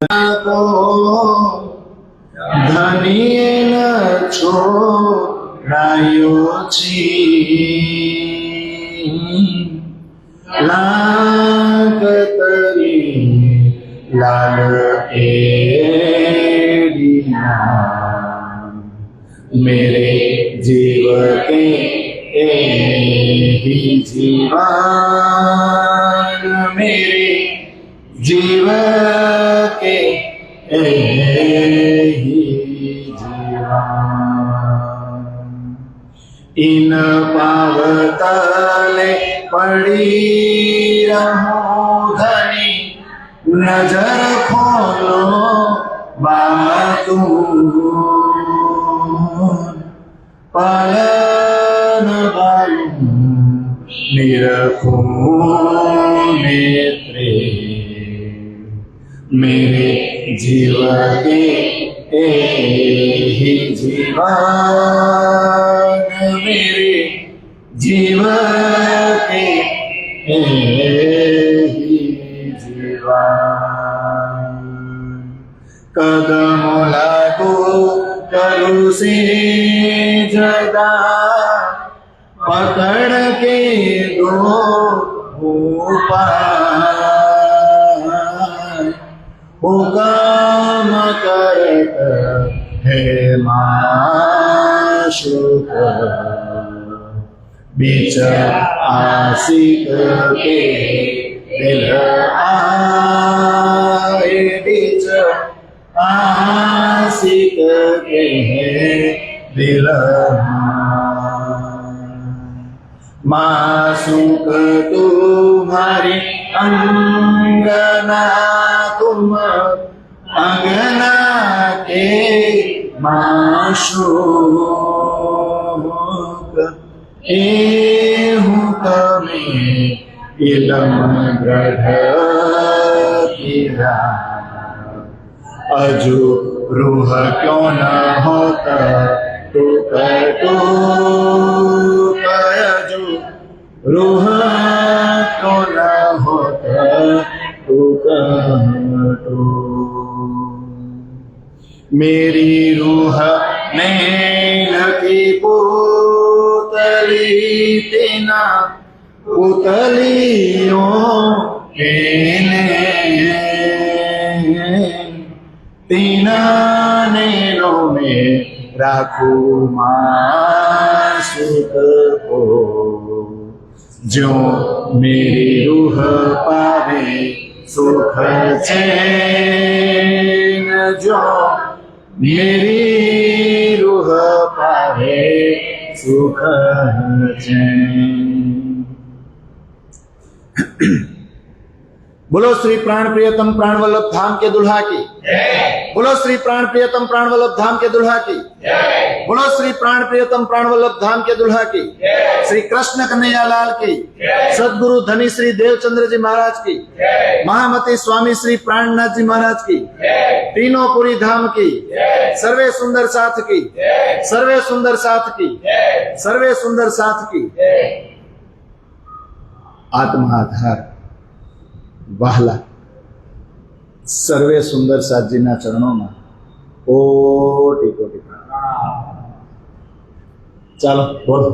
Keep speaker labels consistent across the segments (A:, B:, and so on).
A: को धनिये न छोड़ायो छी लाग तरी लाल एड़िया मेरे जीव के ही जीवन मेरे जीव के ही जीवन इन पावतले पड़ी रहूं धनी नजर खोलो बातूं पालन बालूं निरखूं नेत्रे मेरे जीव के ही जीवन मेरे जीव के ही जीवन कदम लागू करू से जदा पकड़ के दो हुकम करत है माशूक बीच आशिक के दिल आए बीच आशिक के दिल मासूक तुम्हारी अंगना तुम अंगना के माशूक एहूं कमें इलम गढ़ कीरा अजू रूह क्यों न होता तू अजू रूह क्यों न होता तू मेरी रूह नैन की पुतली तेना पुतलियों के तीना नैनों में राखू मासूक को जो मेरी रूह पावे सुख चैन जो मेरी रूह पावे सुख चैन। बोलो श्री प्राण प्रियतम प्राण वल्लभ धाम के दुल्हा की, बोलो श्री प्राण प्रियतम प्राण वल्लभ धाम के दुल्हा की, बोलो श्री प्राण प्रियतम प्राण वल्लभ धाम के दुल्हा की, श्री कृष्ण कन्हैया लाल की, सदगुरु धनी श्री देवचंद्र जी महाराज की, महामती स्वामी श्री प्राणनाथ जी महाराज की, तीनों पुरी धाम की, सर्वे सुंदर साथ की, सर्वे सुंदर साथ की, सर्वे सुंदर साथ की। आत्माधार वहला सर्वे सुंदर साथ जी ना चरणों में कोटि कोटि चलो बोलो।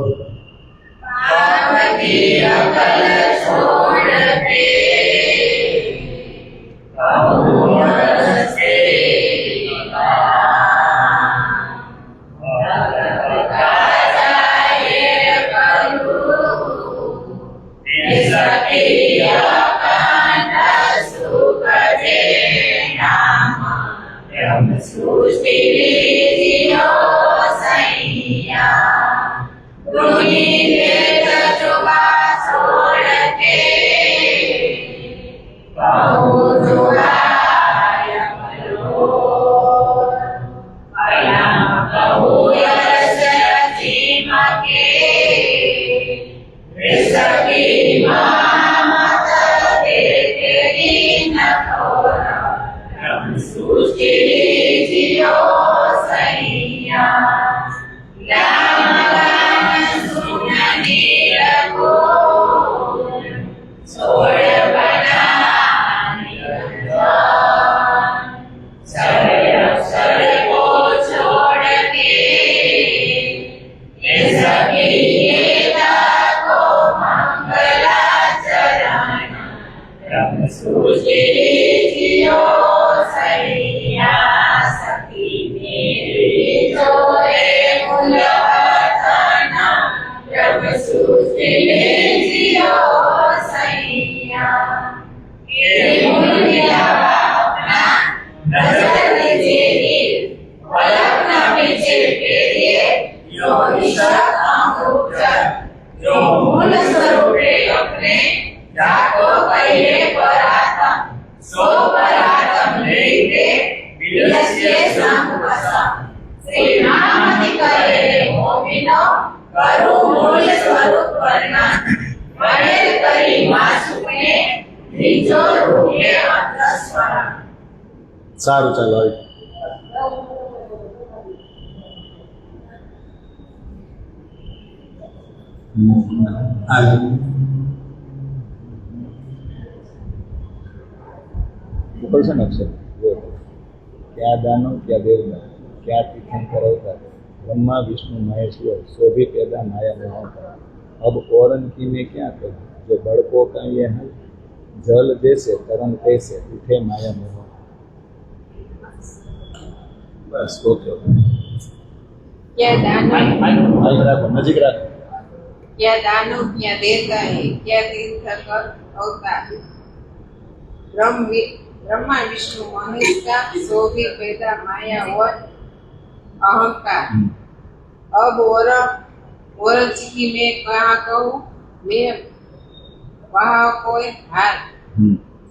A: સારું, ચાલો આવી. ઉપર છે ને અક્ષર ક્યાં દાનો ક્યાં દેવતા ક્યાં તીર્થંકર અવતાર ब्रह्मा विष्णु महेश्वर शोभी पैदा माया मोह अब औरन की में क्या करूं जो बड़को का ये है जल जैसे तरंग तैसे उठे माया मोह बस ओके
B: क्या दानो
A: नजीक राखो
B: क्या दानो क्या देवता है क्या तीर्थंकर अवतार ब्रह्मा विष्णु महेश का शोभी पैदा माया और अहंकार अब और की मैं कहाँ कहूँ मैं वहाँ कोई हार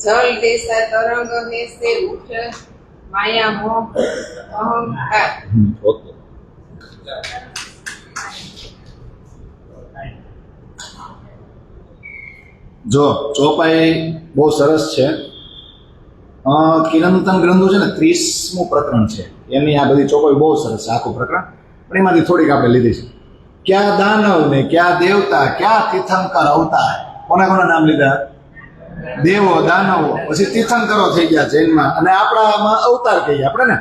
B: जल जैसा तरंग में से उठ माया मोह अहंकार
A: ओके જો ચોપાઈ બહુ સરસ છે. કિરંતન ગ્રંથો છે ને 30મું પ્રકરણ છે એની આ બધી ચોપાઈ બહુ સરસ છે આખું પ્રકરણ, પણ એમાંથી થોડીક આપણે લીધી છે. ક્યાં દાનવ ને ક્યાં દેવતા ક્યાં તીર્થંકર અવતાર, કોના કોના નામ લીધા? દેવો દાનવો, પછી તીર્થંકરો થઈ ગયા જૈનમાં, અને આપણામાં અવતાર કહીએ આપણે ને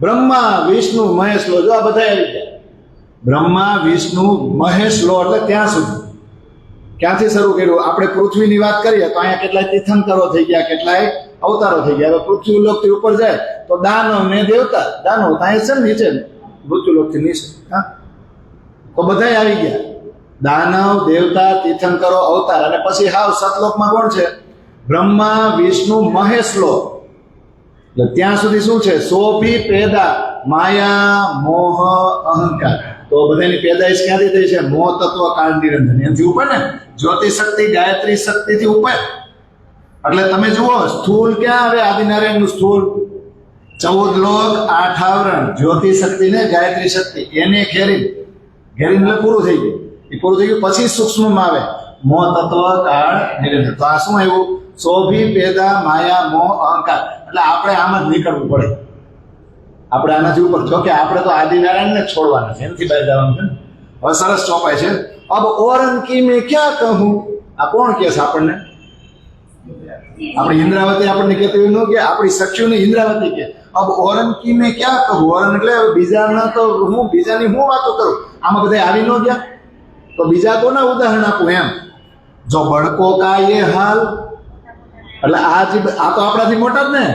A: બ્રહ્મા વિષ્ણુ મહેશ લો. જો આ બધા આવી ગયા બ્રહ્મા વિષ્ણુ મહેશ લો એટલે ત્યાં સુધી ક્યાંથી શરૂ કર્યું? આપણે પૃથ્વીની વાત કરીએ તો અહીંયા કેટલાય તીર્થંકરો થઈ ગયા, કેટલાય અવતારો થઈ ગયા. હવે પૃથ્વીલોકથી ઉપર જાય તો દાનવ ને દેવતા, દાનવ ત્યાં છે ને નીચે મૃત્યુલોકથી નીચે, હા તો બધાય આવી ગયા. દાનવ દેવતા તીર્થંકરો અવતાર, અને પછી હાવ સતલોકમાં કોણ છે? બ્રહ્મા વિષ્ણુ મહેશ લોક. એટલે ત્યાં સુધી શું છે? સોભી પેદા માયા મોહ અહંકાર. તો બધાની પેદાઈશ ક્યાંથી થઈ છે? મોહ તત્વ કાળ નિરંજન, એનાથી ઉપર ને જ્યોતિ શક્તિ ગાયત્રી શક્તિથી ઉપર. એટલે તમે જુઓ સ્થૂળ ક્યાં આવે? આદિનારાયણનું સ્થૂળ 14 લોક 8 આવરણ, જ્યોતિ શક્તિ ને ગાયત્રી શક્તિ એને ઘેરીને એટલે પૂરું થઈ ગયું. એ પૂરું થઈ ગયું પછી સૂક્ષ્મમાં આવે મોહ તત્વ કાળ નિરંજન. તો આ શું આવ્યું? સોભી પેદા માયા મોહ અહંકાર. એટલે આપણે આમ જ નીકળવું પડે, આપણે આનાથી ઉપર. જો કે આપણે તો આદિનારાયણ ને છોડવાના છે, એનાથી બહાર જવાનું છે. હવે સરસ ચોપાય છે. અબ ઓરન કી મેં ક્યાં કહું? આ કોણ કહે છે આપણને? આપણી ઇન્દ્રાવતી આપણને કહેતી ન કે આપણી સખ્યુને ઇન્દ્રાવતી કે અબ ઓરન કી મેં ક્યાં કહું? ઓરન એટલે બીજાના તો હું બીજાની હું વાતો કરું, આમાં બધા આવી ન ગયા તો બીજા કોના ઉદાહરણ આપું એમ. જો બડકો કા એ હાલ, એટલે આ તો આપણાથી મોટા જ ને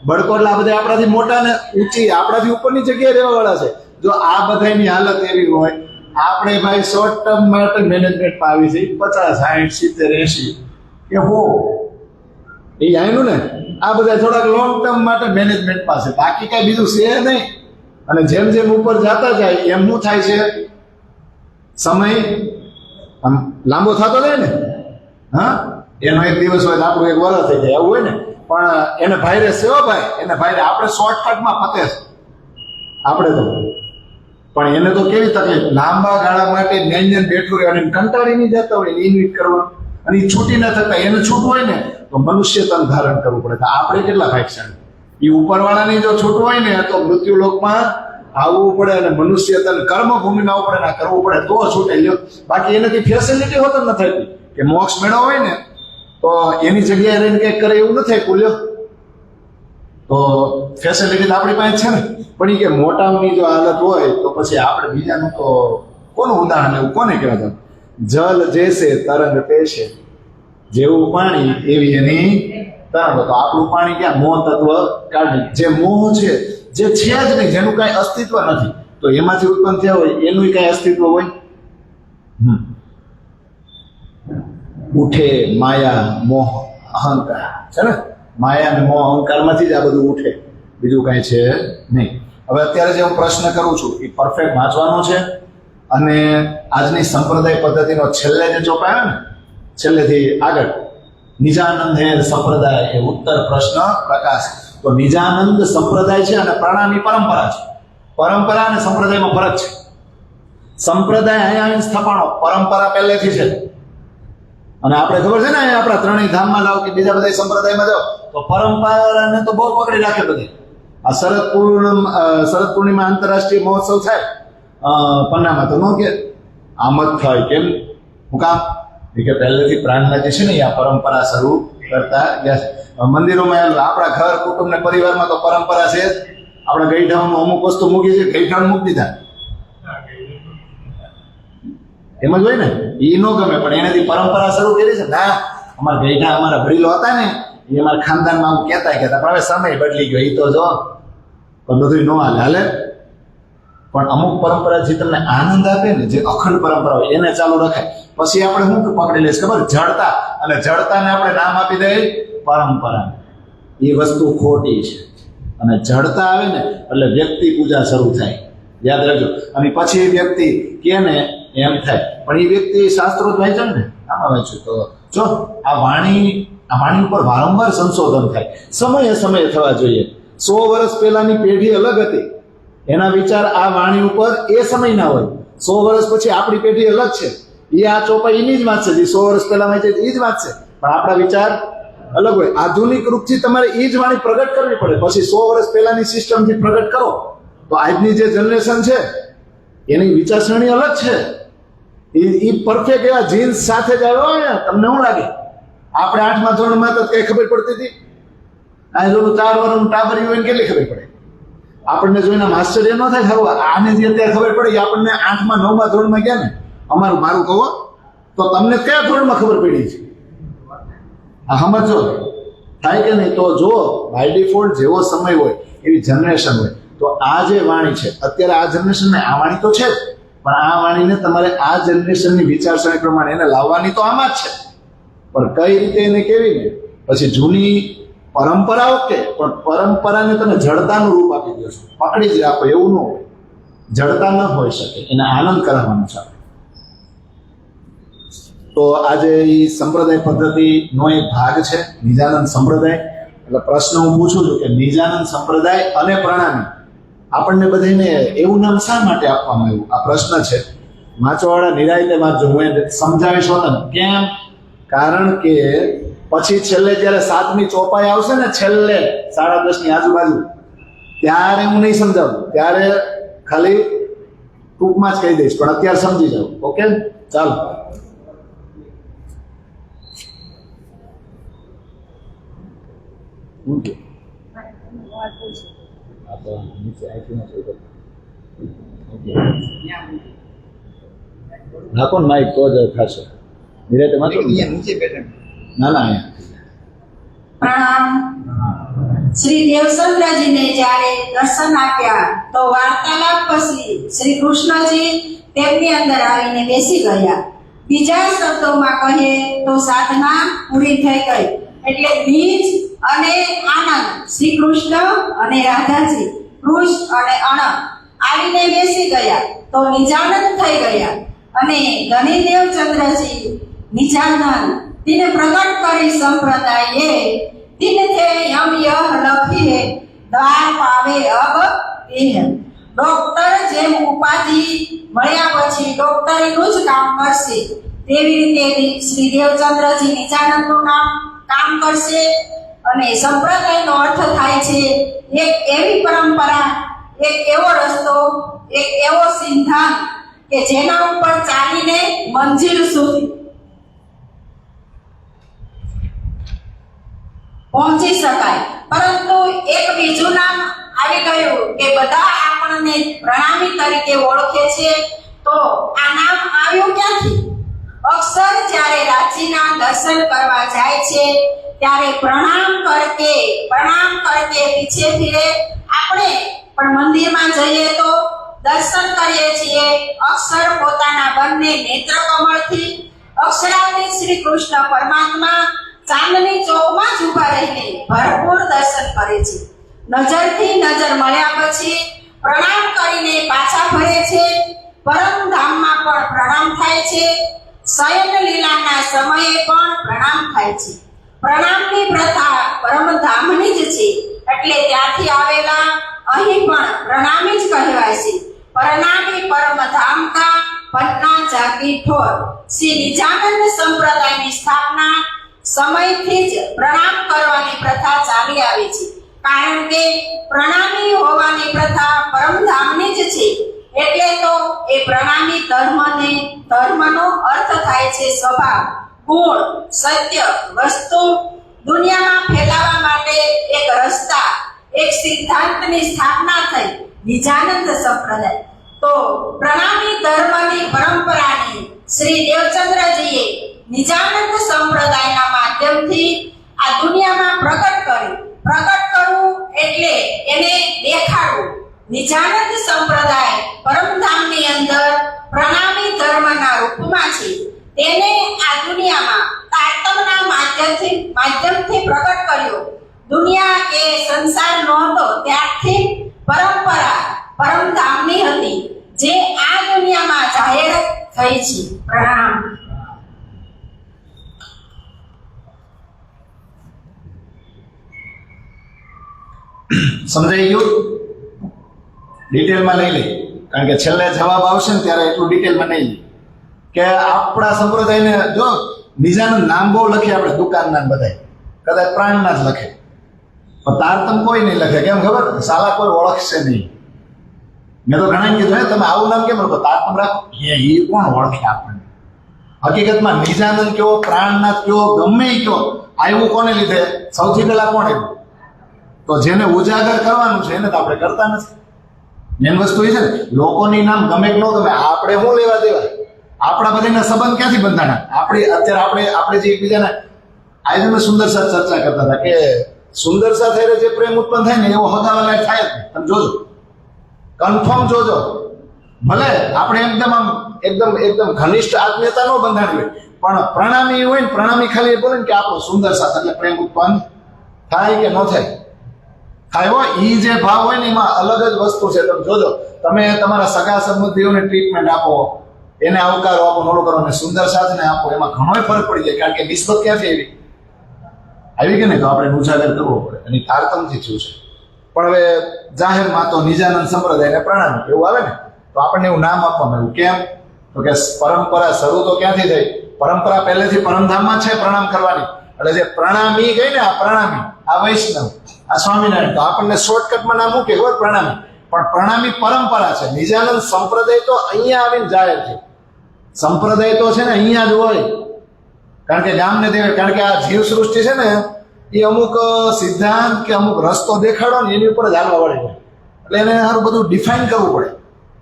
A: બડકો, એટલે આ બધા આપણાથી મોટા ને ઊંચી આપણાથી ઉપરની જગ્યાએ રહેવા વાળા છે. જો આ બધાની હાલત એવી હોય, આપણે ભાઈ શોર્ટ ટર્મ માટે મેનેજમેન્ટ આવી છે 50 60 70 80 કે હો એ આયનું ને, આ બધા થોડાક લોંગ ટર્મ માટે મેનેજમેન્ટ પાસે, બાકી કઈ બીજું છે નહીં. અને જેમ જેમ ઉપર જતા જાય એમ શું થાય છે? સમય આમ લાંબો થતો જાય ને. હા, એનો એક દિવસ હોય તો આપણું એક વર્ષ થઈ જાય, એવું હોય ને. પણ એને વાયરસ છે, ભાઈ એને વાયરસ. આપણે શોર્ટકટમાં પતે છે આપણે તો, પણ એને તો કેવી તકલીફ, લાંબા ગાળા માટે વ્યંજન બેઠું રહે અને કંટાળી નહીં જતા હોય ઇન્વિટ કરવા, અને એ છૂટી ના થતા એને છૂટવું હોય ને તો મનુષ્ય તન ધારણ કરવું પડે. તો આપણે કેટલા ભાગ્યશાળી. એ ઉપરવાળાની જો છૂટવું હોય ને તો મૃત્યુલોકમાં આવવું પડે અને મનુષ્ય તન કર્મભૂમિમાં આવવું પડે, ના કરવું પડે તો છૂટે લ્યો. બાકી એનાથી ફેસિલિટી હોતો ન થતી કે મોક્ષ મેળવો હોય ને તો એની જગ્યાએ રહીને કંઈક કરે એવું ન થાય કુલ્યો. તો ફેસિલિટી આપણી પાસે છે ને, પણ એ કે મોટાની જો હાલત હોય તો પછી આપણે બીજાનું તો કોનું ઉદાહરણ લેવું, કોને કહેવાય? જલ જેસે તરંગ તેશે, જેવું પાણી એવી એની બરાબર, તો આપણું પાણી ક્યાં મોહ તત્વ કાઢી, જે મોહ છે, જે છે જ નહીં, જેનું કાંઈ અસ્તિત્વ નથી, તો એમાંથી ઉત્પન્ન થયા હોય એનું કાંઈ અસ્તિત્વ હોય? ઉઠે માયા મોહ અહંકાર છે ને, માયા અને મોહ અહંકાર માંથી જ આ બધું ઉઠે, બીજું કાંઈ છે નહીં. હવે અત્યારે જે હું પ્રશ્ન કરું છું એ પરફેક્ટ વાંચવાનો છે, અને આજની સંપ્રદાય પદ્ધતિનો છેલ્લે જે ચોપાયો ને, છેલ્લેથી આગળ નિજાનંદ હે સંપ્રદાય એ ઉત્તર પ્રશ્ન પ્રકાશ. તો નિજાનંદ સંપ્રદાય છે અને પ્રણામી પરંપરા છે. પરંપરા અને સંપ્રદાયમાં ફરક છે. સંપ્રદાય અહીંયા સ્થપાણો, પરંપરા પહેલેથી છે. અને આપણે ખબર છે ને, આપણા ત્રણેય ધામમાં જાઓ કે બીજા બધા સંપ્રદાયમાં જાઓ તો પરંપરાને તો બહુ પકડી રાખે બધી. આ શરદ પૂર્ણિમા આંતરરાષ્ટ્રીય મહોત્સવ થાય પન્નામાં, તો ન કે આમ જ થાય, કેમ હું કામ કે પહેલેથી પ્રાણનાજી છે ને આ પરંપરા શરૂ કરતા ગયા છે. મંદિરોમાં આપણા ઘર કુટુંબ ને પરિવારમાં તો પરંપરા છે જ. આપણા ગઈઢાઓમાં અમુક વસ્તુ મૂકી છે, ગઈઢાણ મૂકી દીધા એમ જ હોય ને, એ ન ગમે, પણ એનાથી પરંપરા શરૂ કરી છે. ના, અમારા ગઈઢા અમારા વડીલો હતા ને એ અમારા ખાનદાનમાં આવું કહેતા પણ હવે સમય બદલી ગયો, એ તો જો પણ બધું ન હાલે. પણ અમુક પરંપરા જે તમને આનંદ આપે ને, જે અખંડ પરંપરા હોય એને ચાલુ રખાય. પછી આપણે શું પકડી લઈશ ખબર? જડતા. અને જડતાને આપણે નામ આપી દઈએ પરંપરા. એ વસ્તુ ખોટી છે. અને જડતા આવે ને એટલે વ્યક્તિ પૂજા શરૂ થાય, યાદ રાખજો. અને પછી એ વ્યક્તિ કે ને એમ થાય, પણ એ વ્યક્તિ શાસ્ત્રો જ વાંચે ને, આમાં વાંચ્યું તો જો આ વાણી ઉપર વારંવાર સંશોધન થાય, સમયે થવા જોઈએ. 100 વર્ષ પહેલાની પેઢી અલગ હતી, એના વિચાર આ વાણી ઉપર એ સમયના હોય. 100 વર્ષ પછી આપણી પેઢી અલગ છે, એ આ ચોપાઈ એની જ વાંચશે, જે 100 વર્ષ પહેલા વાંચે એ જ વાંચશે, પણ આપણા વિચાર અલગ હોય. આધુનિક રૂપથી તમારે એ જ વાણી પ્રગટ કરવી પડે. પછી 100 વર્ષ પહેલાની સિસ્ટમથી પ્રગટ કરો તો આજની જે જનરેશન છે એની વિચારસરણી અલગ છે. એ પરફેક્ટ એવા જીન્સ સાથે જ આવ્યો હોય ને, તમને શું લાગે? આપણે 8મા ધોરણમાં તો કઈ ખબર પડતી હતી? આ જોડું 4 વર્ષનું ટાબરિયું હોય ને કેટલી ખબર પડે આપણને જોઈને? આશ્ચર્ય ન થાય? ખરું, આને જે અત્યારે ખબર પડી, આપણને 8મા 9મા ધોરણમાં ગયા ને, મારું કહો તો તમને કયા ધોરણમાં ખબર પડી છે? આ સમજો થાય કે નહીં? તો જો બાય ડિફોલ્ટ જેવો સમય હોય એવી જનરેશન હોય, તો આ જે વાણી છે અત્યારે આ જનરેશનને આ વાણી તો છે જ, પણ આ વાણીને તમારે આ જનરેશનની વિચારસરણી પ્રમાણે એને લાવવાની તો આમાં જ છે. પણ કઈ રીતે એને કેવી ને? પછી જૂની પરંપરા ઓકે, પણ પરંપરાને તમે જડતાનું રૂપ આપી દો છો, પકડી જ રાખો, એવું ન હોય. જડતા ન હોઈ શકે, એને આનંદ કરાવવાનો છે. તો આજે એ સંપ્રદાય પદ્ધતિનો એક ભાગ છે નિજાનંદ સંપ્રદાય. એટલે પ્રશ્ન હું પૂછું છું કે નિજાનંદ સંપ્રદાય અને પ્રણામી આપણને બધાને એવું નામ શા માટે આપવામાં આવ્યું? આ પ્રશ્ન છે. વાંચવાવાળા નિરાયતે વાંચજો, હું એને સમજાવીશ હોત. કેમ? કારણ કે પછી છેલ્લે જયારે 7મી ચોપાઈ આવશે ને, છેલ્લે 10:30 આજુબાજુ, ત્યારે હું નહીં સમજાવું, ત્યારે ખાલી ટૂંકમાં જ કહી દઈશ, પણ અત્યારે સમજી જાવ. ઓકે, ચાલો. નાખો ને માઇક તો જ થશે. નિરાયતે વાંચો. ના
C: પ્રણામ. શ્રી દેવચંદ્રજીને જ્યારે દર્શન આપ્યા તો વાર્તાલાપ પછી શ્રી કૃષ્ણજી તેમની અંદર આવીને બેસી ગયા. બીજા શબ્દોમાં કહે તો સાધના પૂરી થઈ ગઈ. એટલે બીજ અને આનંદ, શ્રી કૃષ્ણ અને રાધાજી, કૃષ્ણ અને અનંત આવીને બેસી ગયા તો નિજાનંદ થઈ ગયા. અને ધની દેવચંદ્રજી નિજાનંદ तिने प्रकट करी संप्रदाये तिने थे यम यह लखी द्वार पावे अब एह. डॉक्टर जेम उपाधि મળ્યા પછી ડોક્ટરીનું જ કામ કરશે, તેવી રીતે શ્રી દેવચંદ્રજી નિજાનંદનું કામ કરશે. અને સંપ્રદાયનો અર્થ થાય છે એક એવી પરંપરા, એક એવો રસ્તો, એક એવો સિદ્ધાંત કે જેના ઉપર ચાલીને મંજિલ સુધી પહોંચી શકાય. પરંતુ એક બીજું નામ આવી ગયું કે બધા આપણને પ્રણામી તરીકે ઓળખે છે. તો આ નામ આવ્યું ક્યાંથી? અક્ષર જ્યારે રાંચીના દર્શન કરવા જાય છે ત્યારે પ્રણામ કરકે પીછે ફિરે. આપણે પણ મંદિરમાં જઈએ તો દર્શન કરીએ છીએ. અક્ષર પોતાના બંને નેત્ર કમળથી અક્ષરાને શ્રી કૃષ્ણ પરમાત્મા ચાંદની ચોકમાં જ ઊભા રહીને ભરપૂર દર્શન કરે છે. નજરથી નજર મળ્યા પછી પ્રણામ કરીને પાછા ફરે છે. પરમધામમાં પણ પ્રણામ થાય છે. શયન લીલાના સમયે પણ પ્રણામ થાય છે. પ્રણામની પ્રથા પરમધામની જ છે, એટલે ત્યાંથી આવેલા અહીં પણ પ્રણામી જ કહેવાય છે. પ્રણામી પરમધામ કા પન્ના જાગી ઠોર. શ્રી નિજાનંદ સંપ્રદાયની સ્થાપના સમયથી જ પ્રણામ કરવાની પ્રથા ચાલી આવી છે. કારણ કે પ્રણામી હોવાની પ્રથા પરમધામની જ છે, એટલે તો એ પ્રણામી ધર્મનો અર્થ થાય છે સ્વભાવ, ગુણ, સત્ય, વસ્તુ. દુનિયામાં ફેલાવવા માટે એક રસ્તા, એક સિદ્ધાંતની સ્થાપના થઈ, નિજાનંદ સંપ્રદાય. તો પ્રણામી ધર્મની પરંપરાની શ્રી દેવચંદ્રજીએ નિજાનંદ સંપ્રદાયના માધ્યમથી આ દુનિયામાં પ્રગટ કર્યું. પ્રગટ કરવું એટલે એને દેખાડવું. નિજાનંદ સંપ્રદાય પરમધામની અંદર પ્રણામી ધર્મના રૂપમાં છે. તેને આ દુનિયામાં તારતમના માધ્યમથી પ્રગટ કર્યો. દુનિયા કે સંસાર નહોતો ત્યારથી પરંપરા પરમધામની હતી, જે આ દુનિયામાં જાહેર થઈ છે. પ્રણામ.
A: સમજાઈ ગયું? ડિટેલમાં લઈ લઈ, કારણ કે છેલ્લે જવાબ આવશે ને ત્યારે એટલું ડિટેલમાં નહીં લે કે આપણા સંપ્રદાયને જો નિજાનંદ નામ બહુ લખીએ આપણે દુકાનના બધા, કદાચ પ્રાણના જ લખે, પણ તારતમ કોઈ નહીં લખે. કેમ ખબર? સાલા કોઈ ઓળખશે નહીં. મેં તો ઘણા કીધું તમે આવું નામ કેમ રાખો, તારતમ રાખો. એ કોણ ઓળખે આપણને? હકીકતમાં નિજાનંદ કયો, પ્રાણનાથ કયો, ગમે એ કયો, આવ્યું કોને લીધે? સૌથી પહેલા કોણ આવ્યું? તો જેને ઉજાગર કરવાનું છે એને તો આપણે કરતા નથી. મેન વસ્તુ એ છે ને, લોકોની નામ ગમે કે ન ગમે, આપણે શું લેવા દેવા? આપણા બધાના સંબંધ ક્યાંથી બંધાણા? અત્યારે આપણે જે એકબીજાને આજે અમે સુંદર સાથે ચર્ચા કરતા હતા કે સુંદર સાથે જે પ્રેમ ઉત્પન્ન થાય ને એવો હગાવાલા થાય જ નહીં. તમે જોજો, કન્ફર્મ જોજો. ભલે આપણે એકદમ ઘનિષ્ઠ આત્મીયતા ન બંધાણી હોય, પણ પ્રણામી હોય ને, પ્રણામી ખાલી બોલે ને કે આપણો સુંદર સાથે, એટલે પ્રેમ ઉત્પન્ન થાય કે ન થાય? થાય હોય. એ જે ભાવ હોય ને એમાં અલગ જ વસ્તુ છે. તમે જોજો, તમે તમારા સગા સંબંધીઓને ટ્રીટમેન્ટ આપો, એને આવકારો આપો, નોલો કરો, અને સુંદર સાથને આપો, એમાં ઘણો ફરક પડી જાય. કારણ કે નિસ્બત ક્યાંથી આવી કે નહીં? તો આપણે ઉજાગર કરવો પડે. એની તારતમથી થયું છે. પણ હવે જાહેરમાં તો નિજાનંદ સંપ્રદાયને પ્રણામ એવું આવે ને, તો આપણને એવું નામ આપવામાં આવ્યું. કેમ? તો કે પરંપરા શરૂ તો ક્યાંથી થઈ? પરંપરા પહેલેથી પરમધામમાં છે પ્રણામ કરવાની. એટલે જે પ્રણામી ગઈ ને, આ પ્રણામી, આ વૈષ્ણવ, આ સ્વામિનારાયણ, તો આપણને શોર્ટકટમાં નામ મૂકે હોય પ્રણામી, પણ પ્રણામી પરંપરા છે. નિજાનંદ સંપ્રદાય તો અહીંયા આવીને જાહેર છે. સંપ્રદાય તો છે ને અહીંયા જ હોય, કારણ કે ગામને દેવે. કારણ કે આ જીવ સૃષ્ટિ છે ને, એ અમુક સિદ્ધાંત કે અમુક રસ્તો દેખાડો ને એની ઉપર જ હાલવા વળે છે. એટલે એને સારું બધું ડિફાઇન કરવું પડે.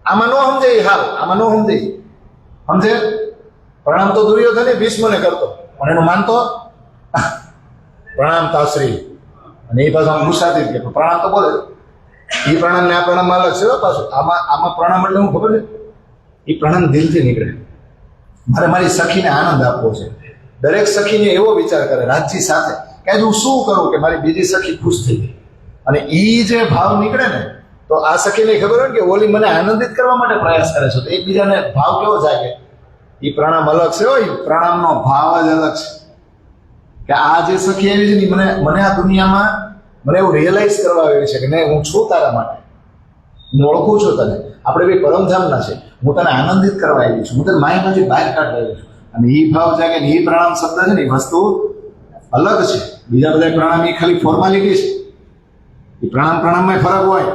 A: આમાં ન સમજાય, હારું આમાં ન સમજાય. સમજે? પ્રણામ તો દુર્યોધને ભીષ્મને કરતો, પણ એનું માનતો પ્રણામ તાશ્રી, અને એ પાછું આમ ગુસ્સાથી કે પ્રણામ તો બોલે. એ પ્રણામ ને આ પ્રણામમાં અલગ છે પાછું. આમાં પ્રણામ એટલે હું ખબર છે, એ પ્રણામ દિલથી નીકળે. મારે મારી સખીને આનંદ આપવો છે. દરેક સખીને એવો વિચાર કરે રાજજી સાથે કે હું શું કરું કે મારી બીજી સખી ખુશ થઈ ગઈ. અને એ જે ભાવ નીકળે ને, તો આ સખીને ખબર હોય કે ઓલી મને આનંદિત કરવા માટે પ્રયાસ કરે છે. તો એકબીજાને ભાવ કેવો જાગે? એ પ્રણામ અલગ છે. હોય પ્રણામનો ભાવ જ અલગ છે. કે આ જે સખી આવી છે ને, મને આ દુનિયામાં મને એવું રિયલાઇઝ કરવા આવ્યું છે કે નહીં, હું છું તારા માટે, હું ઓળખું છું તને, આપણે બી પરમધામના છે, હું તને આનંદિત કરવા આવી છું, હું તને માયામાંથી બહાર કાઢવા આવી છું. અને એ ભાવ જાગે ને, એ પ્રણામ શબ્દ છે ને, એ વસ્તુ અલગ છે. બીજા બધા પ્રણામ એ ખાલી ફોર્માલિટી છે. એ પ્રણામમાં ફરક હોય.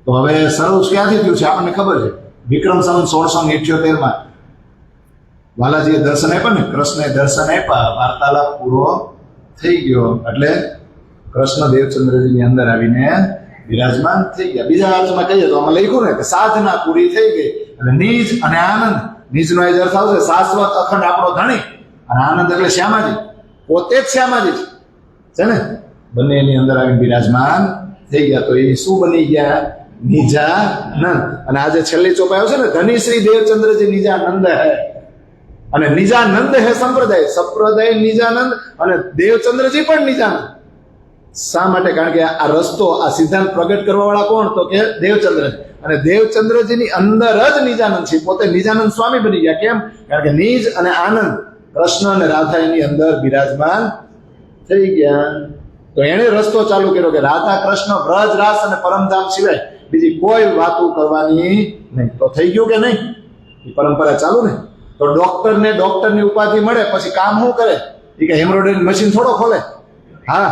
A: તો હવે શરૂ ક્યાંથી થયું છે આપણને ખબર છે. વિક્રમ સંવત 1678 વાલાજીએ દર્શન આપ્યા ને, કૃષ્ણએ દર્શન આપ્યા, વાર્તાલાપ પૂરો થઈ ગયો, એટલે કૃષ્ણ દેવચંદ્રજીની અંદર આવીને વિરાજમાન થઈ ગયા. બીજા અર્થમાં કહીએ તો આમાં લખ્યું ને કે સાધના પૂરી થઈ ગઈ, એટલે નિજ અને આનંદ. નિજનો એ અર્થ આવશે શાશ્વત અખંડ આપણો ધણી, અને આનંદ એટલે શ્યામાજી. પોતે જ શ્યામાજી છે ને, બંને એની અંદર આવીને બિરાજમાન થઈ ગયા. તો એ શું બની ગયા? નિજાનંદ. અને આજે છેલ્લી ચોપાઈ આવશે ને, ધની શ્રી દેવચંદ્રજી નિજાનંદ હે, અને નિજાનંદ હે સંપ્રદાય નિજાનંદ, અને દેવચંદ્રજી પણ નિજાનંદ. શા માટે? કારણ કે આ રસ્તો, આ સિદ્ધાંત પ્રગટ કરવા વાળા કોણ? તો કે દેવચંદ્ર. અને દેવચંદ્રજીની અંદર જ નિજાનંદ છે, પોતે નિજાનંદ સ્વામી બની ગયા. કેમ? કારણ કે નિજ અને આનંદ, કૃષ્ણ અને રાધા એની અંદર બિરાજમાન થઈ ગયા. તો એને રસ્તો ચાલુ કર્યો કે રાધા કૃષ્ણ વ્રજ રાસ અને પરમધામ સિવાય બીજી કોઈ વાતો કરવાની નહીં. તો થઈ ગયું કે નહીં? એ પરંપરા ચાલુ ને. તો ડોક્ટરને ડોક્ટરની ઉપાધિ મળે પછી કામ શું કરે? એ કે હેમરોઇડરી મશીન થોડો ખોલે. હા,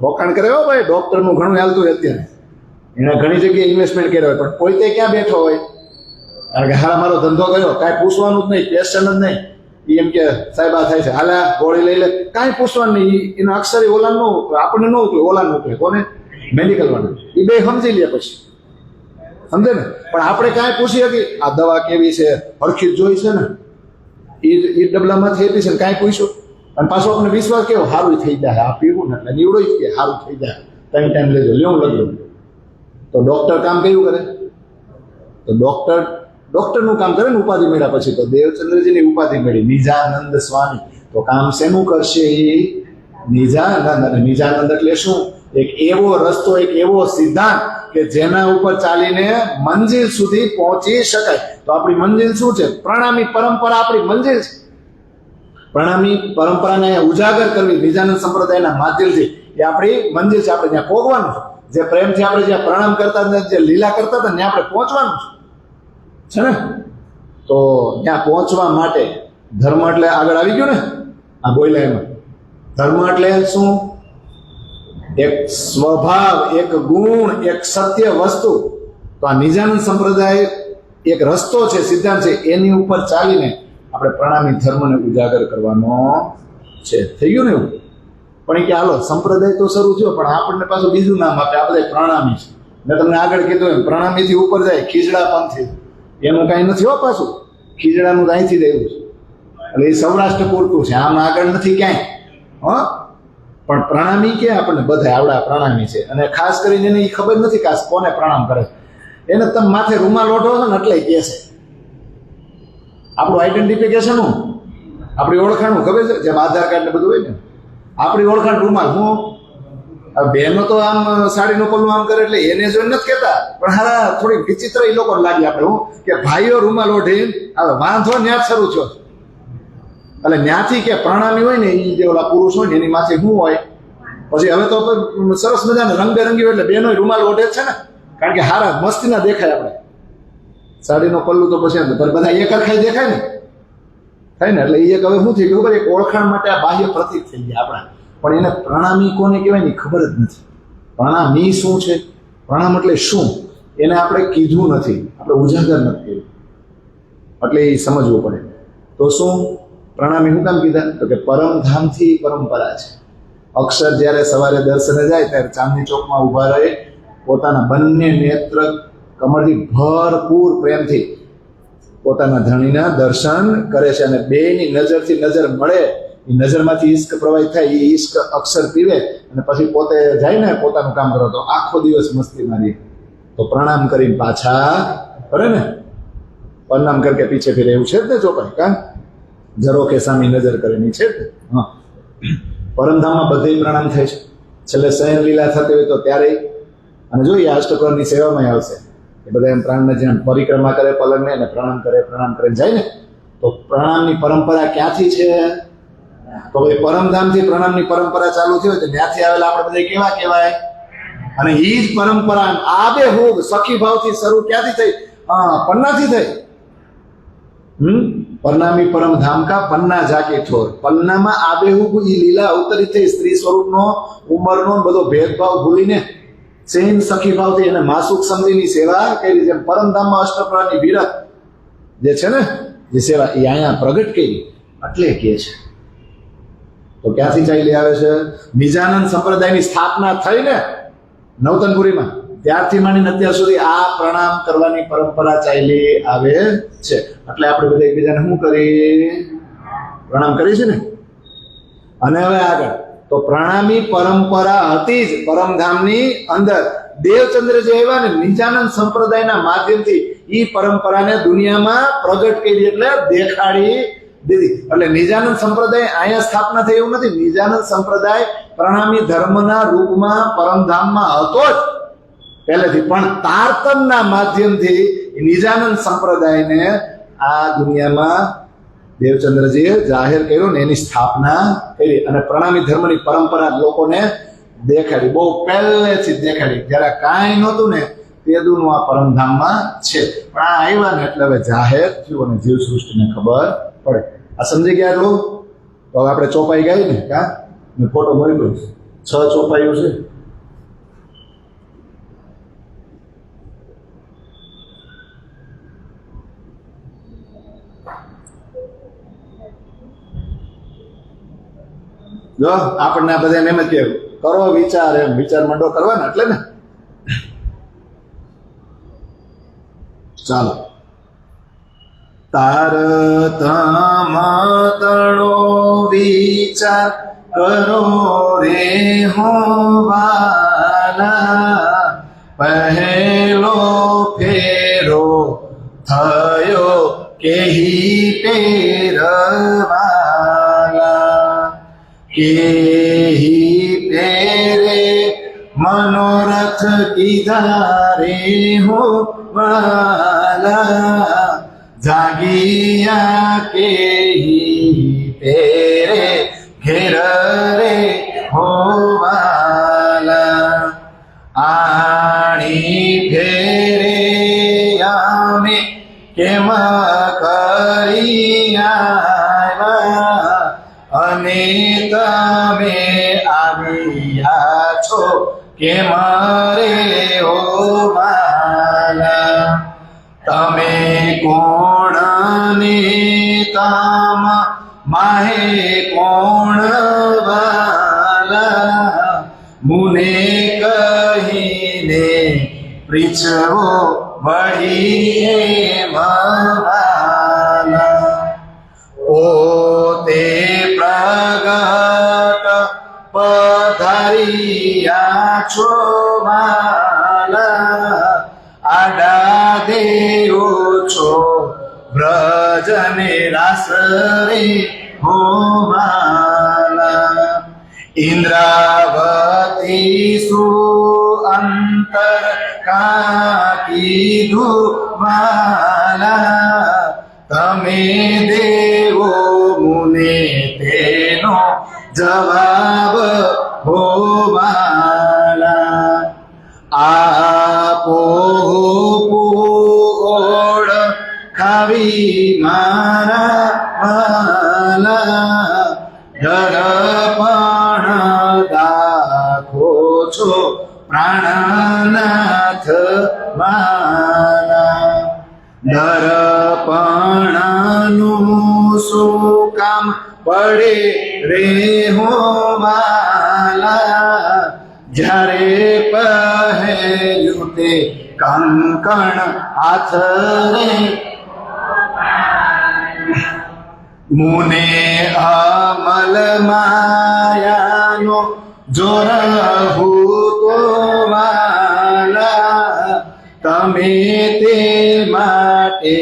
A: રોકાણ કરે હો ભાઈ, ડોક્ટરનું ઘણું હાલતું હોય અત્યારે. એને ઘણી જગ્યાએ ઇન્વેસ્ટમેન્ટ કર્યો હોય, પણ પોતે ક્યાં બેઠો હોય? કારણ કે હા મારો ધંધો કર્યો, કાંઈ પૂછવાનું જ નહીં, ક્વેશ્ચન જ નહીં. એમ કે સાહેબ આ થાય છે, હાલે ગોળી લઈ લે, કાંઈ પૂછવાનું નહીં. એના અક્ષર ઓલા નો આપણને ન ઉતરે, ઓલા નો ઉતરે. કોને? મેડિકલ વાળા. એ બે સમજી લે પછી, સમજે ને. પણ આપણે કાંઈ પૂછી હતી, આ દવા કેવી છે, હરખી જોઈ છે ને, એ ડબલામાંથી આપી છે ને, કાંઈ પૂછ્યું. અને પાછો આપણે વિશ્વાસ કેવો, સારું થઈ જાય, આ પીવું ને એટલે નીવડો જ કે સારું થઈ જાય, ટાઈમ લેજો, લેવું લગવું. તો ડોક્ટર કામ કયું કરે? તો ડોક્ટરનું કામ કરે ને ઉપાધિ મળ્યા પછી. તો દેવચંદ્રજીની ઉપાધિ મળી નિજાનંદ સ્વામી. તો કામ શેનું કરશે? નિજાનંદ. અને નિજાનંદ એટલે શું? એક એવો રસ્તો, એક એવો સિદ્ધાંત કે જેના ઉપર ચાલીને મંજિલ સુધી પહોંચી શકાય. તો આપણી મંજિલ શું છે? પ્રણામી પરંપરા આપણી મંજિલ છે. પ્રણામી પરંપરાને ઉજાગર કરવી નિજાનંદ સંપ્રદાયના માધ્યમથી એ આપણી મંજિલ છે. આપણે જ્યાં પહોંચવાનું છે, જે પ્રેમથી આપણે જ્યાં પ્રણામ કરતા હતા, જે લીલા કરતા હતા, ત્યાં આપણે પહોંચવાનું છે ને. તો ત્યાં પહોંચવા માટે ધર્મ એટલે આગળ આવી ગયું ને, આ બોલ્યા એમાં. ધર્મ એટલે શું? એક સ્વભાવ, એક ગુણ, એક સત્ય વસ્તુ. તો આ નિજાનંદ સંપ્રદાય એક રસ્તો છે, સિદ્ધાંત છે, એની ઉપર ચાલીને આપણે પ્રણામી ધર્મને ઉજાગર કરવાનો છે. થઈ ગયું ને એવું? પણ એ કે હાલો સંપ્રદાય તો શરૂ થયો, પણ આપણને પાછું બીજું નામ આપે, આ બધા પ્રણામી છે. મેં તમને આગળ કીધું એમ, પ્રણામીથી ઉપર જાય ખીજડા પંથી, એનું કાંઈ નથી હો પાછું. ખીજડાનું તો અહીંથી જ આવ્યું છે, એટલે એ સૌરાષ્ટ્ર પૂરતું છે, આમ આગળ નથી ક્યાંય. હા, પણ પ્રણામી કે આપણને બધા આવડા પ્રણામી છે. અને ખાસ કરીને એને એ ખબર નથી ખાસ કોને પ્રણામ કરે. એને તમે માથે રૂમાલ ઓઢો છો ને એટલે કહે છે આપણું આઈડેન્ટિફિકેશન, હું આપણી ઓળખાણું ખબર છે, જેમ આધાર કાર્ડ ને બધું હોય ને, આપણી ઓળખાણ રૂમાલ. હું બહેનો તો આમ સાડીનું પલ્લું આમ કરે એટલે એને જોઈને નથી કહેતા, પણ હારા થોડી વિચિત્ર એ લોકો લાગે આપણે. હું કે ભાઈઓ રૂમાલ ઓઢી હવે વાંધો ન્યા જ શરૂ થયો. એટલે ન્યાથી કે પ્રણામી હોય ને, એ જે ઓલા પુરુષ હોય ને એની માથે શું હોય, પછી હવે તો સરસ મજાને રંગબેરંગી હોય એટલે બેનો રૂમાલ ઓઢે છે ને, કારણ કે હારા મસ્તી ના દેખાય. આપણે સાડીનો પલ્લું તો પછી બધા એક અરખાઈ દેખાય ને, થાય ને. એટલે એ એક હવે શું થઈ ગયું ખબર? એક ઓળખાણ માટે આ બાહ્ય પ્રતીક થઈ ગયા આપણા. પણ એને પ્રણામી કોને કહેવાય ને ખબર જ નથી. પ્રણામી શું છે, પ્રણામ એટલે શું, એને આપણે કીધું નથી, આપણે ઉજાગર નથી કર્યું, એટલે એ સમજવું પડે. તો શું પ્રણામી શું કામ કીધા? તો કે પરમધામથી પરંપરા છે. અક્ષર જ્યારે સવારે દર્શને જાય ત્યારે ચાંદની ચોકમાં ઊભા રહે, પોતાના બંને નેત્ર કમળથી ભરપૂર પ્રેમથી પોતાના ધણીના દર્શન કરે છે. અને બેની નજરથી નજર મળે, એ નજરમાંથી ઈશ્ક પ્રવાહિત થાય, એ ઈશ્ક અક્ષર પીવે અને પછી પોતે જાય ને પોતાનું કામ કરો. તો આખો દિવસ મસ્તી મારી. તો પ્રણામ કરીને પાછા કરે ને, પ્રણામ કરકે પીછે ફિરે, એવું છે જ ને ચોપાઈ કા? જરો કે સામી નજર કરે ની છે. હા, પરમધામમાં બધે પ્રણામ થાય છે. છેલ્લે શયન લીલા થતી હોય તો ત્યારે, અને જોઈએ અષ્ટપ્રહરની સેવામાં આવશે એ બધા એમ પ્રાણને જેમ પરિક્રમા કરે પલંગને અને પ્રણામ કરે જાય ને. તો પ્રણામની પરંપરા ક્યાંથી છે? તો એ પરમધામથી પ્રણામની પરંપરા ચાલુ થઈ હોય તો ત્યાંથી આવેલા આપણે બધા કેવા કહેવાય? અને એ જ પરંપરા આબેહૂબ સખી ભાવથી શરૂ ક્યાંથી થઈ? પન્નાથી થઈ. પરનામી પરમધામ કા પન્ના જાકે ઠોર. પન્નામાં આબેહૂબ ઈ લીલા અવતરિત થઈ, સ્ત્રી સ્વરૂપનો, ઉંમરનો બધો ભેદભાવ ભૂલીને સેન સખી ભાવથી એને માસુક સમજીની સેવા કરી. જેમ પરમધામમાં અષ્ટપ્રહરની વિરત જે છે ને, જે સેવા એ અહીંયા પ્રગટ કરી એટલે કે છે. તો ક્યાંથી ચાલી આવે છે? નિજાનંદ સંપ્રદાયની સ્થાપના થઈ ને નવતનપુરીમાં, ત્યારથી માંડીને અત્યાર સુધી આ પ્રણામ કરવાની પરંપરા ચાલી આવે છે. એટલે આપણે બધા એકબીજાને શું કરી? પ્રણામ કરી છે ને. અને હવે આગળ તો પ્રણામી પરંપરા હતી જ પરમધામની અંદર. દેવચંદ્ર જે આવ્યા ને નિજાનંદ સંપ્રદાયના માધ્યમથી ઈ પરંપરાને દુનિયામાં પ્રગટ કરી, એટલે દેખાડી દીધી. એટલે નિજાનંદ સંપ્રદાય અહીંયા સ્થાપના થઈ એવું નથી. નિજાનંદ સંપ્રદાય પ્રણામી ધર્મના રૂપમાં પરમધામમાં હતો જ પહેલેથી, પણ તારતમના માધ્યમથી નિજાનંદ સંપ્રદાયને આ દુનિયામાં દેવચંદ્રજીએ જાહેર કર્યો ને એની સ્થાપના કરી અને પ્રણામી ધર્મની પરંપરા લોકોને દેખાડી. બહુ પહેલેથી જ દેખાડી. જયારે કાંઈ નહોતું ને તેદુનું આ પરમધામમાં છે, પણ આ આવ્યા ને એટલે હવે જાહેર થયું અને જીવ સૃષ્ટિને ખબર પડે. આ સમજી ગયા એટલું? તો હવે આપણે ચોપાઈ ગઈ ને, કા મેં ફોટો મોકલ્યો 6 ચોપાઈઓ છે. જો આપણને આ બધાને એમ જ કહેવું, કરો વિચાર, એમ વિચાર મંડો કરવાના એટલે ને. ચાલો. તારતમ તણો વિચાર કરો રે હોવાલા, પહેલો ફેરો થયો કેહી પેરવાલા, કેહી પેરે મનોરથ કીધા રે હો વાલા, જાગિયા કેહી પેરે ઘેર રે હો વાલા, આણી ફેરે અમે કેમ કરી આવ્યા, અને તમે આવ્યા છો કે મારે ઓ વાલા, તમે કોણ ને તમ માહે કોણ વાલા, મુને કહીને પૃચ્છવો વળીએ વાલા, પોતે પ્રગટ પધાર્યા છો વાલા, આડા દેવો છો વ્રજને રાસ રે હો વાલા, ઇન્દ્રાવતી સુ અંતર કીધું વાલા, તમે દેવો મુને તેનો જવાબ હો વાલા, આપો ઓળ ખાવી મારા વાલા, દર્પણ દાખો છો પ્રાણનાથ વાલા, દર્પણનું શું કામ પડે રે હો વાલા, જ્યારે પહેર્યું તે કંકણ હાથ રે, મુને અમલ માયાનો જોર હૂતો વાલા, તમે તે માટે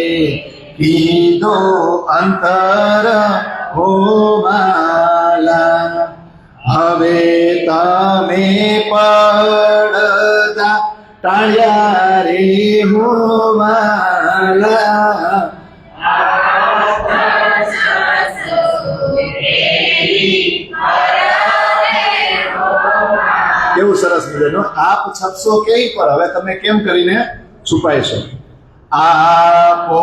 A: કીધો અંતર હો વાલા, હવે તમે પડદા ટાળ્યા રે હો વાલા, કેવું સરસ મજાનું આપ છપશો કે પર હવે તમે કેમ કરીને છુપાઈ શકો. આપો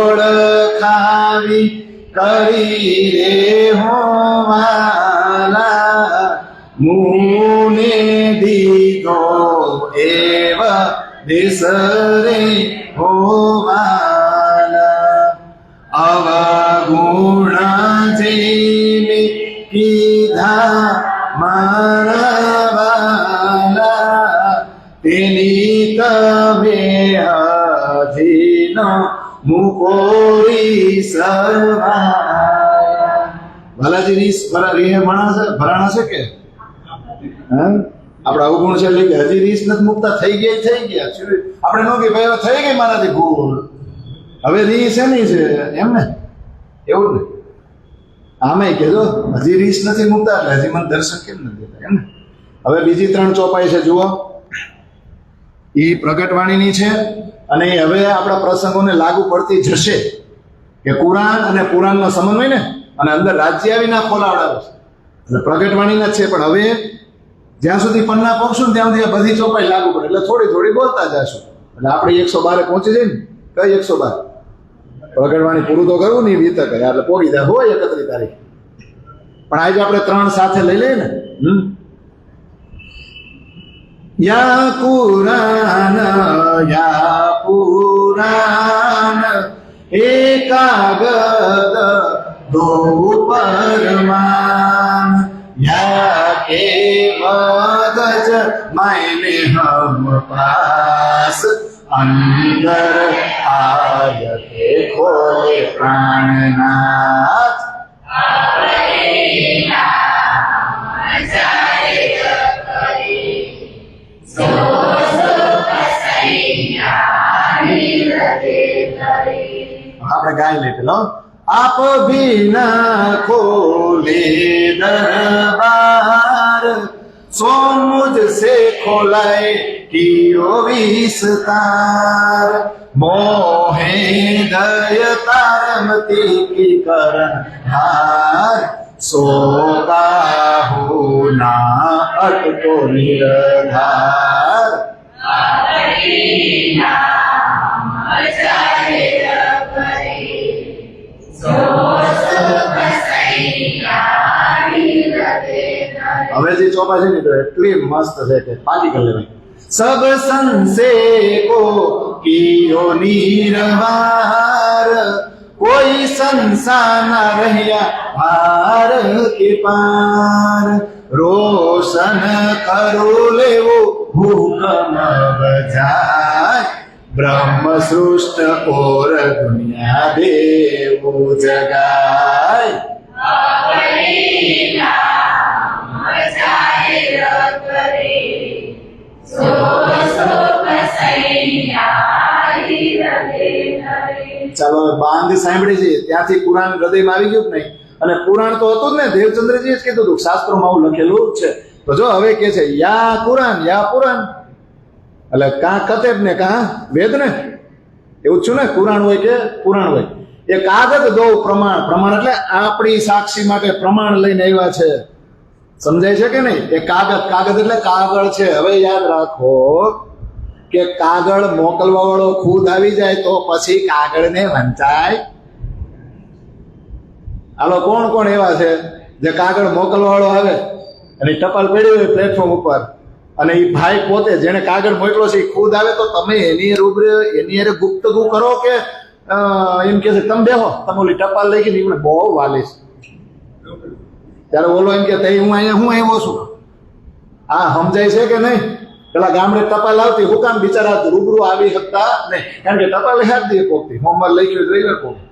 A: ઓળખાવી કરી રે હો વાલા, મુને દીધો એવ દેશ રે હો વાલા, અવગુણ જેને કીધા મારા વાલા, તેની તમે અધીન મુકોરી સવા. ભલાજી રીસ રીહે ભરાણા છે કે હા આપડા અવગુણ છે એટલે કે હજી રીસ નથી મુકતા, થઈ ગયા આપણે નો કે ભાઈ હવે થઈ ગઈ મારાથી ભૂલ, હવે રીસ એની છે એમ ને, એવું ને આમે કહેજો હજી રીસ નથી મુકતા એટલે હજી મને દર્શન કેમ નથી દેતા એમ ને. હવે બીજી 3 ચોપાઈ છે જુઓ, એ પ્રગટવાણીની છે અને એ હવે આપણા પ્રસંગોને લાગુ પડતી જશે કે કુરાન અને પુરાણનો સમન્વય ને અને અંદર રાજ્ય આવીને ખોલાવડાવે છે એટલે પ્રગટવાણીના જ છે. પણ હવે જ્યાં સુધી પન્ના પહોંચશું ને ત્યાં સુધી આ બધી ચોપાઈ લાગુ પડે એટલે થોડી થોડી બોલતા જશું એટલે આપણે 112 પહોંચી જાય ને. કઈ 112 પ્રગટવાણી પૂરું તો કરવું નહીં વીતક એટલે પોગી જાય હોય 31 તારીખ. પણ આજે આપણે 3 સાથે લઈ લઈએ ને. યા પુરાણ એકાગદ દો પરમાન યા કે મગજ માયને હમ પાસ અંદર આયતે ખોલે પ્રાણનાથ આપણે ગાઈ લે પેલો આપ ભીના ખોલે દરબાર સો મુझ से खोलाए कियो विस्तार मोहे दय तारमती की करण हार सो काहू ना अटको निरधार હવે જે ચોપા છે ને તો એટલી મસ્ત છે કે પાકી કરી લેવાય. સબ સંસે કો કિયો નિરવાર કોઈ સંસા ના રહ્યા ભાર કે પાર રોશન કરો લેવો હુકમ બજાય બ્રહ્મ સૃષ્ટ ઓર દુનિયા દેવો જગાય ચાલો બાંધ સાંભળી છે ત્યાંથી પુરાણ હૃદયમાં આવી ગયું નહીં અને પુરાણ તો હતું જ ને દેવચંદ્રજીએ જ કીધું હતું શાસ્ત્રોમાં આવું લખેલું જ છે. તો જો હવે કે છે યા પુરાણ એટલે કાં કતેબ ને કાં વેદ ને એવું જ છું ને કુરાણ હોય કે પુરાણ હોય એ કાગળ દો પ્રમાણ એટલે આપણી સાક્ષી માટે પ્રમાણ લઈને આવ્યા છે. સમજાય છે કે નહીં? એ કાગળ એટલે કાગળ છે. હવે યાદ રાખો કે કાગળ મોકલવા વાળો ખુદ આવી જાય તો પછી કાગળ ને વંચાય. હાલો કોણ કોણ એવા છે જે કાગળ મોકલવા વાળો આવે અને ટપાલ પડી હોય પ્લેટફોર્મ ઉપર અને એ ભાઈ પોતે જેને કાગળ મોકલો છે એ ખુદ આવે તો તમે એની રૂબરૂ એની અરે ગુપ્તગુ કરો કે એમ કે છે તમે બેહો તમે ઓલી ટપાલ લઈ ગઈ મને બહુ વાલીશ ત્યારે બોલો એમ કે હું અહીંયા આવ્યો છું. હા સમજાય છે કે નહીં? પેલા ગામડે ટપાલ આવતી હું કામ બિચારા રૂબરૂ આવી શકતા નહીં કારણ કે ટપાલ યાદ દે પોકતી હોમવર્ક લઈ ગયું રવિવાર પોકતી.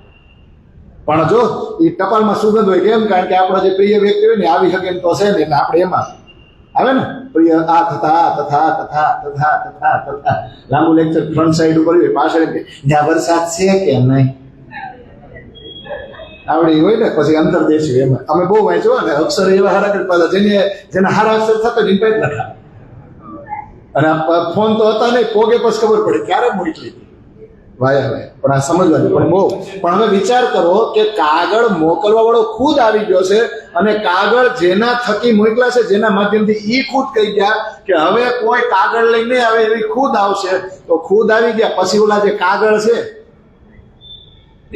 A: પણ જો એ ટપાલમાં સુગંધ હોય કેમ? કારણ કે આપણો જે પ્રિય વ્યક્તિ હોય ને આવી શકે એમ તો છે ને એટલે આપણે એમાં આવે ને પ્રિય આ તથા તથા તથા તથા તથા તથા લાંબુ લેક્ચર ફ્રન્ટ સાઈડ ઉપર હોય પાછળ જ્યાં વરસાદ છે કે નહીં આવડી હોય ને પછી અંતરદેશી એમાં અમે બહુ વાંચ્યો ને અક્ષર એવા હારા કરતા જેને હારા અક્ષર થતો ને પેટ લખા અને ફોન તો હતા નહીં પોગે પછી ખબર પડે ક્યારે મોકલી વાયા પણ આ સમજવાનું પણ બહુ પણ હવે વિચાર કરો કે કાગળ મોકલવા વાળો ખુદ આવી ગયો છે અને કાગળ જેના થકી મોકલા છે જેના માધ્યમથી ઈ ખુદ કહી ગયા કે હવે કોઈ કાગળ લઈને આવે એવી ખુદ આવશે તો ખુદ આવી ગયા પછી ઓલા જે કાગળ છે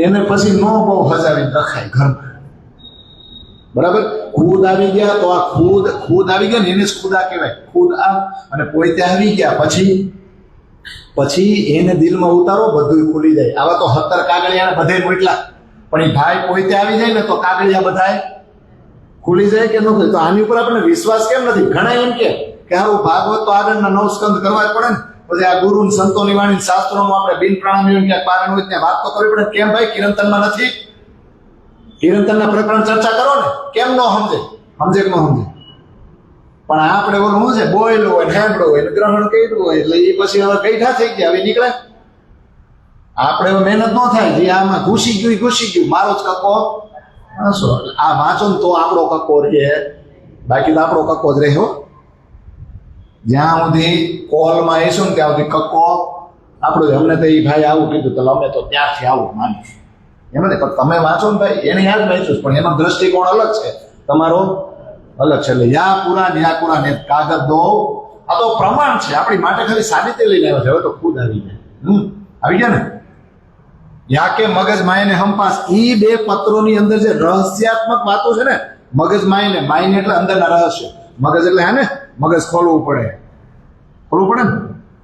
A: એને પછી નો બહુ હજાવી રખાય ઘરમાં બરાબર. ખુદ આવી ગયા તો આ ખુદ આવી ગયા ને એને જ ખુદા કહેવાય. ખુદ આ અને પોતે આવી ગયા પછી એને દિલમાં ઉતારો બધું ખુલી જાય. આવા તો 17 કાગળિયા બધે મોકલા પણ એ ભાઈ પોતે આવી જાય ને તો કાગળિયા બધા ખુલી જાય કે ન ખુલે? તો આની ઉપર આપણે વિશ્વાસ કેમ નથી? ઘણા એમ કે હારું ભાગવત તો આગળના 9 સ્કંદ કરવા જ પડે ને પછી આ ગુરુ સંતોની વાણી શાસ્ત્રોનું આપણે બિન પ્રાણાયામ ક્યાંક પારણ હોય ત્યાં વાત તો કરવી પડે. કેમ ભાઈ? કિરંતનમાં નથી નિરંતરના પ્રકરણ ચર્ચા કરો ને, કેમ ન સમજે? સમજે કે ન સમજે? પણ આપણે ઓલું શું છે, બોયલું હોય, હેમડું હોય, ગ્રહણ કર્યું હોય એટલે એ પછી હવે ગઈઠા થઈ ગયા, હવે નીકળે. આપણે મહેનત ન થાય, જે આમાં ઘૂસી ગયું, મારો જ કક્કો હશો. આ વાંચો ને તો આપણો કક્કો રહે, બાકી તો આપણો કક્કો જ રહ્યો. જ્યાં સુધી કોલમાં આવીશું ને ત્યાં સુધી કક્કો આપણો. અમને તો એ ભાઈ આવું કીધું તો અમે તો ત્યાંથી આવું માની એમ ને. પણ તમે વાંચો ને ભાઈ, એને યાદ વાંચ્યું પણ એનો દ્રષ્ટિકોણ અલગ છે, તમારો અલગ છે. એટલે યા પૂરા ને કાગળ દો. આ તો પ્રમાણ છે આપણી માટે, ખાલી સાબિતી લઈને આવ્યો છે. હવે તો ખુદ આવી જાય. આવી ગયા ને. યા કે મગજ માય ને હમપાસ, ઈ બે પત્રોની અંદર જે રહસ્યાત્મક વાતો છે ને, મગજ માય એટલે અંદરના રહસ્ય. મગજ એટલે હે ને, મગજ ખોલવું પડે ને.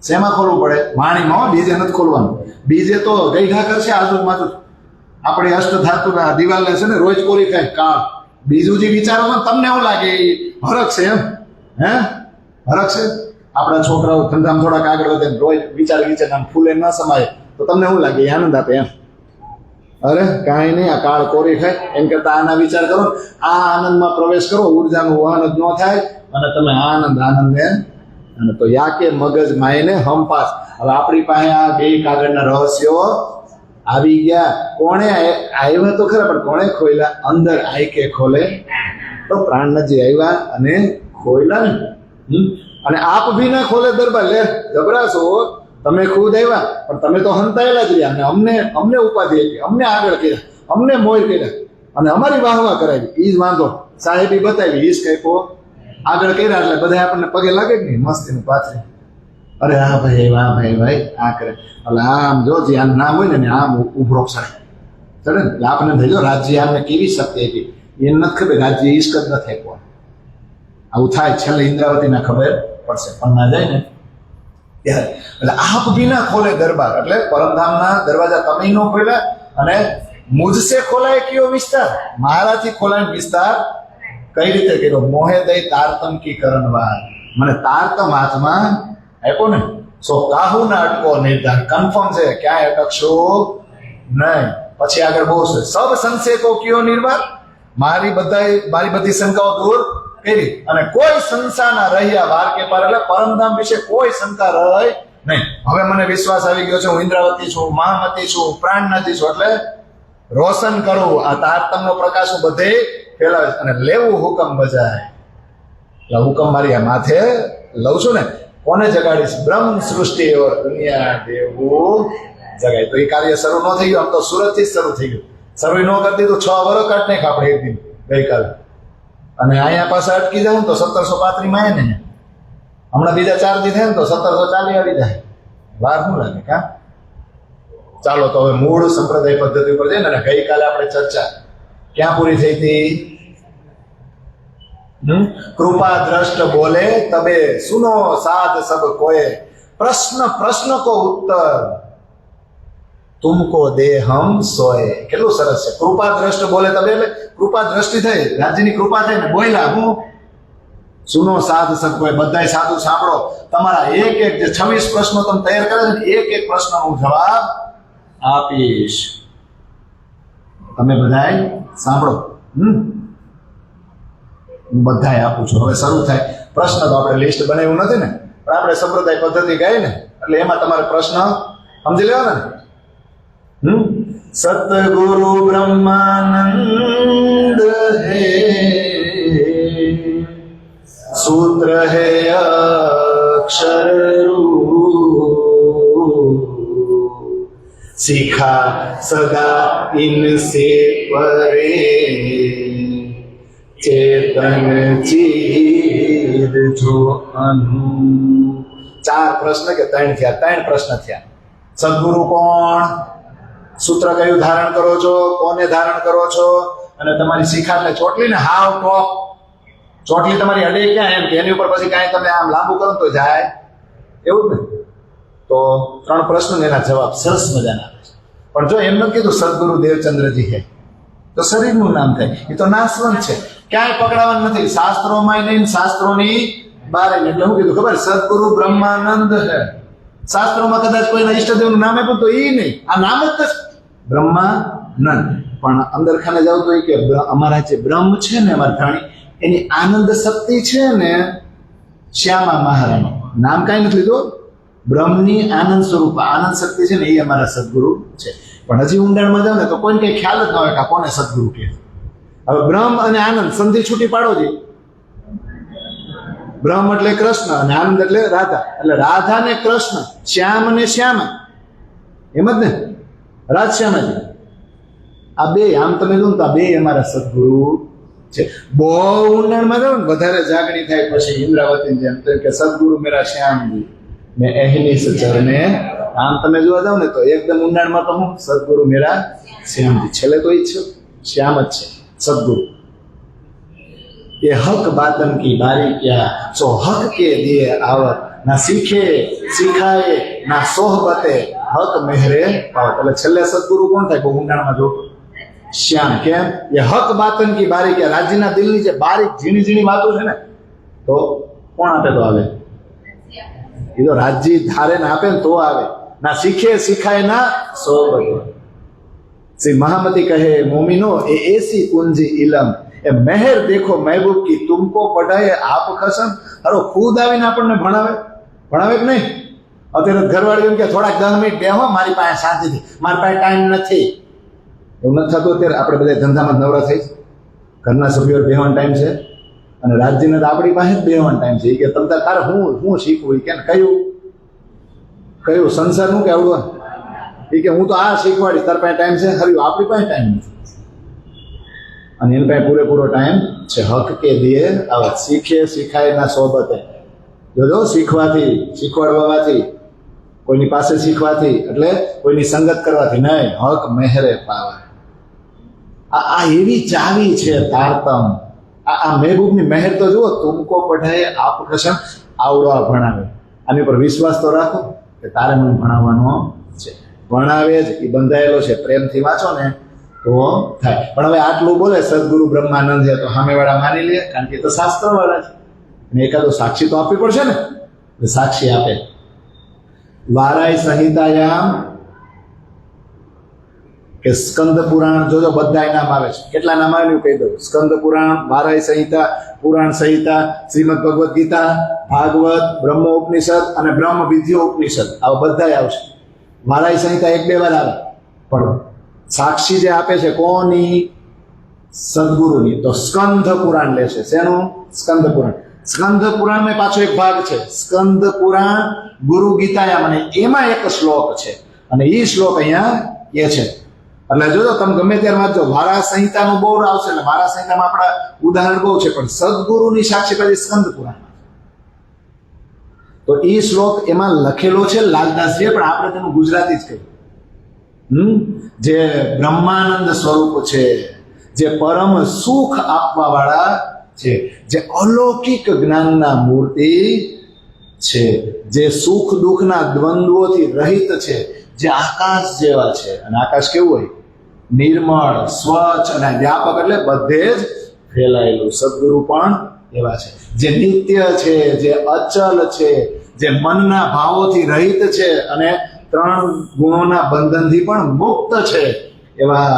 A: શેમાં ખોલવું પડે? વાણીમાં. બીજે નથી ખોલવાનું. બીજે તો ગઈઢા કરશે આજુબાજુ. આપણી અષ્ટ ધાતુ દિવાલ છે ને, રોજ કોરી થાય કાળ. બીજું જે વિચારો છો તમને એવું લાગે હરક છે એમ? હરક છે. આપણા છોકરાઓ ધંધામાં થોડાક આગળ વધે, રોજ વિચાર ફૂલે ન સમાય તો તમને શું લાગે? આનંદ આપે એમ? અરે કાંઈ નહીં, આ કાળ કોરી ખાય એમ કરતા આના વિચાર કરો, આ આનંદમાં પ્રવેશ કરો, ઉર્જાનું વહન જ ન થાય અને તમે આનંદ ને. અને તો યા કે મગજ માયને હમપાસ. હવે આપણી પાસે આ બે કાગળના રહસ્યો આવી ગયા. કોણે આવ્યા તો ખરા, પણ કોણે ખોલ્યા? અંદર આઈ કે ખોલે તો પ્રાણનજી આવ્યા અને ખોલ્યા ને. અને આપ ભી ના ખોલે દરબાર. લે જબરાશો, તમે ખુદ આવ્યા પણ તમે તો હંતાયેલા જ રહ્યા. અને અમને ઉપાધિ આપી, અમને આગળ કર્યા, અમને મોય કર્યા અને અમારી વાહવા કરાવી. ઈ જ વાંધો. સાહેબી બતાવી, ઈ જ કઈકો આગળ કર્યા એટલે બધા આપણને પગે લાગે કે નહીં? મસ્તીનું પાછળ. અરે હા ભાઈ, આ કરે. એટલે આમ જો જે આમ નામ હોય ને આમ ઉભરો ચડે ને. આપણે થઈ જાઓ રાજ્ય આમને કેવી શક્તિ આપી, એને નથી ખબર રાજ્ય ઈશ્ક જ નથી આપ્યો. આવું થાય છેલ્લે ઇન્દ્રાવતીના ખબર પડશે, પણ ના જાય ને ત્યારે. એટલે આપ બી ના ખોલે દરબાર, એટલે પરમધામના દરવાજા તમે ન ખોલ્યા. અને મુજસે ખોલાય કયો વિસ્તાર? મારાથી ખોલાય વિસ્તાર કઈ રીતે કર્યો? મોહે દઈ તારતમ કી કરણવાર. મને તારતમ હાથમાં આપ્યો ને. સો કાહુ ના અટકો નિર્ધાર. કન્ફર્મ છે, ક્યાંય અટકશો નહીં. પછી આગળ બહુ છે, સબ સંશેકો કયો નિર્વાર. મારી બધી શંકાઓ દૂર કરી અને કોઈ શંકા ના રહ્યા વાર કે પાર. એટલે પરમધામ વિશે કોઈ શંકા રહી નહીં. હવે મને વિશ્વાસ આવી ગયો છે, હું ઇન્દ્રાવતી છું, મહામતી છું, પ્રાણનાથી છું. એટલે રોશન કરવું, આ તારતમનો પ્રકાશ હું બધે ફેલાવે અને લેવું હુકમ બજાય. એટલે હુકમ મારી આ માથે લઉં છું ને. કોને જગાડીશ? બ્રહ્મ સૃષ્ટિ ઓર દુનિયા દેવું જગાય. તો એ કાર્ય શરૂ ન થઈ ગયું, આમ તો સુરત થી જ શરૂ થઈ ગયું. શરૂ ન કરતી તો 6 વર્ષ કાઢ નાખ આપણે એક દિન ગઈકાલે. અને અહીંયા પાસે અટકી જાઉં તો 1735 માં ને, હમણાં બીજા 4 દી થાય ને તો 1740 આવી જાય. વાર શું લાગે કા? ચાલો તો હવે મૂળ સંપ્રદાય પદ્ધતિ ઉપર જઈએ ને. ગઈકાલે આપણે ચર્ચા ક્યાં પૂરી થઈ હતી? કૃપા દ્રષ્ટ બોલે તબે સુનો સાધ સબ કોએ, પ્રશ્ન કો ઉત્તર તુમકો દે હમ સોએ. કેટલું સરસ છે. કૃપા દ્રષ્ટ બોલે તબે એટલે કૃપા દ્રષ્ટિ થઈ, રાજ્યની કૃપા થઈ ને બોલ્યા. હું સુનો સાધ સબ કોએ, બધાય સાધુ સાંભળો. તમારા એક જે 26 પ્રશ્નો તમે તૈયાર કરે છે ને, એક પ્રશ્નનો હું જવાબ આપીશ. તમે બધાય સાંભળો. હું બધાય આપું છું. હવે શરૂ થાય. પ્રશ્ન તો આપણે લિસ્ટ બનાવ્યું નથી ને, પણ આપણે સંપ્રદાય પદ્ધતિ ગાય ને, એટલે એમાં તમારે પ્રશ્ન સમજી લેવાના ને. સતગુરુ બ્રહ્માનંદ હે, सूत्र है अक्षर सीखा सदा इनसे परे चेतन चीर जो अनु. 4 પ્રશ્ન કે 3 થયા? 3 પ્રશ્ન થયા. સદગુરુ કોણ? સૂત્ર કયું ધારણ કરો છો? કોને ધારણ કરો છો? અને તમારી શિખા એટલે ચોટલી ને, હાવ ટોપ ચોટલી તમારી અડે ક્યાં એમ કે એની ઉપર પછી કાંઈ તમે આમ લાંબુ કરો તો જાય એવું જ ને. તો 3 પ્રશ્નો એના જવાબ સરસ મજાના આપે છે. પણ જો એમ નથી કીધું સદગુરુ દેવચંદ્રજી હે તો શરીરનું નામ થાય, એ તો નાશવંત છે, ક્યાંય પકડાવાનું નથી. શાસ્ત્રોમાં નહીં, શાસ્ત્રોની બહાર. એટલે શું કીધું ખબર? સદગુરુ બ્રહ્માનંદ હે. શાસ્ત્રોમાં કદાચ કોઈના ઈષ્ટદેવનું નામ આપ્યું તો એ નહીં, આ નામ જ નથી બ્રહ્માનંદ. પણ અંદર ખાને જાવ તો એ કે અમારા જે બ્રહ્મ છે ને અમારા ધણી એની આનંદ શક્તિ છે ને શ્યામા મહારાણી, નામ કાંઈ નથી લીધું, બ્રહ્મની આનંદ સ્વરૂપ આનંદ શક્તિ છે ને એ અમારા સદગુરુ છે. પણ હજી ઊંડાણમાં જાવ ને તો કોઈને કઈ ખ્યાલ જ ન હોય કે કોને સદગુરુ કહે. હવે બ્રહ્મ અને આનંદ સંધિ છૂટી પાડો છે. બ્રહ્મ એટલે કૃષ્ણ અને આનંદ એટલે રાધા, એટલે રાધા ને કૃષ્ણ, શ્યામ અને શ્યામા, એમ જ ને, રાધશ્યામાજી, આ બે આમ તમે જો તો આ બે અમારા સદગુરુ છે. બહુ ઊંડાણમાં જાવ ને વધારે જાગણી થાય પછી ઇન્દ્રાવતી જેમ કે સદગુરુ મેરા શ્યામજી ને એહની ચરણે, આમ તમે જોવા જાવ ને તો એકદમ ઊંડાણમાં તો હું સદગુરુ મેરા શ્યામજી, છેલ્લે તો ઈ છે શ્યામ જ છે સદગુરુ. ये हक बातन की बारी क्या सो हक के दिए आवत ना सीखे सिखाए ना सोहबते हक मेहरे पावत. એટલે છેલ્લે સદગુરુ કોણ થાય? બહુ ઊંડાણમાં જો શ્યામ. કેમ? એ હક બાતન કી બારી क्या, રાજ્યના દિલની જે બારીક ઝીણી ઝીણી વાતો છે ને તો કોણ આપે તો આવે? એ તો રાજ્ય ધારે ને આપે ને તો આવે. ના શીખે સિખાય ના સોહબતે. શ્રી મહામતી કહે મોમિનો એ એસી कुंजी इलम એ મહેર દેખો મહેબૂબ કી તુમકો પઢાએ આપ ખસમ. અરે ખુદ આવીને આપણને ભણાવે કે નહીં? અત્યારે ઘરવાળી એમ કે થોડાક 10 મિનિટ બેહો મારી પાસે શાંતિથી, મારી પાસે ટાઈમ નથી. એવું નથી થતું? અત્યારે આપણે બધા ધંધામાં નવરા થઈ, ઘરના સભ્યો બેહવાનો ટાઈમ છે અને રાજ્યને તો આપણી પાસે જ બેહવાનો ટાઈમ છે. કે તમે તારે હું શીખવું કે કયું સંસારનું કે આવડું એ કે હું તો આ શીખવાડીશ, તાર પાસે ટાઈમ છે? ખરી આપણી પાસે ટાઈમ નથી અને એની પાસે પૂરેપૂરો ટાઈમ છે. હક કે દિયે આવત, શીખે શીખાય ના સોબતે. જોજો, શીખવાથી, શીખવાડવાથી, કોઈની પાસે શીખવાથી એટલે કોઈની સંગત કરવાથી નહીં, હક મહેરે પાવે. આ એવી ચાવી છે તારતમ. આ મહેબૂબની મહેર તો જુઓ, તુમકો પઢાએ આપ કસમ, આવડવા ભણાવે. આની પર વિશ્વાસ તો રાખો કે તારે મને ભણાવવાનો છે. ભણાવે જ, એ બંધાયેલો છે. પ્રેમથી વાંચો ને તો થાય. પણ હવે આટલું બોલે સદગુરુ બ્રહ્માનંદ છે તો સામેવાળા માની લે, કારણ કે એ તો શાસ્ત્ર વાળા છે અને એકાદો સાક્ષી તો આપવી પડશે ને. સાક્ષી આપે. વારાય સંહિતાયામ કે સ્કંદ પુરાણ, જોજો બધા નામ આવે છે. કેટલા નામ આવે કહી દઉં. સ્કંદ પુરાણ, વારાય સંહિતા, પુરાણ સંહિતા, શ્રીમદ ભગવદ્ ગીતા, ભાગવત, બ્રહ્મ ઉપનિષદ અને બ્રહ્મ વિદ્યો ઉપનિષદ, આવા બધા આવશે. વારાય સંહિતા 1-2 વાર આવે, પણ સાક્ષી જે આપે છે કોની? સદગુરુની. તો સ્કંદ પુરાણ લેશે. શેનું? સ્કંદ પુરાણ. સ્કંદ પુરાણમાં પાછો એક ભાગ છે સ્કંદ પુરાણ ગુરુ ગીતાયામ, અને એમાં એક શ્લોક છે અને એ શ્લોક અહીંયા એ છે. એટલે જોજો, તમે ગમે ત્યારે વાંચો, વારા સંહિતાનું બહુ આવશે એટલે વારા સંહિતામાં આપણા ઉદાહરણ બહુ છે, પણ સદગુરુની સાક્ષી પછી સ્કંદ પુરાણમાં. તો એ શ્લોક એમાં લખેલો છે લાલદાસજીએ, પણ આપણે તેનું ગુજરાતી જ કહ્યું. જે બ્રહ્માનંદ સ્વરૂપ છે, જે પરમ સુખ આપવા વાળા છે, જે અલૌકિક જ્ઞાનના મૂર્તિ છે, જે સુખ દુઃખના દ્વંદ્વોથી રહિત છે, જે આકાશ જેવા છે. અને આકાશ કેવું હોય? નિર્મળ, સ્વચ્છ અને વ્યાપક, એટલે બધે જ ફેલાયેલું. સદગુરુ પણ એવા છે, જે નિત્ય છે, જે અચલ છે, જે મનના ભાવોથી રહિત છે અને 3 ગુણોના બંધનથી પણ મુક્ત છે. એવા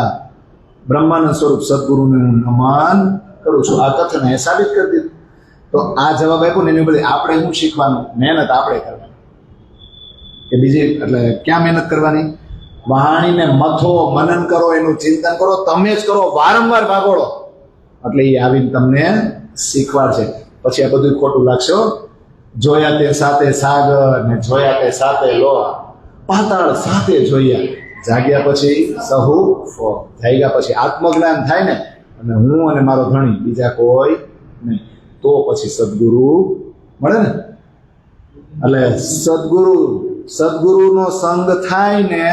A: બ્રહ્માનંદ સ્વરૂપ સદગુરુને હું નમન કરું છું. આ કથન એ સાબિત કરી દીધું. તો આ જવાબ આપ્યો ને એની બધી આપણે શું શીખવાનું? મહેનત આપણે કરવાની. કે બીજી એટલે ક્યાં મહેનત કરવાની? વાણીને મથો, મનન કરો, એનું ચિંતન કરો, તમે જ કરો, વારંવાર ભાગોળો, એટલે એ આવીને તમને શીખવાડશે. પછી આ બધું ખોટું લાગશે. જોયા તે સાથે સાગર ને જોયા તે સાથે લો, પાતાળ સાથે જોયા, જાગ્યા પછી સહુ ફો. જાગ્યા પછી આત્મજ્ઞાન થાય ને, અને હું અને મારો ધણી, બીજા કોઈ નહીં, તો પછી સદગુરુ મળે ને. એટલે સદગુરુનો સંગ થાય ને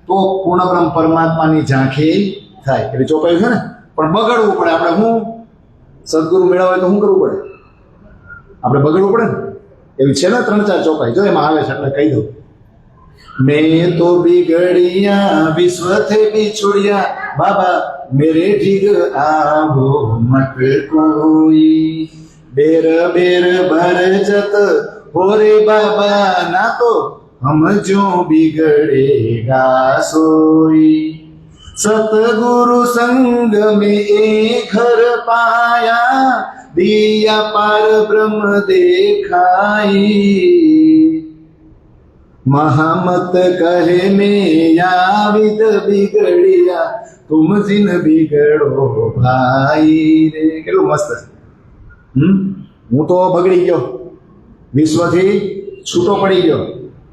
A: તો પૂર્ણબ્રહ્મ પરમાત્માની ઝાંખી થાય. એટલે ચોપાયું છે ને, પણ બગડવું પડે. આપણે હું સદગુરુ મેળવવા હોય તો શું કરવું પડે? આપણે બગડવું પડે ને. એવી છે ને 3-4 ચોપાઈ, જો એમાં આવે છે એટલે કહી દઉં. मैं तो बिगड़िया विश्व थे बिछुड़िया बाबा मेरे भीग आवो मत कोई, बेर बेर भर जत हो रे बाबा ना तो हम जो बिगड़ेगा सोई. सतगुरु संग में एक घर पाया, दिया पार ब्रह्म देखाई। महामत कहे में या विद बिगड़िया, तुम जिन बिगड़ो भाई रे। કેટલું મસ્ત છે। હું તો બગડી ગયો, વિશ્વથી છૂટો પડી ગયો।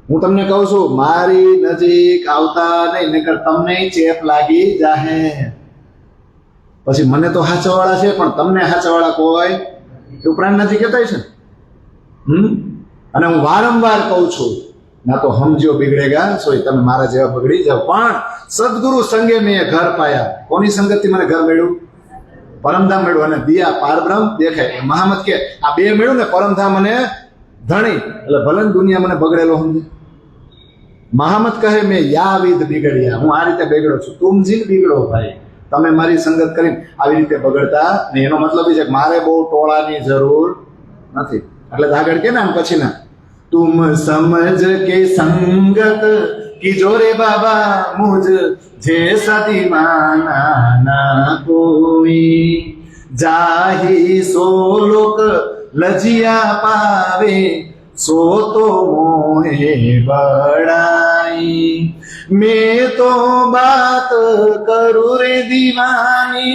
A: હું તમને કહું છું મારી નજીક આવતા નહીં, નકર તમને ચેપ લાગી જાહે। પછી મને તો હાચવાળા છે, પણ તમને હાચવાળા કોઈ એવું પ્રાણ નથી કહેતા છે ને। અને હું વારંવાર કહું છું, ના તો સમજો बिगड़ेगा, સોય તમે મારા જેવા બગડી જાવ। પણ સદગુરુ સંગે મેં ઘર પાયા, કોની સંગતથી મને ઘર મળ્યું? પરમધામ મળ્યું અને દિયા પારબ્રહ્મ દેખાય। મહામત કે આ બે મળ્યું ને, પરમધામ અને ધણી, એટલે ભલે ને દુનિયા મને બગડેલો સમજે। મહામત કહે મેં યા વિધ બિગડ્યા, હું આ રીતે બગડ્યો છું, તુમ જીન બિગડો ભાઈ, તમે મારી સંગત કરીને આવી રીતે બગડતા નહીં। એનો મતલબ એ છે કે મારે બહુ ટોળાની જરૂર નથી। એટલે આગળ કે ને આમ પછી ના, तुम समझ के संगत की जोरे बाबा, मुझ जैसा दीवाना ना कोई। जाही सो लोक लजिया पावे, सो तो मोहे बड़ाई। मैं तो बात करूँ रे दीवानी,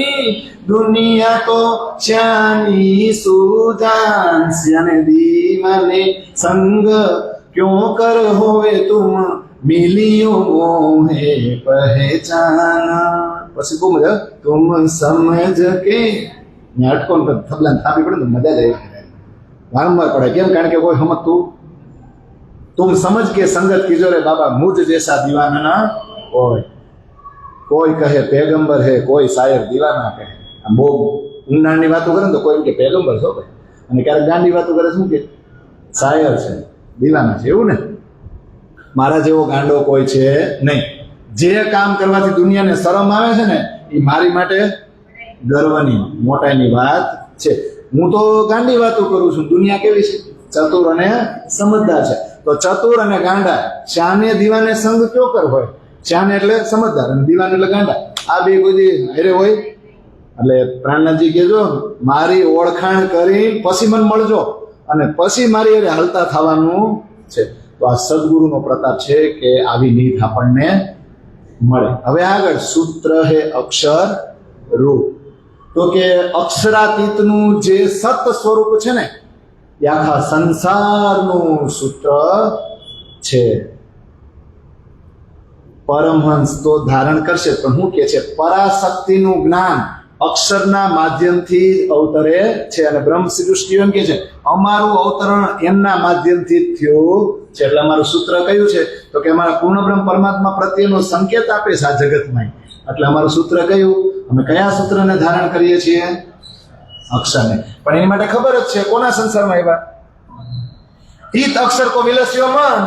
A: दुनिया तो श्यानी सुजान। श्याने दीवाने संग क्यों कर होवे तुम, मिलियो मोहे पहचाना। પછી બહુ મજા, तुम समझ के અટકો ને થબલા થાપી પડે ને મજા જ આવી વારંવાર પડે। કેમ? કારણ કે કોઈ સમજતું। तुम समझ के संगत कीजो रे बाबा, मुझ जैसा दीवाना ना कोई कहे पैगंबर है, कोई शायर दीवाना કહે। આમ બહુ ઊંડાણની વાતો કરે ને તો કોઈ એમ કે પેગંબર છો ભાઈ, અને ક્યારેક ગાંડી વાતો કરે શું કે શાયર છે, દીવાના છે, એવું ને। મારા જેવો ગાંડો કોઈ છે નહીં। જે કામ કરવાથી દુનિયાને શરમ આવે છે ને, એ મારી માટે ગર્વની મોટાઈની વાત છે। હું તો ગાંડી વાતો કરું છું, દુનિયા કેવી છે? ચતુર અને સમજદાર છે। તો ચતુર અને ગાંડા, શાને દીવાને સંગ કયો કર હોય? શાને એટલે સમજદાર અને દીવાન એટલે ગાંડા, આ બે કોઈ હારે હોય? એટલે પ્રાણનાથજી કહેજો મારી ઓળખાણ કરી પછી મને મળજો અને પછી મારી હારે હલતા થવાનું છે। તો આ સદગુરુનો પ્રતાપ છે કે આવી નીત આપણને મળે। હવે આગળ સૂત્ર હે અક્ષર રૂપ, તો કે અક્ષરાતીતનું જે સત સ્વરૂપ છે ને, એ આખા સંસારનું સૂત્ર છે। પરમહંસ તો ધારણ કરશે, પણ શું કે છે? પરાશક્તિનું જ્ઞાન અક્ષરના માધ્યમથી અવતરે છે। અને બ્રહ્મ સૃષ્ટિ એમ કે છે અમારું અવતરણ એમના માધ્યમથી જ થયું છે। એટલે અમારું સૂત્ર કયું છે? તો કે અમારા પૂર્ણ બ્રહ્મ પરમાત્મા પ્રત્યેનો સંકેત આપે છે આ જગતમાં। એટલે અમારું સૂત્ર કયું? અમે કયા સૂત્રને ધારણ કરીએ છીએ? અક્ષરને। પણ એની માટે ખબર જ છે કોના સંસારમાં આવ્યા? ઈત અક્ષર કો વિલસ્યો મન,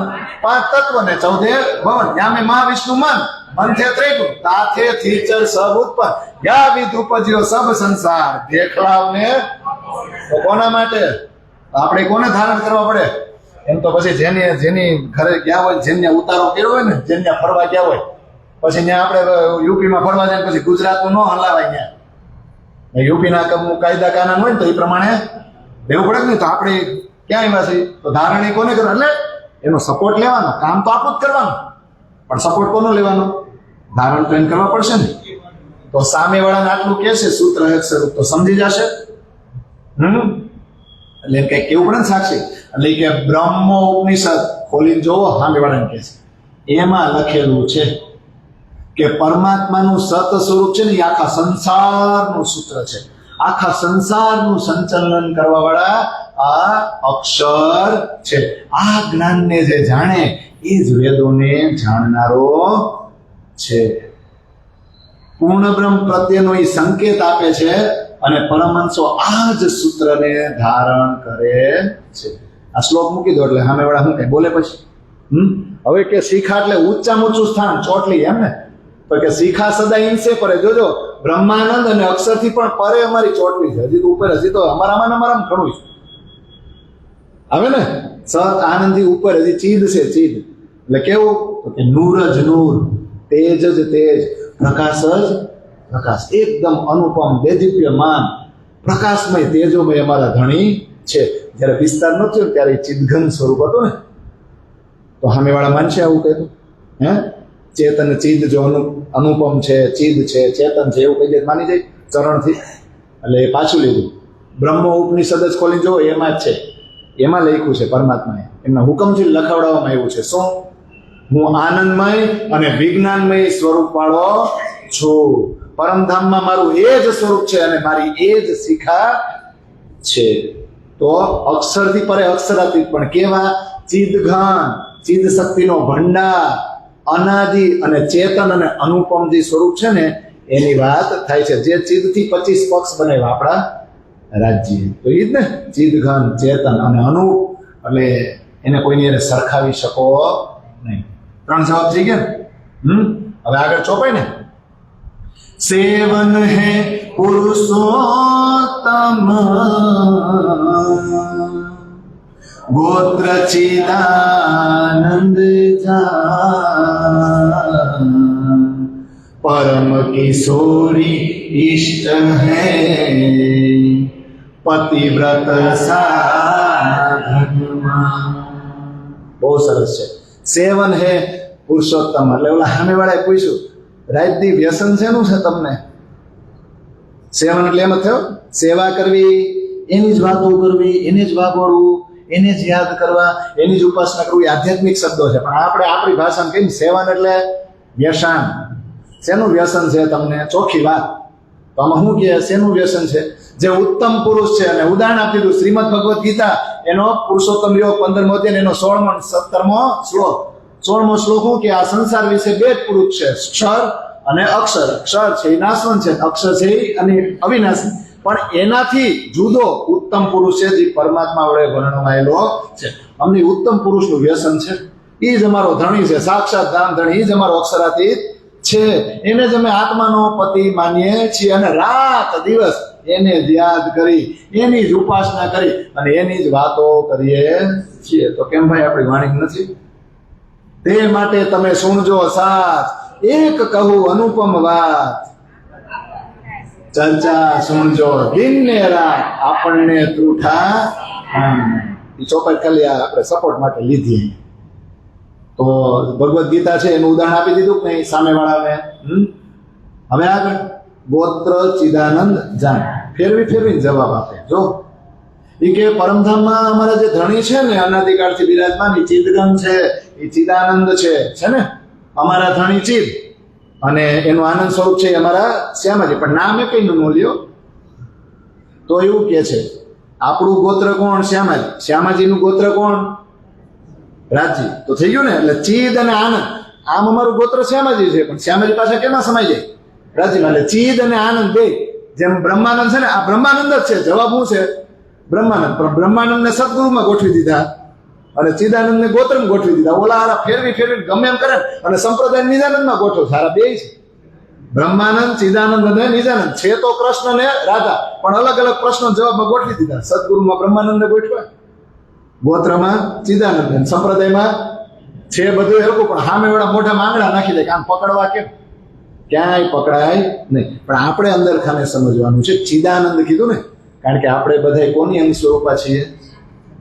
A: 5 તત્વ ને 14 ભવન, યામે મહાવિષ્ણુ મન, મંથે ત્રિગુણ, તાથે થીચર સબ ઉત્પન્ન, યા વિધ ઉપજ્યો સબ સંસાર। દેખલાવને તો કોના માટે? આપણે કોને ધારણ કરવા પડે? એમ તો પછી જેની ઘરે ગયા હોય, જેને ઉતારો કર્યો હોય ને, જેને ફરવા ગયા હોય, પછી ત્યાં આપણે યુપીમાં ફરવા જાય પછી ગુજરાતનું ન હલાવાય। ત્યાં યુપીના કાયદા કાનૂન હોય ને તો એ પ્રમાણે લેવું પડે ને। તો આપણે ક્યાં આવ્યા છે? તો ધારણ કોને કરવું? એટલે એનો સપોર્ટ લેવાનો, કામ તો આપણું જ કરવાનું, પણ સપોર્ટ કોનો લેવાનો? ધારણ તો એને કરવા પડશે ને। તો સામેવાળાને આટલું કે છે સૂત્ર અક્ષર તો સમજી જશે। એટલે કઈ કેવું પડે ને સાક્ષી, એટલે કે બ્રહ્મો ઉપનિષદ ખોલીને જોવો, સામેવાળાને કે છે એમાં લખેલું છે કે પરમાત્માનું સત સ્વરૂપ છે ને એ આખા સંસારનું સૂત્ર છે। આખા સંસારનું સંચાલન કરવા વાળા આ અક્ષર છે। આ જ્ઞાનને જે જાણે એ જ વેદોને જાણનારો છે। પૂર્ણ બ્રહ્મ પ્રત્યેનો એ સંકેત આપે છે અને પરમહંસો આ જ સૂત્રને ધારણ કરે છે। આ શ્લોક મૂકી દો એટલે સામે વાળા શું કઈ બોલે પછી? હવે કે શિખા એટલે ઊંચામાં ઊંચું સ્થાન, ચોટલી, એમ ને? તો કે શિખા સદા ઇંસે પરે, જોજો બ્રહ્માનંદ અને અક્ષરથી પણ પરે અમારી ચોટલી છે। હજી તો ઉપર, હજી તો અમારામાં ઘણું છે હવે ને। સત આનંદથી ઉપર હજી ચીદ છે, ચીદ એટલે કેવું? તો કે નૂર જ નૂર, તેજ જ તેજ, પ્રકાશ જ પ્રકાશ, એકદમ અનુપમ, દેદીપ્યમાન, પ્રકાશમય, તેજોમય અમારા ધણી છે. જ્યારે વિસ્તાર નહોતો ત્યારે ચિદઘન સ્વરૂપ હતું ને, તો સામેવાળા માનશે આવું કહેતું? હે, ચેતન ચિદ જો અનુપમ છે, ચિદ છે, ચેતન છે એવું કહી દે માની જાય ચરણથી? એટલે એ પાછું લીધું. બ્રહ્મ ઉપનિષદ જ ખોલી જુઓ, એમાં જ છે, એમાં લખ્યું છે પરમાત્માએ, એમના હુકમથી લખાવડાવવામાં આવ્યું છે. શું? હું આનંદમય અને વિજ્ઞાનમય સ્વરૂપ વાળો છું. પરમધામમાં મારું એ જ સ્વરૂપ છે અને મારી એ જ શિખા છે. તો અક્ષરથી પરે અક્ષરાતીત, પણ કેવા? ચિદઘન, ચિદ શક્તિનો ભંડાર, અનાદિ અને ચેતન અને અનુપમ જે સ્વરૂપ છે ને એની વાત થાય છે. જે ચિદથી 25 પક્ષ બનાવ્યા આપણા રાજ્ય, તો એ જ ને, ચિદઘન, ચેતન અને અનુપ, એટલે એને કોઈની એને સરખાવી શકો નહીં. 3 જવાબ થઈ ગયા ને? હવે આગળ ચોપાય ને. સેવન હે પુરુષોત્તમ ગોત્ર ચિદાનંદ જાન परम किशोरी इष्ट है पतिव्रत साधनमा. બહુ સરસ છે. સેવન હે પુરુષોત્તમ, એટલે ઓલા સામેવાળાએ પૂછ્યું, રાજદી વ્યસન શેનું છે તમને? સેવન એટલે એમ જ થયો, સેવા કરવી, એની જ વાતો કરવી, એને જ વાગોળવું, એને જ યાદ કરવા, એની જ ઉપાસના કરવી, આધ્યાત્મિક શબ્દો છે. પણ આપણે આપણી ભાષામાં કહીએ સેવન એટલે વ્યસન. શેનું વ્યસન છે તમને? ચોખ્ખી વાત. તો આમાં શું કહે? શેનું વ્યસન છે? જે ઉત્તમ પુરુષ છે, અને ઉદાહરણ આપી દીધું શ્રીમદ ભગવદ્ ગીતા, એનો પુરુષોત્તમ યોગ 15મો અધ્યાય, એનો 16મો 17મો શ્લોક. 16મો શ્લોક શું કે? આ સંસાર વિશે બે જ પુરુષ છે, ક્ષર અને અક્ષર. ક્ષર છે એ નાશવંત છે, અક્ષર છે એ અવિનાશી. પણ એનાથી જુદો ઉત્તમ પુરુષ છે, જે પરમાત્મા વડે વર્ણવાયેલો છે. અમને ઉત્તમ પુરુષનું વ્યસન છે, એ જ અમારો ધણી છે, સાક્ષાત ધામ ધણી, એ જ અમારો અક્ષરાતીત છે. એને જ અમે આત્માનો પતિ માનીએ છીએ, અને રાત દિવસ એને જ યાદ કરી, એની જ ઉપાસના કરી અને એની જ વાતો કરીએ છીએ. તો કેમ ભાઈ આપણી વાણી નથી? તે માટે તમે સુણજો સાથ, એક કહું અનુપમ વાત, ચર્ચા સુણજો દિન ને રાત, આપણને તૂઠા. એ ચોપાઈ ખાલી આપણે સપોર્ટ માટે લીધી. તો ભગવદ્ ગીતા છે એનું ઉદાહરણ આપી દીધું કે નહીં સામેવાળાને? હવે આગળ ગોત્ર ચિદાનંદ જાન, ફેરવીને જવાબ આપે. જો એ કે પરમધામમાં અમારા જે ધણી છે ને, અનાદિકાળથી બિરાજમાન, એ ચિદગન છે, એ ચિદાનંદ છે ને, અમારા ધણી ચિદ, અને એનું આનંદ સ્વરૂપ છે અમારા શ્યામાજી. પણ નામ એ કઈ નું લ્યો? તો એવું કે છે, આપણું ગોત્ર કોણ? શ્યામાજી. શ્યામાજીનું ગોત્ર કોણ? રાજજી. તો થઈ ગયું ને. એટલે ચિદ અને આનંદ, આમ અમારું ગોત્ર શ્યામાજી છે, પણ શ્યામાજી પાસે કેમાં સમાઈ જાય? રાજ્યમાં. એટલે ચિદ અને આનંદ બે, જેમ બ્રહ્માનંદ છે ને, આ બ્રહ્માનંદ જ છે. જવાબ શું છે? બ્રહ્માનંદ. પણ બ્રહ્માનંદને સદગુરુમાં ગોઠવી દીધા અને ચિદાનંદને ગોત્રમાં ગોઠવી દીધા. ઓલા હારા ફેરવી ગમે એમ કરે અને સંપ્રદાય નિજાનંદમાં ગોઠવ. સારા બે છે, બ્રહ્માનંદ, ચિદાનંદ અને નિજાનંદ છે. તો કૃષ્ણ ને રાધા, પણ અલગ અલગ પ્રશ્નો જવાબમાં ગોઠવી દીધા. સદગુરુમાં બ્રહ્માનંદને ગોઠવા, ગોત્રમાં ચિદાનંદ, સંપ્રદાયમાં છે બધું એ લોકો. પણ સામે વાળા મોઢા માંગડા નાખી દે, કામ પકડવા કેમ? ક્યાંય પકડાય નહીં. પણ આપણે અંદર ખાને સમજવાનું છે. ચિદાનંદ કીધું ને, કારણ કે આપણે બધા કોની અંગ સ્વરૂપા છીએ?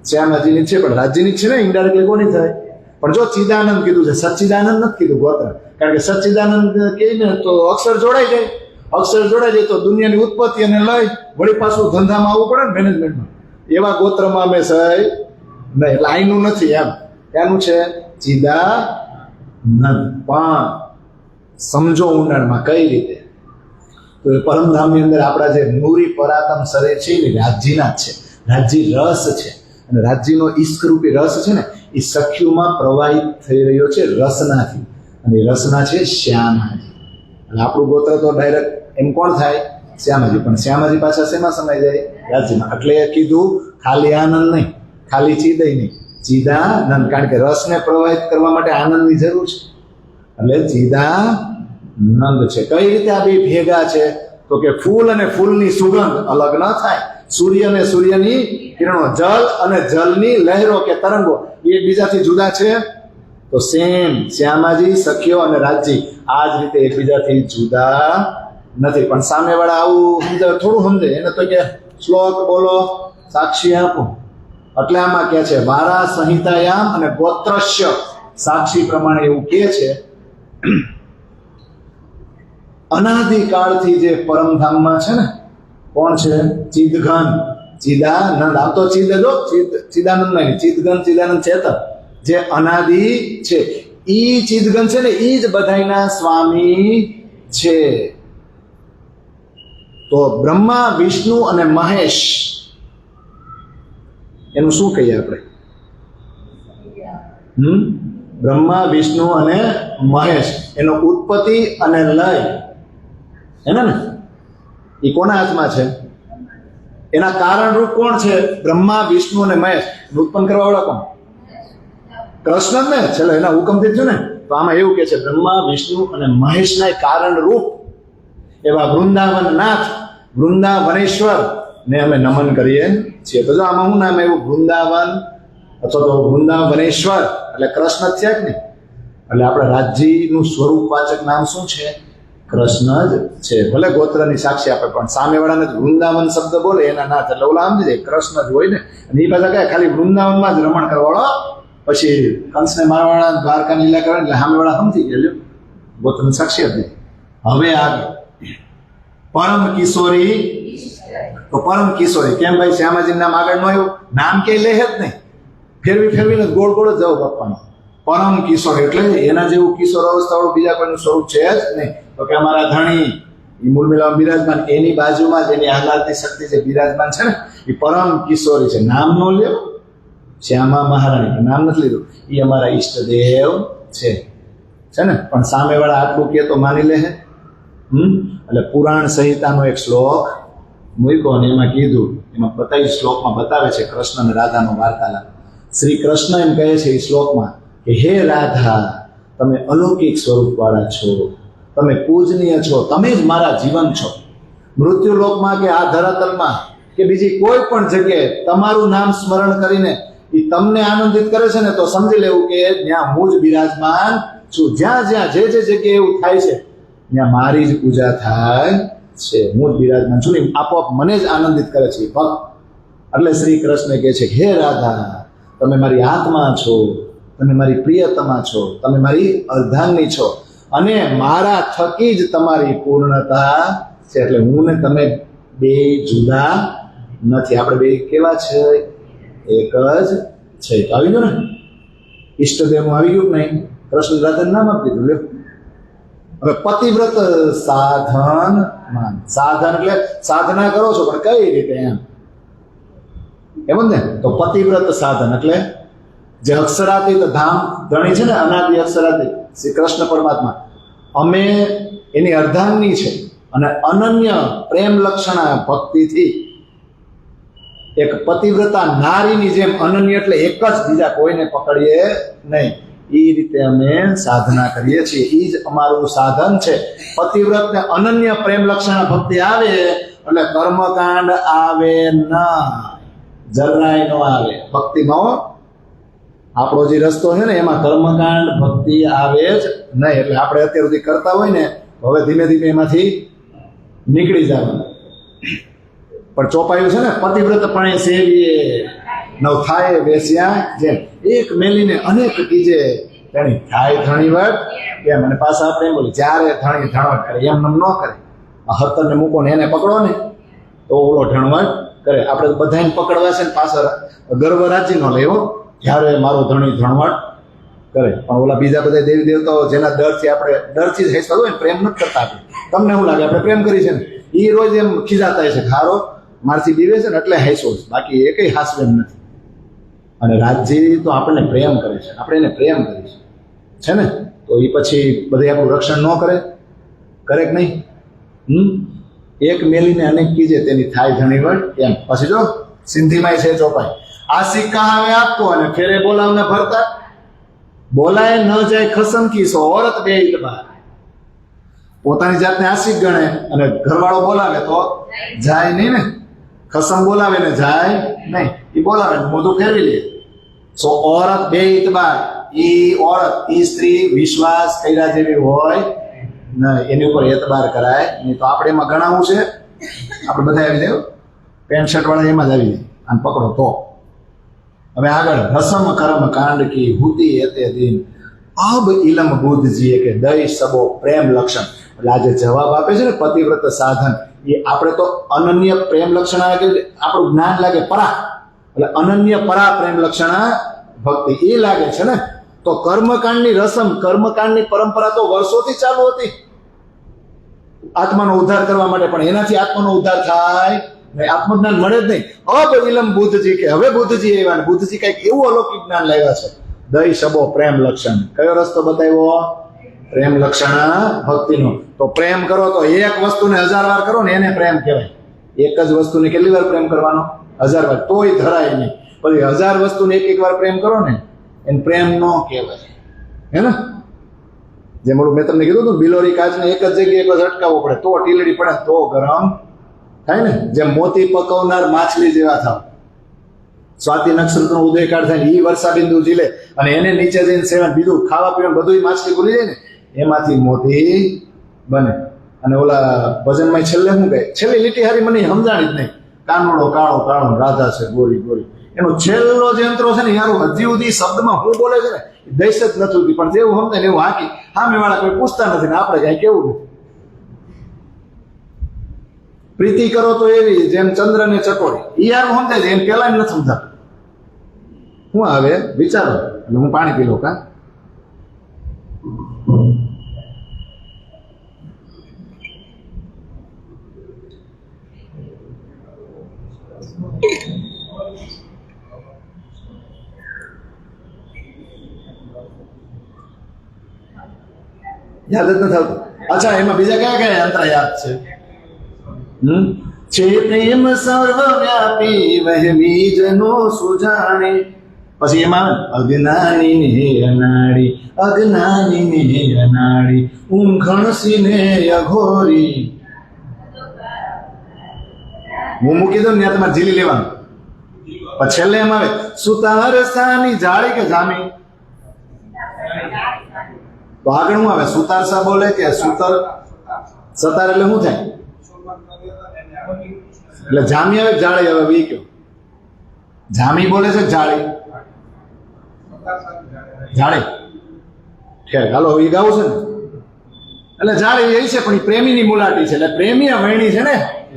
A: શ્યામાજીની છે, પણ રાજ્યની છે ને, ઇન્ડાયરેક્ટલી કોની થાય? પણ જો ચિદાનંદ કીધું છે, સચ્ચિદાનંદ નથી કીધું ગોત્ર. કારણ કે સચ્ચિદાનંદ કહે ને તો અક્ષર જોડાઈ જાય. અક્ષર જોડાઈ જાય તો દુનિયાની ઉત્પત્તિ અને લય, વળી પાછું ધંધામાં આવવું પડે ને, મેનેજમેન્ટમાં. એવા ગોત્રમાં અમે સહી નહીં. એટલે આઈનું નથી, એમ એનું છે ચિદાનંદ. પણ સમજો ઊંડાણમાં કઈ રીતે? તો એ પરમધામની અંદર આપણા જે નૂરી પરાતમ શરીર છે ને, રાજ્યના જ છે. રાજ્ય રસ છે, અને રાજ્યનો ઈશ્કરૂપી રસ છે ને, એ સખ્યુમાં પ્રવાહિત થઈ રહ્યો છે રસનાથી, અને એ રસના છે શ્યામાજી. અને આપણું ગોત્ર તો ડાયરેક્ટ એમ કોણ થાય? શ્યામાજી. પણ શ્યામાજી પાછા શેમાં સમાઈ જાય? રાજ્યમાં. એટલે કીધું ખાલી આનંદ નહીં, ખાલી ચિદય નહીં, ચિદાનંદ. કારણ કે રસને પ્રવાહિત કરવા માટે આનંદની જરૂર છે, એટલે ચિદાનંદ છે. કઈ રીતે આ બે ભેગા છે? તો કે ફૂલ અને ફૂલની સુગંધ અલગ ન થાય, સૂર્ય અને સૂર્યની કિરણો, જલ અને જલની લહેરો કે તરંગો એ એકબીજાથી જુદા છે તો સેમ શ્યામાજી, સખ્યો અને રાજજી આ જ રીતે એકબીજાથી જુદા નથી. પણ સામેવાળા આવું સમજે, થોડું સમજે એને તો કે શ્લોક બોલો, સાક્ષી આપો. એટલે આમાં કે છે વારા સંહિતાયામ અને ગોત્રશ્ય સાક્ષી પ્રમાણે એવું કે છે અનાદિકાળથી જે પરમધામમાં છે ને, કોણ છે? ચિદઘન, ચિદાનંદ. આમ તો ચિદાનંદ નહીં, ચિદઘન, ચિદાનંદ ચેતન જે અનાદિ છે. ઈ ચિદઘન છે ને, ઈ જ બધાયના સ્વામી છે. તો બ્રહ્મા, વિષ્ણુ અને મહેશ એનું શું કહીએ આપણે? બ્રહ્મા, વિષ્ણુ અને મહેશ એનો ઉત્પત્તિ અને લય એને ને એ કોના હાથમાં છે? એના કારણરૂપ કોણ છે? બ્રહ્મા, વિષ્ણુ અને મહેશ. ઉત્પન્ન કરવા વાળા કોણ? કૃષ્ણ ને. છેલ્લે એના હુકમથી થયું ને. તો આમાં એવું કે છે બ્રહ્મા, વિષ્ણુ અને મહેશના કારણરૂપ એવા વૃંદાવન નાથ, વૃંદાવનેશ્વર ને અમે નમન કરીએ છીએ. તો જો આમાં શું નામ એવું? વૃંદાવન અથવા તો વૃંદાવનેશ્વર એટલે કૃષ્ણ જ છે કે નહીં? એટલે આપણે રાજ્યનું સ્વરૂપ વાચક નામ શું છે? કૃષ્ણ જ છે. ભલે ગોત્રની સાક્ષી આપે પણ સામેવાળાને વૃંદાવન શબ્દ બોલે એના નાથ એટલે ઓલા સમજી જાય કૃષ્ણ જ હોય ને. અને એ પાછા કયા ખાલી વૃંદાવનમાં જ રમણ કરવાળો, પછી કંસને મારવાળા, દ્વારકા લીલા કરે એટલે સામેવાળા સમજી ગયા ગોત્રની સાક્ષી હતી. હવે આગળ પરમ કિશોરી. તો પરમ કિશોરી કેમ ભાઈ? શ્યામાજી નામ આગળ ન આવ્યું? નામ કે લે જ નહીં, ફેરવીને ગોળ ગોળ જ જવું બાપાનું. પરમ કિશોર એટલે એના જેવું કિશોર અવસ્થાવાળું બીજા કોઈનું સ્વરૂપ છે જ નહીં. તો કે અમારા ધણી એ મૂળ મેળામાં બિરાજમાન, એની બાજુમાં જ એની આહલાદની શક્તિ જે બિરાજમાન છે ને એ પરમ કિશોરી છે. નામ નો લ્યો, શ્યામા મહારાણી નામ નથી લીધું. એ અમારા ઈષ્ટદેવ છે ને. પણ સામેવાળા આટલું કે તો માની લે. એટલે પુરાણ સંહિતાનો એક શ્લોક મૂક્યો અને એમાં કીધું, એમાં બતાવી શ્લોકમાં બતાવે છે કૃષ્ણ અને રાધાનો વાર્તાલાપ. શ્રી કૃષ્ણ એમ કહે છે એ શ્લોકમાં કે હે રાધા, તમે અલૌકિક સ્વરૂપવાળા છો, તમે પૂજનીય છો, તમે જ મારા જીવન છો. મૃત્યુ લોકમાં કે આ ધરાતલમાં કે બીજી કોઈ પણ જગ્યાએ તમારું નામ સ્મરણ કરીને એ તમને આનંદિત કરે છે ને તો સમજી લેવું કે ત્યાં હું જ બિરાજમાન છું. જ્યાં જ્યાં જે જગ્યાએ એવું થાય છે ત્યાં મારી જ પૂજા થાય છે, હું જ બિરાજમાન છું ને આપોઆપ મને જ આનંદિત કરે છે ભક્ત. એટલે શ્રી કૃષ્ણ કહે છે હે રાધા, તમે મારી આત્મા છો, તમે મારી પ્રિયતમા છો, તમે મારી અર્ધાંગની છો અને મારા થકી જ તમારી પૂર્ણતા છે. એટલે હું ને તમે બે જુદા નથી, આપણે બે કેવા છે? એક જ છે. તો આવી ગયું ને? ઈષ્ટદેવનું આવી ગયું કે નહીં? કૃષ્ણ રાધા નામ આપી દીધું. લ્યો હવે પતિવ્રત સાધન માન. સાધન એટલે સાધના કરો છો પણ કઈ રીતે એમ ને? તો પતિવ્રત સાધન એટલે જે અક્ષરાતીત ધામ ધણી છે ને, અનાદિ અક્ષરાતીત શ્રી કૃષ્ણ પરમાત્મા, અમે એની અર્ધાંગની છે અને અનન્ય પ્રેમ લક્ષણા ભક્તિથી એક પતિવ્રતા નારીની જેમ અનન્ય એટલે એક જ, બીજા કોઈને પકડીએ નહીં. એ રીતે અમે સાધના કરીએ છીએ. એ જ અમારું સાધન છે. પતિવ્રત ને અનન્ય પ્રેમ લક્ષણા ભક્તિ આવે એટલે કર્મકાંડ આવે ના, જરાય નો આવે. ભક્તિમાં આપણો જે રસ્તો છે ને એમાં કર્મકાંડ ભક્તિ આવે જ નહીં. એટલે આપણે અત્યાર સુધી કરતા હોય ને હવે ધીમે ધીમે એમાંથી નીકળી જવાનું. પણ ચોપાયું છે ને પતિવ્રત પણ સેવીએ નવ થાય બેસ્યા જેમ એક મેલીને અનેક કીજે ધણી થાય ધણીવટ એમ. અને પાછા આપણે એમ બોલી જ્યારે ધણી ધણવટ કરે એમ ન કરે. હતરને મૂકો ને એને પકડો ને તો ઓલો ધણવટ કરે. આપણે બધાને પકડવા છે ને પાછળ ગર્વ રાજી નો લેવો જ્યારે મારો ધણી ધણવટ કરે. પણ ઓલા બીજા બધા દેવી દેવતાઓ જેના ડરથી આપણે ડરથી જ હેસતા હોય ને, પ્રેમ નથી કરતા. આપણે તમને શું લાગે આપણે પ્રેમ કરી છે ને, એ રોજ એમ ખીજાતા છે ખારો મારથી બીવે છે ને એટલે હેસો, બાકી એ કઈ હાસવે નથી. અને રાજજી તો આપણને પ્રેમ કરે છે, આપણે એને પ્રેમ કરીએ છે ને, તો એ પછી બધે આપણું રક્ષણ ન કરે કે નહીં? એક મેલીને અનેક કીજે તેની થાય ધણીવટ એમ. પછી જો સિંધીમાં છે ચોપાઈ, આ સિક્કા હવે આપતો અને ફેરે બોલાવને ભરતા, બોલાય ન જાય ખસમ કી સો ઓરત બે ઇલબા. પોતાની જાતને આશિક ગણે અને ઘરવાળો બોલાવે તો જાય નહીં ને, ખસમ બોલાવે ને જાય નહીં. એ બોલાવે ને મોઢું ફેરવી લે. સો ઓરત બે ઇતબાર, ઈ ઓળખ, ઈ સ્ત્રી વિશ્વાસ કર્યા જેવી હોય નહીં, એની ઉપર એતબાર કરાય નહીં. તો આપણે એમાં ગણાવવું છે, આપણે બધા આવી જાય, પેન્ટ શર્ટ વાળા એમાં જ આવી જાય, આને પકડો તો. હવે આગળ, રસમ કર્મ કાંડ કી હુતી એતે દિન અબ ઇલમ બુદ્ધજીએ કે દય સબો પ્રેમ લક્ષણ. એટલે આ જે જવાબ આપે છે ને પતિવ્રત સાધન, એ આપણે તો અનન્ય પ્રેમ લક્ષણ આવે કે આપણું જ્ઞાન લાગે પરા, એટલે અનન્ય પરા પ્રેમ લક્ષણ ભક્તિ એ લાગે છે ને. તો કર્મકાંડની રસમ, કર્મકાંડની પરંપરા તો વર્ષોથી ચાલુ હતી આત્માનો ઉદ્ધાર કરવા માટે, પણ એનાથી આત્માનો ઉદ્ધાર થાય નહીં, આત્મજ્ઞાન મળે જ નહીં. અબ ઇલમ બુદ્ધજી કે હવે બુદ્ધજી આવ્યા ને બુદ્ધજી કઈક એવું અલૌકિક જ્ઞાન લાવ્યા છે. દય સબો પ્રેમ લક્ષણ. કયો રસ્તો બતાવ્યો? પ્રેમ લક્ષણ ભક્તિનો. તો પ્રેમ કરો તો એક વસ્તુને 1000 વાર કરો ને એને પ્રેમ કહેવાય. એક જ વસ્તુને કેટલી વાર પ્રેમ કરવાનો? 1000 વાર, તોય ધરાય નહીં. પછી 1000 વસ્તુને એક વાર પ્રેમ કરો ને એને પ્રેમ ન કહેવાય, હે ને? જેમ મેં તમને કીધું હતું, બિલોરી કાચને એક જ જગ્યાએ બસ અટકાવવો પડે તો ટીલડી પડે તો ગરમ થાય ને. જેમ મોતી પકવનાર માછલી જેવા થાવ. સ્વાતિ નક્ષત્રનો ઉદયકાળ થાય ને એ વર્ષાબિંદુ ઝીલે અને એને નીચે જઈને સેવન, બીજું ખાવા પીવાનું બધું માછલી ભૂલી જાય ને, એમાંથી મોતી બને. અને ઓલા ભજનમાં છેલ્લે શું કહે? છેલ્લી લીટી હારી મને સમજાણી જ નહીં. કાનોડો કાળો કાળો રાધા છે ગોરી ગોરી. એનો છેલ્લો જે અંતરો છે ને યાર, હજી સુધી શબ્દમાં હું બોલે છે ને દહેશત નથી હોતી, પણ જેવું સમજે ને એવું હાકી સામે વાળા કોઈ પૂછતા નથી ને આપણે કઈ કેવું નથી. પ્રીતિ કરો તો એવી જેમ ચંદ્ર ને ચકોરી, એ યાર સમજાય છે, એમ પેલા નથી સમજાતું. હું આવે વિચારો, એટલે હું પાણી પી લઉં. કા યાદ જ નથી આવતું. અચ્છા, એમાં બીજા કયા કયા યંત્ર યાદ છે? છે પ્રેમ સર્વવ્યાપી વહેમી જનો સુજાણે. પછી એમાં અજ્ઞાની ને અનાડી, અજ્ઞાની ને અનાડી, ઊંઘણસી ને અઘોરી. હું મૂકી દઉં ને તમારે ઝીલી લેવાનું. પછી છેલ્લે એમ આવે સુતારસાની જાળી કે જામી. તો આગળ શું આવે? સુતારસા બોલે કે સુતર? સતાર એટલે શું થાય? એટલે જામી આવે જાળી આવે વી કયો? જામી બોલે છે જાળી? જાળી ઠેક, હાલો એ ગાવું છે ને. એટલે જાળી એ છે પણ એ પ્રેમીની મુલાટી છે, એટલે પ્રેમી વહેણી છે ને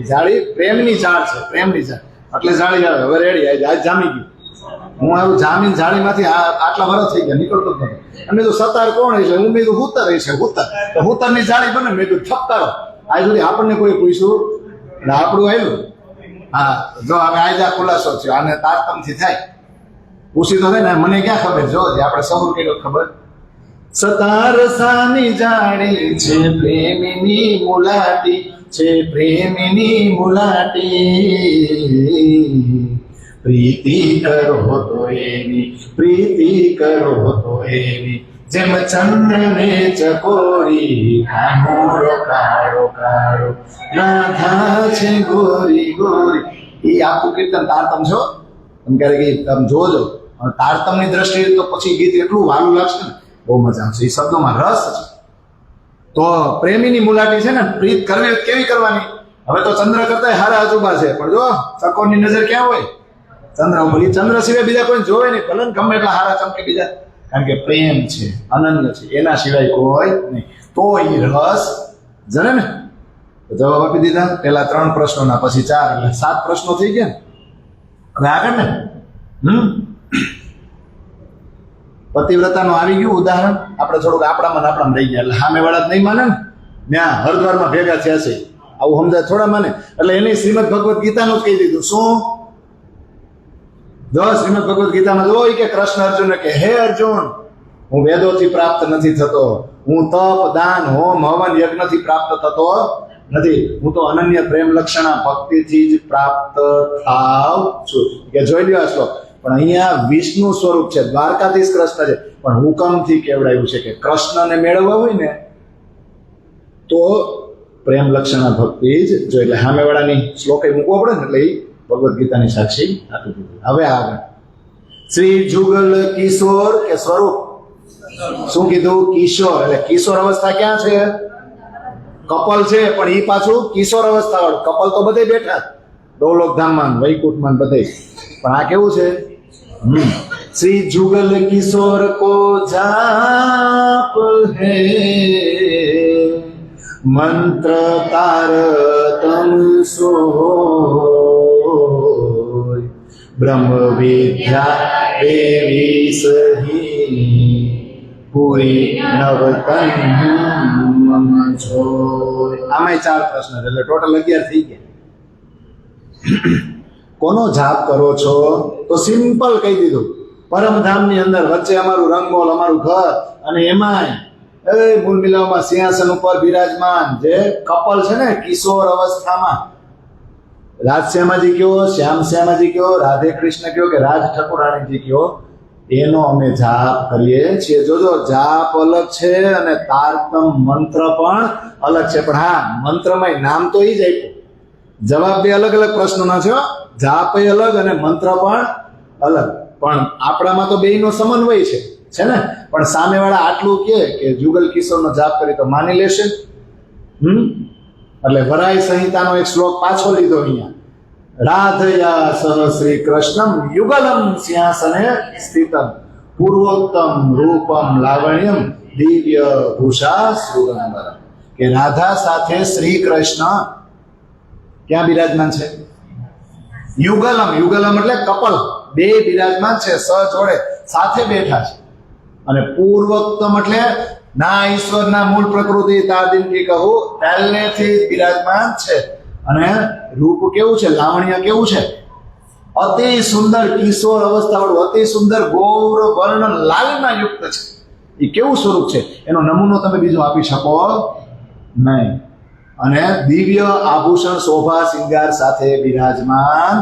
A: જાળી, પ્રેમની ઝાડ છે, પ્રેમની ઝાડ એટલે જાળી આવે. હવે રેડી આજ જામી ગયું. હું આવું જામીન જાળીમાંથી આટલા વર્ષ થઈ ગયા, નીકળતો જ નથી. અને તો સતાર કોણ છે? હું મેં કીધું હુતર છે, હુતર. તો હુતરની જાળી બને. મેં કીધું ઠપકારો. આજ સુધી આપણને કોઈ પૂછ્યું એટલે આપણું આવ્યું. હા, જો હવે આજા ખુલાસો છે, આને તારતમથી થાય. પૂછી તો થાય ને, મને ક્યાં ખબર? જો આપણે સૌ કેટલો ખબર. સતારસાની જાળી છે પ્રેમીની મુલાટી, છે પ્રેમીની મુલાટી. પ્રીતિ કરો તો એની, પ્રીતિ કરો તો એની, જેમ ચંદ્ર ને ચકોરી, કાનોડો કાળો કાળો રાધા છે ગોરી ગોરી. એ આખું કીર્તન તારતમ છો તમે ક્યારેક તમે જોજો. તારતમની દ્રષ્ટિએ તો પછી ગીત એટલું વાલું લાગશે ને, બહુ મજા આવશે. એ શબ્દોમાં રસ છે. તો પ્રેમીની મુલાકાત છે ને, પ્રીત કરવી કેવી કરવાની? હવે તો ચંદ્ર કરતા હારા અજુબા છે, પણ જો ચકોરની નજર ક્યાં હોય? ચંદ્ર ઉપર. ચંદ્ર સિવાય બીજા કોઈ જોવે નહીં, ભલે ગમે એટલા હારા ચમકે બીજા, કારણ કે પ્રેમ છે, અનન્ય છે, એના સિવાય કોઈ નહીં. તો એ રસ જણે ને. જવાબ આપી દીધા પેલા 3 પ્રશ્નોના, પછી 4 એટલે 7 પ્રશ્નો થઈ ગયા. હવે આગળ ને પતિવ્રતાનું આવી ગયું ઉદાહરણ. આપણે થોડુંક આપણામાં રહી ગયા, એટલે સામે વાળા જ નહીં માને ને. ત્યાં હરિદ્વારમાં ભેગા થયા છે, આવું સમજાય થોડા માને. એટલે એની શ્રીમદ ભગવદ્ ગીતાનું જ કહી દીધું. શું? જો શ્રીમદ ભગવદ્ ગીતામાં જો કે કૃષ્ણ અર્જુન કે હે અર્જુન, હું વેદોથી પ્રાપ્ત નથી થતો, હું તપ દાન હોમ હવન યજ્ઞથી પ્રાપ્ત થતો નથી, હું તો અનન્ય પ્રેમ લક્ષણા ભક્તિથી જ પ્રાપ્ત થાવ છું. કે જોઈ લ્યો આ શ્લોક. પણ અહીંયા વિષ્ણુ સ્વરૂપ છે, દ્વારકાધીશ કૃષ્ણ છે, પણ હુકમથી કેવડાયું છે કે કૃષ્ણને મેળવવા હોય ને તો પ્રેમ લક્ષણા ભક્તિ જ જો. એટલે સામેવાળાની શ્લોક મૂકવો પડે ને, એટલે એ ભગવદ્ ગીતાની સાક્ષી આપી દીધી. હવે આગળ શ્રી જુગલ કિશોર કે સ્વરૂપ શું કીધું? કિશોર. એટલે કિશોર અવસ્થા ક્યાં છે? કપલ છે, પણ ઈ પાછું કિશોર અવસ્થા વાળું. કપલ તો બધે બેઠા ડોલોક ધામમાં વૈકુંઠમાં બધે, પણ આ કેવું છે? શ્રી જુગલ કિશોર કો જાપ હે મંત્ર તારતમ સોય બ્રહ્મ વિદ્યા દેવી સહી પૂરી નવતન મમ જોય. આમાંય 4 પ્રશ્ન છે, એટલે ટોટલ 11 થઈ ગયા. કોનો જાપ કરો છો? તો સિમ્પલ કહી દીધું, પરમધામની અંદર વચ્ચે અમારું રંગમોલ, અમારું ઘર, અને એમાંય મૂળ મિલાવમાં સિંહાસન ઉપર બિરાજમાન જે કપલ છે ને કિશોર અવસ્થામાં, રાજશ્યામાજી કયો, શ્યામ શ્યામાજી કયો, રાધે કૃષ્ણ કયો કે રાજ ઠકુરાણીજી કયો, એનો અમે જાપ કરીએ છીએ. જોજો, જાપ અલગ છે અને તારતમ મંત્ર પણ અલગ છે. પણ હા, મંત્રમાં નામ તો ઈ જ આપ્યું, જવાબ બે અલગ અલગ પ્રશ્નોના છે. જાપ અલગ અને મંત્ર પણ અલગ, પણ આપણામાં તો બેયનો સમન્વય છે ને. પણ સામેવાળા આટલું કે જુગલ કિશોરનો જાપ કરી તો માની લેશે. એટલે વરાય સંહિતાનો એક શ્લોક પાછો લીધો અહીંયા. રાધયા સહ શ્રી કૃષ્ણમ યુગલમ સિંહાસને સ્થિતમ પૂર્વોત્તમ રૂપમ લાવણ્યમ દિવ્ય ભૂષા સુરંબર. કે રાધા સાથે શ્રી કૃષ્ણ ક્યાં બિરાજમાન છે? યુગલમ. યુગલમ એટલે કપલ, બે બિરાજમાન છે, સ જોડે સાથે બેઠા છે. અને પૂર્વોત્તમ એટલે ના ઈશ્વરના મૂળ પ્રકૃતિ તાદિનથી કહું પહેલેથી બિરાજમાન છે. અને રૂપ કેવું છે? લાવણ્ય કેવું છે? અતિ સુંદર કિશોર અવસ્થા વાળું, અતિ સુંદર ગૌર વર્ણ લાલમાં યુક્ત છે. એ કેવું સ્વરૂપ છે એનો નમૂનો તમે બીજો આપી શકો નહીં. અને દિવ્ય આભૂષણ શોભા શિંગાર સાથે બિરાજમાન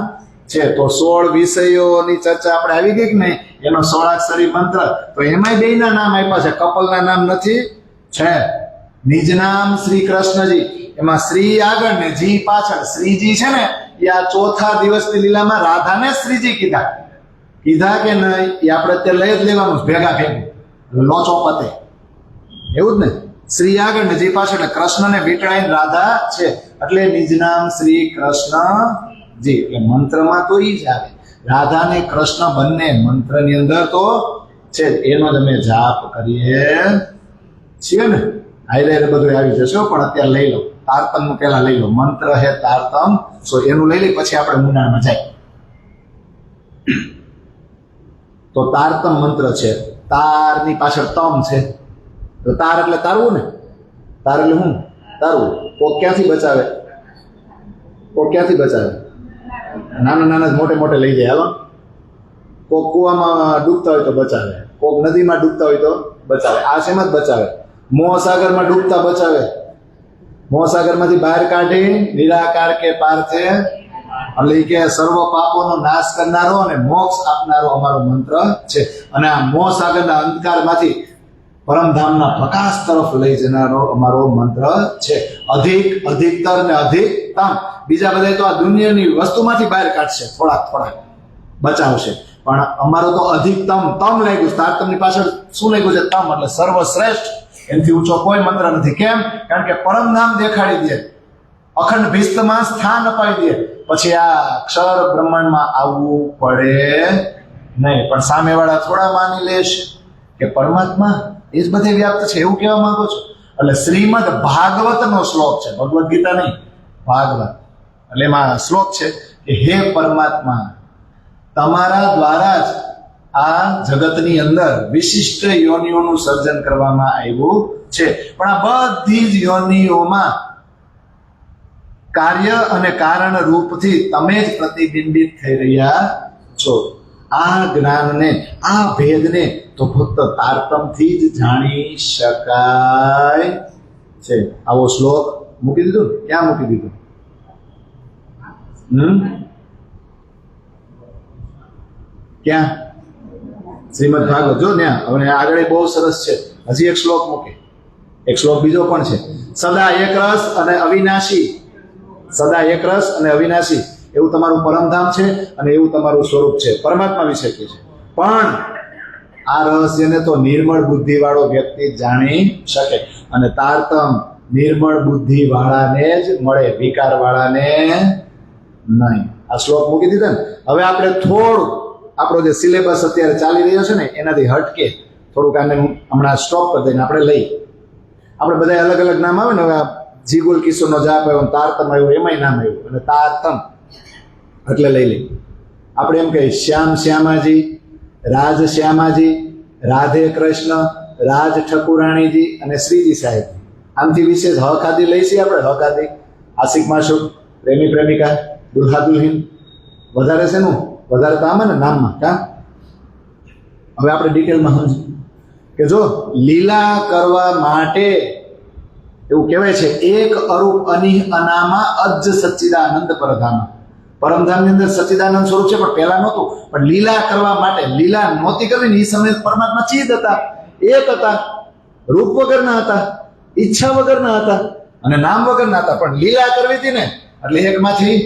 A: છે. તો 16 વિષયોની ચર્ચા આપણે આવી ગઈ કે નહીં? એનો 16 મંત્ર, તો એમાંય બેયના નામ આપ્યા છે, કપલના નામ નથી. છે નિજ નામ શ્રી કૃષ્ણજી, એમાં શ્રી આગળ ને જી પાછળ. શ્રીજી છે ને એ આ ચોથા દિવસની લીલામાં રાધાને શ્રીજી કીધા કે નહીં, એ આપણે અત્યારે લઈ જ લેવાનું ભેગા ભેગું, લોચો પતે એવું જ ને. શ્રી આગળ ને જી પાછળ, એટલે કૃષ્ણને વીંટળાઈને રાધા છે, એટલે નિજ નામ શ્રી કૃષ્ણજી. એટલે મંત્રમાં તો ઈ જ આવે, રાધા ને કૃષ્ણ બંને મંત્રની અંદર તો છે. એનો જ અમે જાપ કરીએ છીએ ને. હાઈલાઈટ બધું આવી જશે, પણ અત્યારે લઈ લો. તારતમ નું પેલા લઈ લો. મંત્ર હે તારતમ, સો એનું લઈ લઈ, પછી આપણે મુંડાણમાં જાય. તો તારતમ મંત્ર છે. તારની પાછળ તમ છે, તો તાર એટલે તારવું ને. તાર એટલે હું તારવું. કોક ક્યાંથી બચાવે? કોક ક્યાંથી બચાવે? નાના નાના મોટે મોટે લઈ જાય. હાલો, કોક કુવામાં ડૂબતા હોય તો બચાવે, કોક નદીમાં ડૂબતા હોય તો બચાવે. આ શેમાં જ બચાવે? મોહસાગરમાં ડૂબતા બચાવે. મોહસાગરમાંથી બહાર કાઢી નિરાકાર કે પાર્થે, એટલે કે સર્વ પાપોનો નાશ કરનારો અને મોક્ષ આપનારો અમારો મંત્ર છે. અને આ મોહસાગરના અંધકારમાંથી પરમધામના પ્રકાશ તરફ લઈ જનારો અમારો મંત્ર છે. અધિક, અધિકતર ને અધિકતમ. બીજા બધા તો આ દુનિયાની વસ્તુમાંથી બહાર કાઢશે, થોડાક બચાવશે, પણ અમારો તો અધિકતમ તમ લાગ્યું. તારતમની પાછળ શું લાગ્યું છે? તમ, એટલે સર્વશ્રેષ્ઠ. એનાથી ઊંચો કોઈ મંત્ર નથી. કેમ? કારણ કે પરમધામ દેખાડી દે, અખંડ ભીસ્તમાં સ્થાન અપાઈ દે, પછી આ અક્ષર બ્રહ્માંડમાં આવવું પડે નહીં. પણ સામેવાળા થોડા માની લેશે કે પરમાત્મા એ જ બધે વ્યાપ્ત છે, એવું કહેવા માંગો છો. એટલે શ્રીમદ ભાગવતનો શ્લોક છે, ભગવદ્ ગીતા નહીં, ભાગવત. એટલે એમાં શ્લોક છે કે હે પરમાત્મા, તમારા દ્વારા જ આ જગતની અંદર વિશિષ્ટ યોનિઓનું સર્જન કરવામાં આવ્યું છે. પણ આ બધી જ યોનિઓમાં કાર્ય અને કારણ રૂપથી તમે જ પ્રતિબિંબિત થઈ રહ્યા છો. આ જ્ઞાનને, આ ભેદને તો ફક્ત તારતમથી જ જાણી શકાય છે. આવો શ્લોક મૂકી દીધું. ક્યાં મૂકી દીધું? ક્યાં? શ્રીમદ ભાગવત. જો ત્યાં હવે આગળ બહુ સરસ છે. હજી એક શ્લોક મૂકે. એક શ્લોક બીજો પણ છે. સદા એક રસ અને અવિનાશી, સદા એક રસ અને અવિનાશી એવું તમારું પરમધામ છે અને એવું તમારું સ્વરૂપ છે. પરમાત્મા વિશે કહે છે. પણ આ રહસ્યને તો નિર્મળ બુદ્ધિ વાળો વ્યક્તિ જ જાણી શકે, અને તારતમ નિર્મળ બુદ્ધિ વાળાને જ મળે, વિકાર વાળાને નહીં. આ શ્લોક મૂકી દીધો ને. હવે આપણે થોડું આપણો જે સિલેબસ અત્યારે ચાલી રહ્યો છે ને એનાથી હટકે થોડુંક આને હમણાં સ્ટોપ કરી દઈને આપણે લઈ. આપણે બધા અલગ અલગ નામ આવે ને, હવે જીગુલ કિશોરનો જાપ આવ્યો, તારતમ આવ્યો, એમાંય નામ આવ્યું, અને તારતમ એટલે લઈ લઈ. આપણે એમ કહીએ શ્યામ શ્યામાજી, રાજ શ્યામાજી, રાધે કૃષ્ણ, રાજ ઠકુરાણીજી અને શ્રીજી સાહેબ. આમથી વિશેષ હક આદિ લઈશી આપણે. હક આદિ, આશિક માશુક, પ્રેમી પ્રેમિકા, દુલ્હા દુલ્હીન, વધારે છે નું વધારે તો આમાં ને નામમાં કા. હવે આપણે ડિટેલમાં સમજીએ કે જો લીલા કરવા માટે એવું કહેવાય છે, એક અરૂપ અનિહ અનામા અજ્જ સચ્ચિદાનંદ પરધામ. પરમધામની અંદર સચ્ચિદાનંદ સ્વરૂપ છે, પણ પહેલા નહોતું. પણ લીલા કરવા માટે, લીલા નહોતી કરવી ને એ સમયે પરમાત્મા ચિદ હતા, એક હતા, રૂપ વગરના હતા, ઈચ્છા વગરના હતા અને નામ વગરના હતા. પણ લીલા કરવી હતી ને એટલે એકમાંથી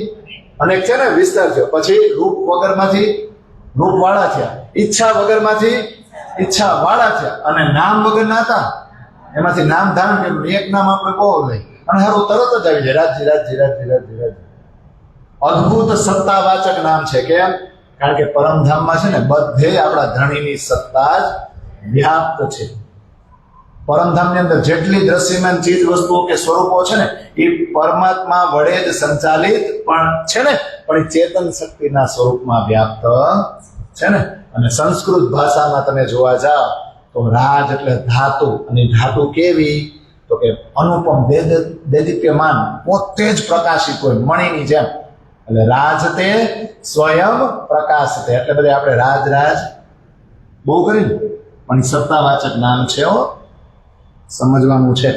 A: અનેક છે ને વિસ્તાર થયો. પછી રૂપ વગરમાંથી રૂપ વાળા થયા, ઈચ્છા વગરમાંથી ઈચ્છા વાળા થયા, અને નામ વગરના હતા એમાંથી નામ ધારણ કર્યું. એક નામ આપણે બહુ લઈ અને હારું તરત જ આવી જાય, રાજજી રાજજી રાજજી રાજજી રાજજી. અદ્ભુત સત્તાવાચક નામ છે. કેમ? કારણ કે પરમધામમાં છે ને બધે આપણા ધણીની સત્તા જ વ્યાપ્ત છે. પરમધામની અંદર જેટલી દ્રશ્યમાન ચીજ વસ્તુઓ કે સ્વરૂપો છે ને એ પરમાત્મા વડે જ સંચાલિત પણ છે ને, પણ એ ચેતન શક્તિના સ્વરૂપમાં વ્યાપ્ત છે ને. અને સંસ્કૃત ભાષામાં તમે જોવા જાઓ તો રાજ એટલે ધાતુ, અને ધાતુ કેવી તો કે અનુપમ, દેદીપ્યમાન, પોતે જ પ્રકાશિત હોય મણીની જેમ. એટલે રાજ તે સ્વયં પ્રકાશ તે. એટલે બધે આપણે રાજ રાજ બહુ કરીને પણ સત્તાવાચક નામ છે, સમજવાનું છે.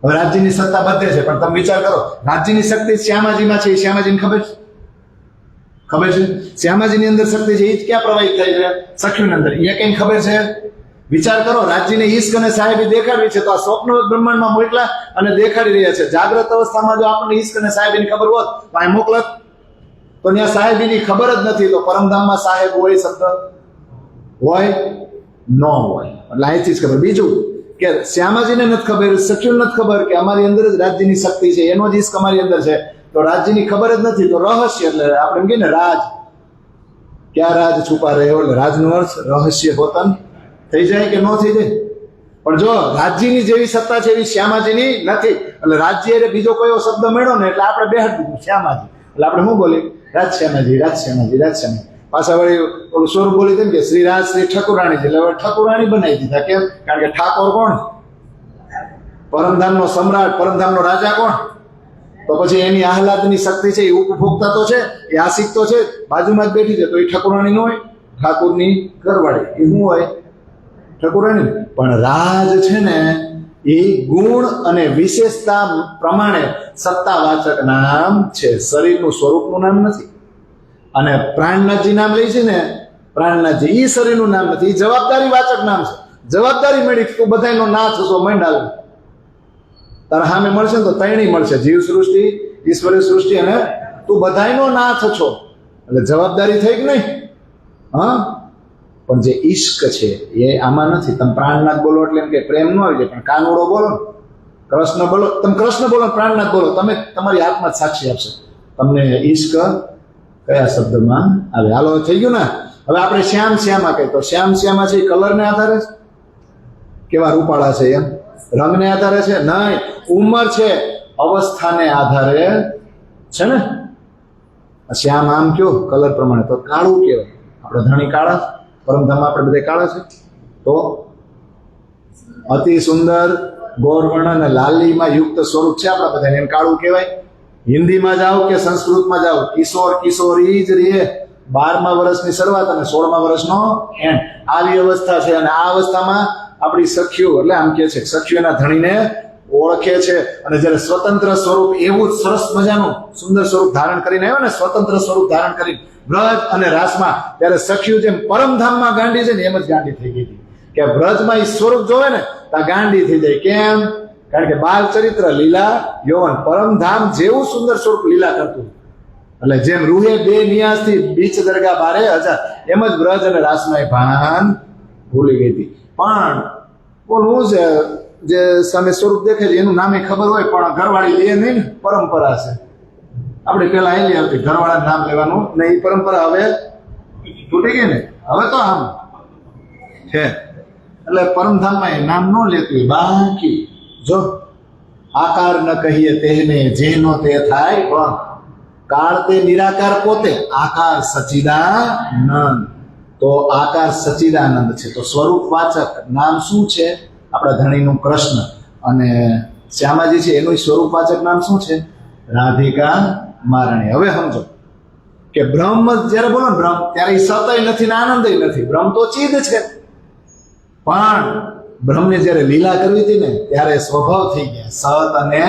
A: હવે રાજ્યની સત્તા બધે છે, પણ તમે વિચાર કરો રાજ્યની શક્તિ શ્યામાજીમાં છે. શ્યામાજીને ખબર છે? ખબર છે શ્યામાજીની અંદર શક્તિ છે, એ જ ક્યાં પ્રવાહિત થઈ છે? સખીની અંદર. એ કઈ ખબર છે? વિચાર કરો, રાજ્યને ઈશ્ક અને સાહેબી દેખાડવી છે તો આ સ્વપ્ન બ્રહ્માંડમાં મોકલા અને દેખાડી રહ્યા છે. જાગ્રત અવસ્થામાં જો આપણને ઈશ્ક અને સાહેબીની ખબર હોત તો અહીં મોકલત, તો ત્યાં સાહેબીની ખબર જ નથી. તો પરમધામમાં સાહેબ હોય, શબ્દ હોય ન હોય, એટલે અહીંથી જ ખબર. બીજું કે શ્યામાજીને નથી ખબર, સખીને નથી ખબર કે અમારી અંદર જ રાજ્યની શક્તિ છે, એનો જ ઈશ્ક અમારી અંદર છે, તો રાજ્યની ખબર જ નથી. તો રહસ્ય એટલે આપણે એમ કહીએ ને રાજ, ક્યાં રાજ છુપા રહ્યો, એટલે રાજનો અર્થ રહસ્ય હોતન થઈ જાય કે ન થઈ જાય. પણ જો રાજ્યની જેવી સત્તા છે એવી શ્યામાજીની નથી. એટલે રાજ્ય એટલે બીજો કોઈ શબ્દ મળ્યો ને એટલે આપણે બેહાડી દીધું શ્યામાજી. એટલે આપણે શું બોલીએ? રાજ શ્યામાજી, રાજ શ્યામાજી, રાજ શ્યામાજી. પાછા વળી ઓલું સ્વરૂપ બોલી તેમ કે શ્રી રાજ શ્રી ઠકુરાણીજી, એટલે હવે ઠકુરાણી બનાવી દીધા. કેમ? કારણ કે ઠાકોર કોણ? પરમધામનો સમ્રાટ, પરમધામનો રાજા કોણ? તો પછી એની આહલાદની શક્તિ છે, એ ઉપભોક્તા તો છે, એ આશિક તો છે, બાજુમાં જ બેઠી છે, તો એ ઠકુરાણી ન હોય? ઠાકોરની ઘરવાળી એ શું હોય? ઠકુરાણી. પણ રાજ છે ને એ ગુણ અને વિશેષતા પ્રમાણે સત્તાવાચક નામ છે, શરીરનું સ્વરૂપનું નામ નથી. અને પ્રાણનાથજી નામ લઈ છે ને, પ્રાણનાથજી એ શરીરનું નામ નથી, એ જવાબદારી વાચક નામ છે. જવાબદારી મળી તું બધાનો નાથ છો મંડાલ, તારા સામે મળશે ને તો તૈણી મળશે, જીવ સૃષ્ટિ, ઈશ્વરી સૃષ્ટિ, અને તું બધાનો નાથ છો. એટલે જવાબદારી થઈ કે નહીં? હા. પણ જે ઈશ્ક છે એ આમાં નથી. તમે પ્રાણનાથ બોલો એટલે એમ કે પ્રેમ ન આવી જાય, પણ કાનુડો બોલો, કૃષ્ણ બોલો, તમે કૃષ્ણ બોલો, પ્રાણનાથ બોલો, તમે તમારી આત્મા જ સાક્ષી આપશે તમને ઈશ્ક કયા શબ્દમાં આવે. હાલો થઈ ગયું ને. હવે આપણે શ્યામ શ્યામા કહીએ તો શ્યામ શ્યામા છે એ કલરને આધારે છે, કેવા રૂપાળા છે એમ, રંગને આધારે છે નહીં, ઉંમર છે, અવસ્થાને આધારે છે ને. શ્યામ આમ કયો કલર પ્રમાણે તો કાળું કહેવાય. આપણે ધણી કાળા, પરમધામ આપણે બધા કાળા છે. તો અતિ સુંદર ગોરવર્ણ અને લાલીમાં યુક્ત સ્વરૂપ છે આપણા બધા, એને કાળું કહેવાય. હિન્દીમાં જાઓ કે સંસ્કૃતમાં જાઓ, કિશોર કિશોરી જ રહે. 12મા વર્ષની શરૂઆત અને 16મા વર્ષનો એન્ડ, આવી અવસ્થા છે. અને આ અવસ્થામાં આપણી સખીઓ, એટલે આમ કે છે સખીઓના ધણીને ઓળખે છે. અને જ્યારે સ્વતંત્ર સ્વરૂપ એવું જ સરસ મજાનું સુંદર સ્વરૂપ ધારણ કરીને આવ્યો ને, સ્વતંત્ર સ્વરૂપ ધારણ કરી વ્રજ અને રાસમાં, ત્યારે સખીઓ જેમ પરમધામમાં ગાંડી છે ને એમ જ ગાંડી થઈ ગઈ હતી. કે વ્રજમાં એ સ્વરૂપ જોવે ને ત્યાં ગાંડી થઈ જાય. કેમ? કારણ કે બાલ ચરિત્ર, લીલા યૌવન, પરમધામ જેવું સુંદર સ્વરૂપ લીલા કરતું. એટલે જેમ રૂહે બે નિયાસથી બીચ દરગાહ 12,000, એમ જ વ્રજ અને રાસમાં ભાન ભૂલી ગઈ હતી. પણ બોલવું છે જે સામે સ્વરૂપ દેખે છે એનું નામે ખબર હોય પણ ઘરવાળી લે નહીં ને, પરંપરા છે. આપણે પેલા આવેલી આવતી ઘરવાળા નામ લેવાનું ને, એ પરંપરા હવે તૂટી ગઈ ને. હવે તો આમ છે એટલે પરમધામમાં એ નામ ન લેતું. બાકી જો આકાર ન કહીએ તેને જેનો તે થાય, પણ કાળ તે નિરાકાર પોતે આકાર સચ્ચિદાનંદ. તો આકાર સચ્ચિદાનંદ છે. તો સ્વરૂપવાચક નામ શું છે? આપણા ધણીનું કૃષ્ણ, અને શ્યામાજી છે એનું સ્વરૂપવાચક નામ શું છે? રાધિકા મહારાણી. હવે સમજો કે બ્રહ્મ જયારે બોલો ને બ્રહ્મ, ત્યારે એ સતય નથી ને આનંદય નથી. બ્રહ્મ તો ચીદ છે, પણ બ્રહ્મને જયારે લીલા કરવી હતી ને ત્યારે સ્વભાવ થઈ ગયા સત અને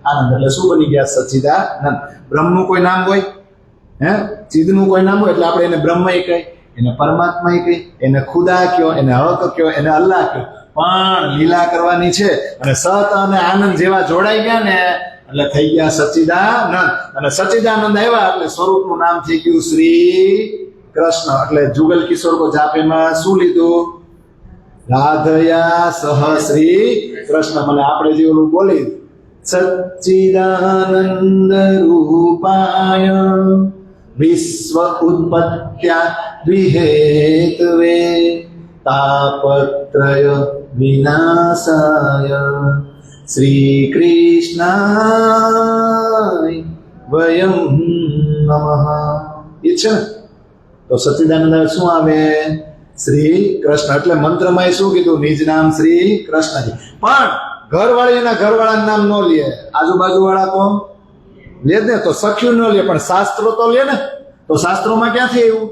A: આનંદ. એટલે શું બની ગયા? સચ્ચિદાનંદ. બ્રહ્મનું કોઈ નામ હોય, હે ચીદનું કોઈ નામ હોય એટલે આપણે એને બ્રહ્મય કહી, એને પરમાત્મા કહી, એને ખુદા કયો, એને હક કયો, એને અલ્લાહ કયો. પણ લીલા કરવાની છે અને સત અને આનંદ જેવા જોડાઈ ગયા ને એટલે થઈ ગયા સચ્ચિદાનંદ. અને સચ્ચિદાનંદ આવ્યા એટલે સ્વરૂપનું નામ થઈ ગયું શ્રી કૃષ્ણ. એટલે જુગલ કિશોર કો જાપેમાં શું લીધું? રાધયા સહ શ્રી કૃષ્ણ. મને આપણે જે ઓલું બોલી સચ્ચિદાનંદ રૂપાય વિશ્વ ઉત્પત્ત્યા દ્વિહેતવે તાપત્રય વિનાશાય શ્રી કૃષ્ણાય વયમ નમઃ. એ છે ને. તો સચ્ચિદાનંદ શું આવે? શ્રી કૃષ્ણ. એટલે મંત્રમાં એ શું કીધું? નિજ નામ શ્રી કૃષ્ણજી. પણ ઘરવાળીના ઘરવાળાનું નામ ન લે, આજુબાજુ વાળા તો લે જ ને. તો સખ્યું ન લે, પણ શાસ્ત્રો તો લે ને. તો શાસ્ત્રોમાં ક્યાંથી આવ્યું?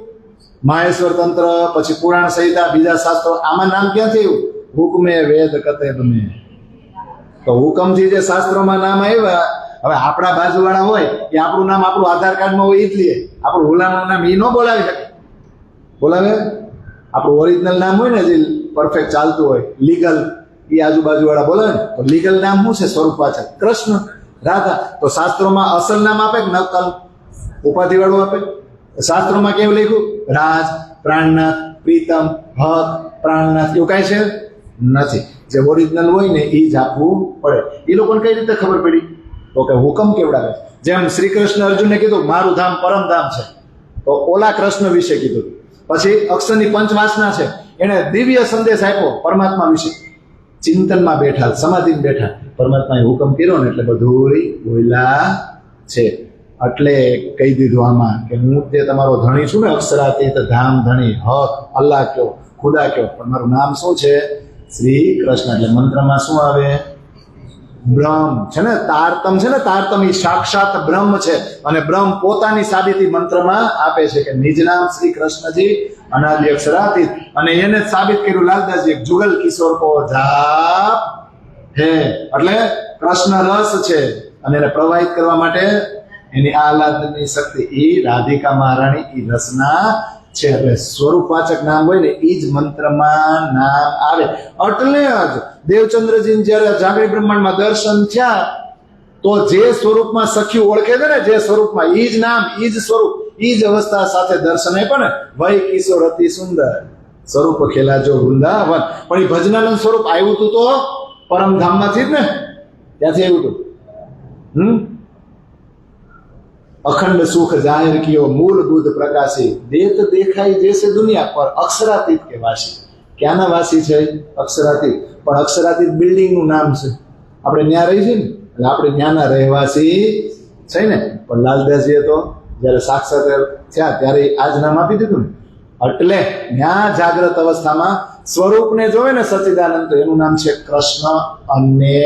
A: માહેશ્વર તંત્ર, પછી પુરાણ સંહિતા, બીજા શાસ્ત્રો, આમાં નામ ક્યાંથી આવ્યું? હુકમે વેદ કતે તમે. તો હુકમથી જે શાસ્ત્રોમાં નામ આવ્યા. હવે આપણા બાજુવાળા હોય એ આપણું નામ આપણું આધાર કાર્ડમાં હોય એ જ લે. આપણું હુલાનું નામ એ ન બોલાવી શકે. બોલાવે? આપણું ઓરિજિનલ નામ હોય ને જે પરફેક્ટ ચાલતું હોય લીગલ, એ આજુબાજુ વાળા બોલે ને. તો લીગલ નામ શું છે? સ્વરૂપવાચક કૃષ્ણ, રાધા. તો શાસ્ત્રોમાં અસલ નામ આપે કે નકલ ઉપાધિ વાળું આપે? શાસ્ત્રોમાં કેવું લખ્યું? રાજ, પ્રાણનાથ, પ્રીતમ, હક, પ્રાણનાથ એવું કાંઈ છે નથી. જે ઓરિજિનલ હોય ને એ જ આપવું પડે. એ લોકોને કઈ રીતે ખબર પડી? તો કે હુકમ કેવડાવે. જેમ શ્રી કૃષ્ણ અર્જુનને કીધું મારું ધામ પરમધામ છે, તો ઓલા કૃષ્ણ વિશે કીધું. પછી અક્ષરની પંચવાસના છે, એને દિવ્ય સંદેશ આપ્યો પરમાત્મા વિશે. ચિંતનમાં બેઠા, સમાધિમાં બેઠા, પરમાત્માએ હુકમ કર્યો ને એટલે બધું બોલ્યા છે. એટલે કહી દીધું આમાં કે હું જે તમારો ધણી છું ને, અક્ષરાતીત, ધામ ધણી, હક, અલ્લાહ કયો, ખુદા કયો, પણ મારું નામ શું છે? શ્રી કૃષ્ણ. એટલે મંત્રમાં શું આવે? બ્રહ્મ છે ને, તારતમ છે ને, તારતમ એ સાક્ષાત બ્રહ્મ છે. અને બ્રહ્મ પોતાની સાબિતી મંત્રમાં આપે છે કે નિજ નામ શ્રી કૃષ્ણજી અનાદિ અક્ષરાતીત. અને એને જ સાબિત કર્યું લાલદાસજી, જુગલ કિશોર કો જાપ હે. એટલે કૃષ્ણ રસ છે અને એને પ્રવાહિત કરવા માટે એની આહલાદની શક્તિ એ રાધિકા મહારાણી એ રસના છે. એટલે સ્વરૂપવાચક નામ હોય ને એ જ મંત્રમાં નામ આવે. એટલે જ દેવચંદ્રજી જયારે જાગૃત બ્રહ્માંડમાં દર્શન થયા તો જે સ્વરૂપમાં સખ્યું ઓળખે છે ને, જે સ્વરૂપમાં એ જ નામ, એ જ સ્વરૂપ, એ જ અવસ્થા સાથે દર્શન આપ્યા ને. વય કિશોર અતિ સુંદર સ્વરૂપ ખેલા જો વૃંદાવન. પણ એ ભજનાનંદ સ્વરૂપ આવ્યું હતું તો પરમધામમાંથી જ ને, ત્યાંથી આવ્યું હતું. અખંડ સુખ જાહેર કિયો મૂળ બુદ્ધ પ્રકાશી દેત દેખાઈ જૈસે દુનિયા પર અક્ષરાતીત કે વાસી. ક્યાંના વાસી છે? અક્ષરાતીત. પણ અક્ષરાતીત બિલ્ડિંગ નું નામ છે. આપણે ન્યા રહી છે ને એટલે આપણે ન્યાના રહેવાસી છે ને. પણ લાલદાસજીએ તો જયારે સાક્ષાત થયા ત્યારે આ જ નામ આપી દીધું ને. એટલે ન્યા જાગ્રત અવસ્થામાં સ્વરૂપને જોવે ને સચ્ચિદાનંદ, તો એનું નામ છે કૃષ્ણ અને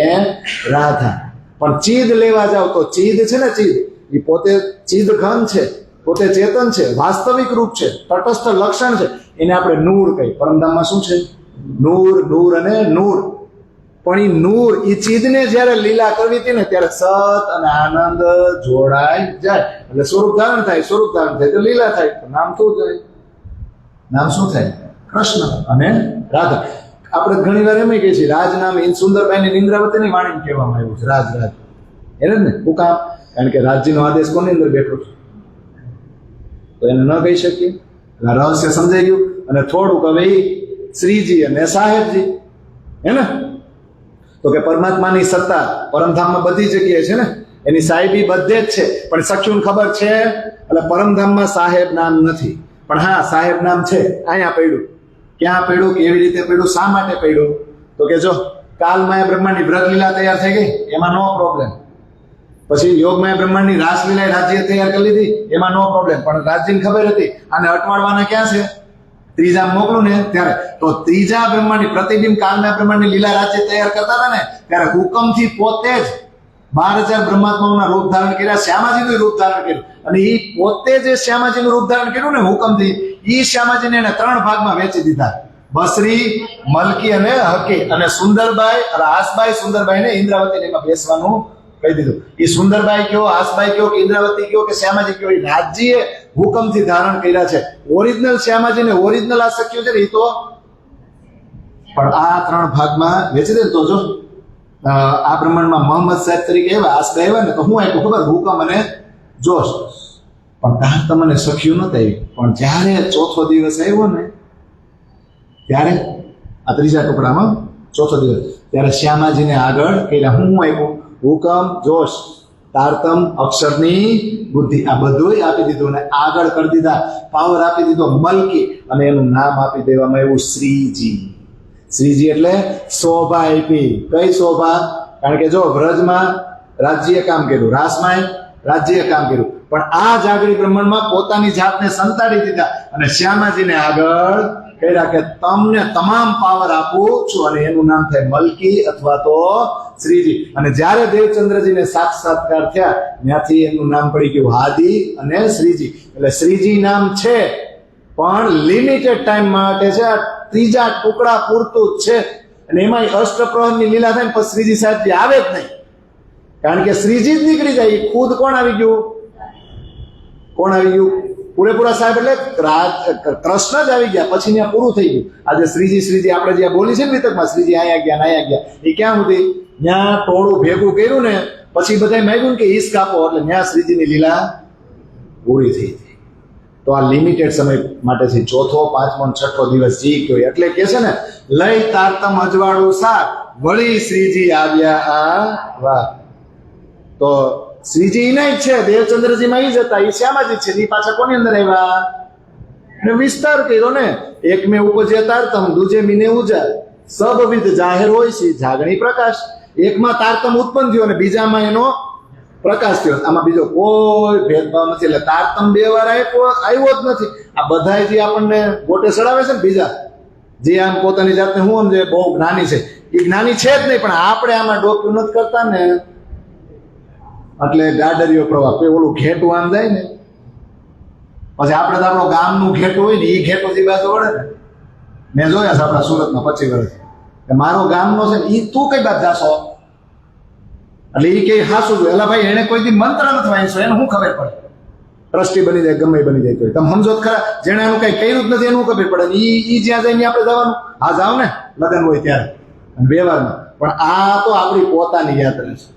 A: રાધા. પણ ચીદ લેવા જાવ તો ચીદ છે ને, ચીદ એ પોતે ચીદ ઘન છે, પોતે ચેતન છે, વાસ્તવિક રૂપ છે, તટસ્થ લક્ષણ છે. એને આપણે નૂર કહી. પરમધામમાં શું છે? નૂર, નૂર અને નૂર. પણ એ નૂર એ ચીદને જયારે લીલા કરવી હતી ને ત્યારે સત અને આનંદ જોડાઈ જાય એટલે સ્વરૂપ ધારણ થાય. સ્વરૂપ ધારણ થાય તો લીલા થાય. નામ શું થાય? નામ શું થાય? કૃષ્ણ અને રાધા. આપણે ઘણી વાર એમ કહીએ છીએ રાજ નામ સુંદરબાઈ ઇન્દ્રાવતીની વાણી કહેવામાં આવ્યું છે. રાજ રાજ એને જ ને. શું કામ? કારણ કે રાજ્યનો આદેશ કોની અંદર બેઠો છે, તો એને ન કહી શકીએ. રહસ્ય સમજાઈ ગયું. અને થોડુંક હવે શ્રીજી અને સાહેબજી, હે ને? તો કે પરમાત્માની સત્તા પરમધામમાં બધી જગ્યાએ છે ને, એની સાહેબી બધે જ છે, પણ સખ્યુને ખબર છે એટલે પરમધામમાં સાહેબ નામ નથી, પણ હા સાહેબ નામ છે. અહીંયા પડ્યું, ક્યાં પડ્યું, કેવી રીતે પડ્યું, શા માટે પડ્યું? તો કે જો કાલમાયા બ્રહ્માંડની વ્રતલીલા તૈયાર થઈ ગઈ, એમાં નો પ્રોબ્લેમ. પછી યોગમાયા બ્રહ્માંડની રાસલીલા રાજ્ય તૈયાર કરી લીધી, એમાં નો પ્રોબ્લેમ. પણ રાજ્યને ખબર હતી આને અટવાડવાના ક્યાં છે, ત્રીજા મોકલું ને ત્યારે. તો ત્રીજા બ્રહ્માંડની પ્રતિબિંબ કાલમાયા બ્રહ્માંડની લીલા રાજ્ય તૈયાર કરતા હતા ને, ત્યારે હુકમથી પોતે જ 12,000 બ્રહ્માત્માઓના રૂપ ધારણ કર્યા, શ્યામાજીનું રૂપ ધારણ કર્યું, અને એ પોતે જે શ્યામાજીનું રૂપ ધારણ કર્યું ને હુકમથી, એ શ્યામાજીને એને 3 ભાગમાં વેચી દીધા, બસરી, મલકી અને હકી. અને સુંદરબાઈ, હાસબાઈ સુંદરબાઈને ઇન્દ્રાવતીને એમાં બેસવાનું કહી દીધું. એ સુંદરબાઈ કયો, હાસબાઈ કયો કે ઇન્દ્રાવતી કયો કે શ્યામાજી કયો, એ રાજજીએ હુકમથી ધારણ કર્યા છે. ઓરિજિનલ શ્યામાજી ને ઓરિજિનલ આ સખ્યો છે ને એ તો પણ આ 3 ભાગમાં વેચી દે. તો જો આ બ્રહ્માંડમાં મોહમ્મદ સાહેબ તરીકે આવ્યા, હાસબાઈ આવ્યા ને, તો હું આપ્યું ખબર, હુકમ અને જોશ. પણ તાર તમને સખ્યું નહોતું આવ્યું. પણ જ્યારે ચોથો દિવસ આવ્યો ને, ત્યારે આ ત્રીજા ટુકડામાં ચોથો દિવસ, ત્યારે શ્યામાજીને આગળ કર્યા. હું આપ્યું હુકમ, જોશ, તારતમ, અક્ષરની બુદ્ધિ, આ બધું આપી દીધું અને આગળ કરી દીધા, પાવર આપી દીધો મલકી, અને એનું નામ આપી દેવામાં આવ્યું શ્રીજી. શ્રીજી એટલે શોભા આપી. કઈ શોભા? કારણ કે જો વ્રજમાં રાજ્ય કામ કર્યું, રાસમાં રાજ્ય કામ કર્યું, પણ આ જાગૃત બ્રહ્માંડમાં પોતાની જાતને સંતાડી દીધા અને શ્યામાજીને આગળ કર્યા કે તમને તમામ પાવર આપું છું, અને એનું નામ થાય મલકી અથવા તો શ્રીજી. અને જ્યારે દેવચંદ્રજીને સાક્ષાત્કાર થયા, ત્યાંથી એનું નામ પડી ગયું હાદી અને શ્રીજી. એટલે શ્રીજી નામ છે પણ લિમિટેડ ટાઈમ માટે છે, આ ત્રીજા ટુકડા પૂરતું જ છે. અને એમાં અષ્ટપ્રહરની લીલા થાય ને પછી શ્રીજી સાહેબજી આવે જ નહીં, કારણ કે શ્રીજી જ નીકળી જાય. ખુદ કોણ આવી ગયું? કોણ આવી ગયું? પૂરેપૂરા સાહેબ એટલે કૃષ્ણ જ આવી ગયા, પછી ત્યાં પૂરું થઈ ગયું. આજે શ્રીજી શ્રીજી આપણે જ્યાં બોલી છે ને વિતકમાં, શ્રીજી અહીંયા ગયા અહીંયા ગયા, એ ક્યાં સુધી? ત્યાં ટોળું ભેગું કર્યું ને પછી બધાય માંગ્યું કે ઈસ કાપો, એટલે ત્યાં શ્રીજીની લીલા પૂરી થઈ હતી. તો આ લિમિટેડ સમય માટે છે, ચોથો, પાંચમો, છઠ્ઠો દિવસ જી કયો. એટલે કે છે ને, લઈ તારતમ અજવાળું સાર, વળી શ્રીજી આવ્યા આ વાત. તો શ્રીજી એના જ છે, દેવચંદ્રજીમાં ઈ જ હતા, એ શ્યામાજી છે. એ પાછા કોની અંદર આવ્યા? ને વિસ્તાર કર્યો ને, એક મેં ઉપજે તારતમ, દૂજે મીને ઉજા, સબવિધ જાહેર હોય છે જાગણી પ્રકાશ. એકમાં તારતમ ઉત્પન્ન થયો અને બીજામાં એનો પ્રકાશ થયો. આમાં બીજો કોઈ ભેદભાવ નથી. એટલે તારતમ 2 વાર આવ્યો જ નથી. આ બધા જે આપણને ગોટે ચડાવે છે ને, બીજા જે આમ પોતાની જાતને હું સમજે બહુ જ્ઞાની છે, એ જ્ઞાની છે જ નહીં, પણ આપણે આમાં ડોક્યું નથી કરતા ને, એટલે ગાડરીઓ પ્રવાહ ઓલું ઘેટું આમ જાય ને, પછી આપણે તો આપણો ગામનું ઘેટું હોય ને, એ ઘેટું થી બાજુ વળે ને. મેં જોયા છે આપણા સુરતમાં 25 વર્ષ, કે મારો ગામનો છે ને, એ તું કઈ બાદ જાશો? એટલે એ કે હાસું જોયું, એલા ભાઈ એને કોઈ દી મંત્ર નથી વાંચ્યો, એને શું ખબર પડે? ટ્રસ્ટી બની જાય, ગમે બની જાય, તો તમે સમજો ખરા, જેને એનું કઈ કર્યું જ નથી એનું ખબર પડે. ઈ જ્યાં જઈને આપણે જવાનું, હા જાવ ને લગ્ન હોય ત્યારે અને વ્યવહારમાં. પણ આ તો આપણી પોતાની યાત્રા છે.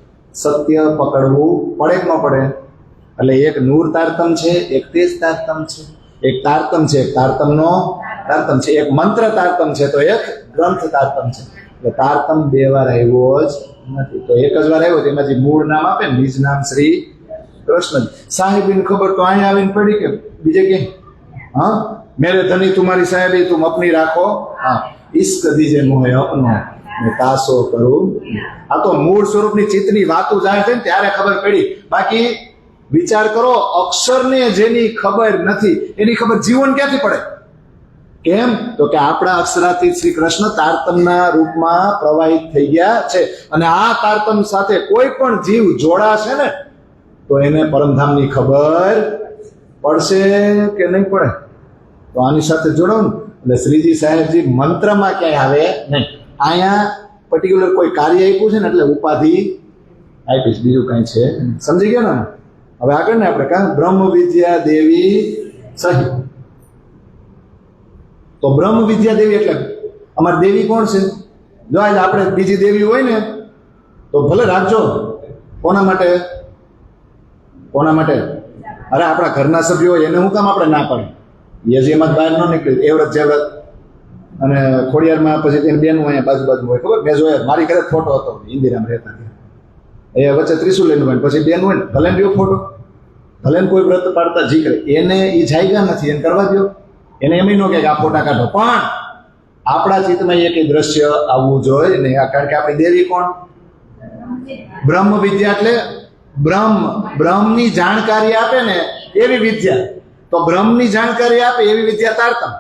A: સત્ય પકડવું પડે કે ન પડે? એટલે એક નૂર તારતમ છે, એક તેજ તારતમ છે, એક તારતમ છે, એક તારતમનો તારતમ છે, એક મંત્ર તારતમ છે, તો એક ગ્રંથ તારતમ છે. એટલે તારતમ 2 વાર આવ્યો જ નથી. તો એક જ વાર આવ્યો, તેમાં જે મૂળ નામ આપે ને, બીજ નામ શ્રી કૃષ્ણ. સાહેબીને ખબર તો અહીંયા આવીને પડી કે બીજે કે? હા, મેરે ધની તુમારી સાહેબી તુમ અપની રાખો, હા ઇશ્ક દીજે મોહે અપનો ને તાસો કરું. આ તો મૂળ સ્વરૂપની ચિત્તની વાતો જાહેર થઈ ને ત્યારે ખબર પડી. બાકી વિચાર કરો, અક્ષરને જેની ખબર નથી એની ખબર જીવન ક્યાંથી પડે? કેમ? તો કે આપણા અક્ષરાથી શ્રી કૃષ્ણ તારતમના રૂપમાં પ્રવાહિત થઈ ગયા છે, અને આ તારતમ સાથે કોઈ પણ જીવ જોડાશે ને તો એને પરમધામની ખબર પડશે કે નહીં પડે? તો આની સાથે જોડાવું એટલે શ્રીજી સાહેબજી મંત્રમાં ક્યાંય આવે નહીં. અહીંયા પર્ટિક્યુલર કોઈ કાર્ય આપ્યું છે ને એટલે ઉપાધિ આપીશ, બીજું કઈ છે. સમજી ગયો ને? હવે આગળ ને આપણે કાં બ્રહ્મ વિદ્યા દેવી સહી. તો બ્રહ્મ વિદ્યા દેવી એટલે અમારી દેવી કોણ છે? જો આજે આપણે બીજી દેવી હોય ને તો ભલે રાખજો. કોના માટે? કોના માટે? અરે આપણા ઘરના સભ્યો હોય એને હું કામ આપણે ના પાડીએ? યજી એમાં બહાર ન નીકળ્યું, એ વ્રત જે વ્રત અને ખોડિયારમાં પછી તેની બેનું અહીંયા બાજુ હોય ખબર મેં જોયા મારી ઘરે ફોટો હતો ઇન્દિરામાં રહેતા ત્યાં એ વચ્ચે ત્રિશુલ લઈને હોય પછી બેન હોય ને ભલે ને રહ્યો ફોટો ભલે ને કોઈ વ્રત પાડતા જી કરે એને એ જાયગા નથી એને કરવા દો એને એમ ન કે આ ફોટા કાઢો પણ આપણા ચિત્તમાં એક દ્રશ્ય આવવું જોઈએ ને કારણ કે આપણી દેવી કોણ બ્રહ્મ વિદ્યા એટલે બ્રહ્મની જાણકારી આપે ને એવી વિદ્યા તો બ્રહ્મની જાણકારી આપે એવી વિદ્યા તારતમ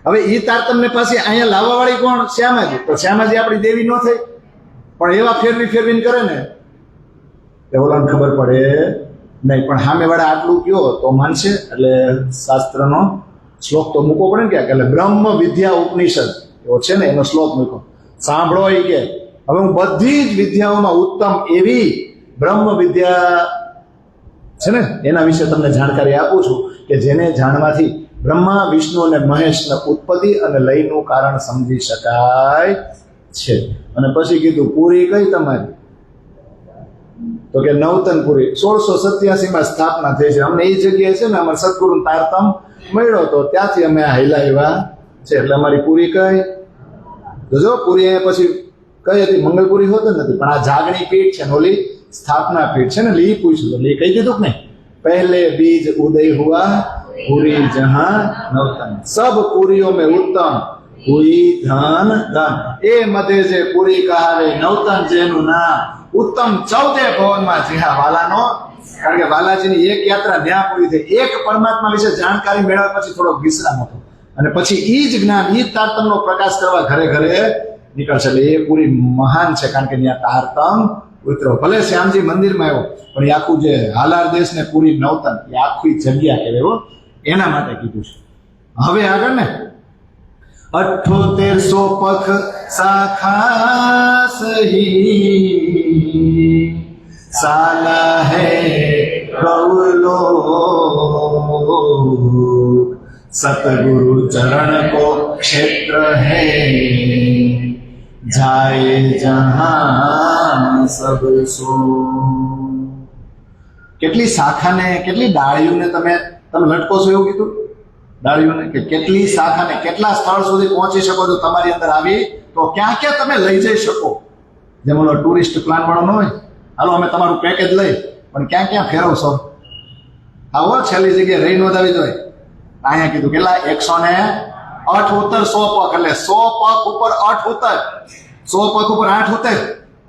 A: હવે એ તારતમ ને પાછી અહીંયા લાવવા વાળી કોણ શ્યામાજી તો શ્યામાજી આપણી દેવી ન થઈ પણ એવા ફેરવીને કરે ને એ ઓલાને ખબર પડે નહીં પણ સામે વાળા આટલું કયો તો માનશે એટલે શાસ્ત્રનો શ્લોક તો મૂકવો પડે ને ક્યાંક એટલે બ્રહ્મ વિદ્યા ઉપનિષદ એવો છે ને એનો શ્લોક મૂકો સાંભળો એ કે હવે હું બધી જ વિદ્યાઓમાં ઉત્તમ એવી બ્રહ્મ વિદ્યા છે ને એના વિશે તમને જાણકારી આપું છું કે જેને જાણવાથી બ્રહ્મા વિષ્ણુ અને મહેશના ઉત્પત્તિ અને લયનું કારણ સમજી શકાય છે અને પછી કીધું પૂરી કઈ તમારી તો કે નવતનપુરી 1687 સ્થાપના થઈ છે અમને એ જગ્યાએ છે ને અમારા સદગુરુ તારતમ મળ્યો તો ત્યાંથી અમે હાઈલા આવ્યા છે એટલે અમારી પૂરી કઈ જો પૂરી અહીંયા પછી કઈ હતી મંગલપુરી હોત નથી પણ આ જાગણી પીઠ છે ને ઓલી સ્થાપના પીઠ છે ને લી પૂછ્યું તો લી કહી દીધું કે નહીં પહેલે બીજ ઉદય હુआ पूरी जहां नवतन सब पूरियों में उत्तम हुई धन धन ए मधे जे पूरी कहावे नवतन जेનું નામ ઉત્તમ 14 ભવનમાં જ્યાં વાલાનો કારણ કે વાલાજીની એક યાત્રા ત્યાં પૂરી થઈ એક પરમાત્મા વિશે જાણકારી મેળવ્યા પછી થોડો વિશ્રામ હતો અને પછી ઈ જ જ્ઞાન ઈ તારતમનો પ્રકાશ કરવા ઘરે ઘરે નીકળશે એટલે એ પૂરી મહાન છે કારણ કે ત્યાં તારતમ ઉતરો ભલે શ્યામજી મંદિરમાં આવ્યો પણ એ આખું જે હાલાર દેશ ને પૂરી નવતન એ આખી જગ્યા કહેવાય એના માટે કીધું છે હવે આગળ ને 7800 પખ શાખા સહી સાલા હે ગૌલો सतगुरु चरण को क्षेत्र है जाए जहां सब सो કેટલી શાખાને કેટલી ડાળીઓને તમે લટકો છો એવું કીધું ડાળીઓને કે કેટલી શાખાને કેટલા સ્થળ સુધી પહોંચી શકો છો તમારી અંદર આવી તો ક્યાં ક્યાં તમે લઈ જઈ શકો જેમ ઓલો ટુરિસ્ટ પ્લાન વાળો ન હોય હાલો અમે તમારું પેકેજ લઈ પણ ક્યાં ક્યાં ફેરવશો આવો છેલ્લી જગ્યાએ રહી નોંધાવી જોઈએ અહીંયા કીધું કેટલા 108 ઉત્તર 100 પગ એટલે 100 પગ ઉપર 8 ઉત્તર 100 પગ ઉપર 8 ઉત્તર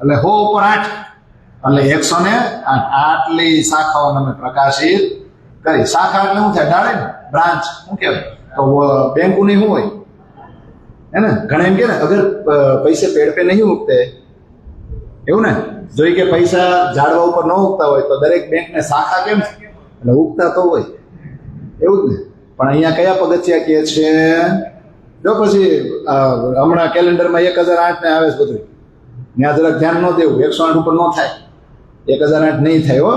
A: એટલે 100 ઉપર 8 એટલે 108 આટલી શાખાઓને અમે પ્રકાશિત કરી શાખા એટલે શું થાય ડાળે ને બ્રાન્ચ શું કહેવાય તો બેંકની શું હોય है ना ઘણા એમ કે ને અગર પૈસે પેડ पे नहीं उगते એવું ને જોઈ કે પૈસા ઝાડવા ઉપર ન ઉગતા હોય તો દરેક બેંકને શાખા કેમ એટલે ઉગતા તો હોય એવું જ ને પણ અહીંયા કયા પગથિયા કે છે જો પછી હમણાં કેલેન્ડરમાં 1008 ને આવે છે બધું ત્યાં જરાક ધ્યાન ન દેવું 108 ઉપર ન થાય 1008 નહીં થાય હો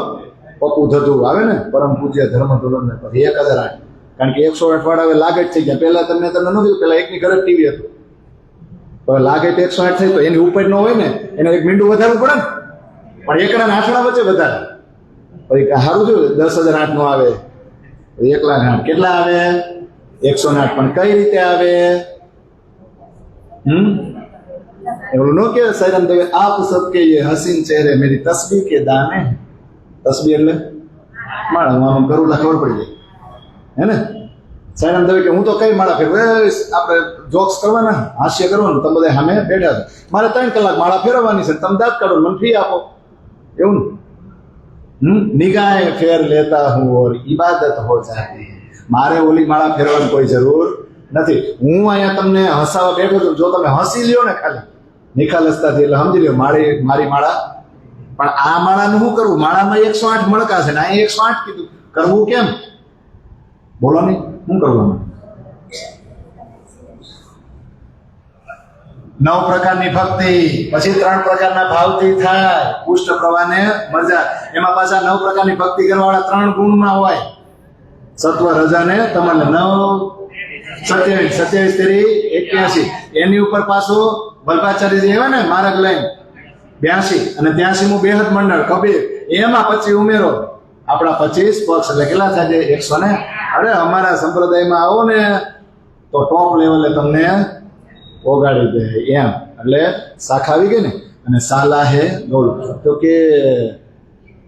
A: પપ્પુ ધધું આવે ને પરમ પૂજ્ય ધર્મ ધોરણ ને પછી 1008 કારણ કે 108 વાળા હવે લાગેટ થઈ ગયા પહેલા તમને નહોતું પેલા એકની ઘરે ટીવી હતું હવે લાગેટ 108 થઈ તો એની ઉપર ન હોય ને એને એક મીંડું વધારવું પડે ને પણ એકડા ને આઠડા વચ્ચે વધારે પછી સારું થયું 10,008 નો આવે 1,08,000 કેટલા આવે 108 પણ કઈ રીતે આવે એવું નો કે સૈરમ દેવે આપ સબકે ये हसीन चेहरे मेरी तस्वीर के दाने तस्वीर એટલે માળા આમ કરું લા ખબર પડી જાય હે ને સૈરમ દેવે કે હું તો કઈ માળા ફેરવે આપણે જોક્સ કરવાના હાસ્ય કરવાનું તમે બધા સામે બેઠા છો મારે 3 કલાક માળા ફેરવવાની છે તમે દાંત કાઢો મને ફી આપો એવું निगाहें फेर लेता हूं और इबादत हो जाती है मारे ओली माळा फेरવાની કોઈ જરૂર નથી હું અહીંયા તમને હસાવા બેઠો છું જો તમે હસી લ્યો ને ખાલી નિખાલસતાથી એટલે સમજી લ્યો મારી માળા પણ આ માળાનું શું કરવું માળામાં 108 મણકા છે ને અહીંયા 108 કીધું કરવું કેમ બોલો ને શું કરવું 9 પ્રકારની ભક્તિ પછી 3 પ્રકારના ભાવથી થાય પુષ્ટ પ્રવાહને મજા એમાં પાછા 9 પ્રકારની ભક્તિ કરવાવાળા 3 ગુણમાં હોય સત્વ રજાને તમારે 9 27 તેરી 81 એની ઉપર પાછું વલ્ભાચાર્યજી એવા ને માર્ગ લઈને 82 અને 83 મુ બેહદ મંડળ કબીર એમાં પછી ઉમેરો આપણા 25 પક્ષ એટલે કેટલા થાય 100 ને અરે અમારા સંપ્રદાયમાં આવો ને તો ટોપ લેવલે તમને ઓગાળી દે એમ. એટલે શાખા આવી ગઈ ને, અને સાલા હે ગૌલોક. તો કે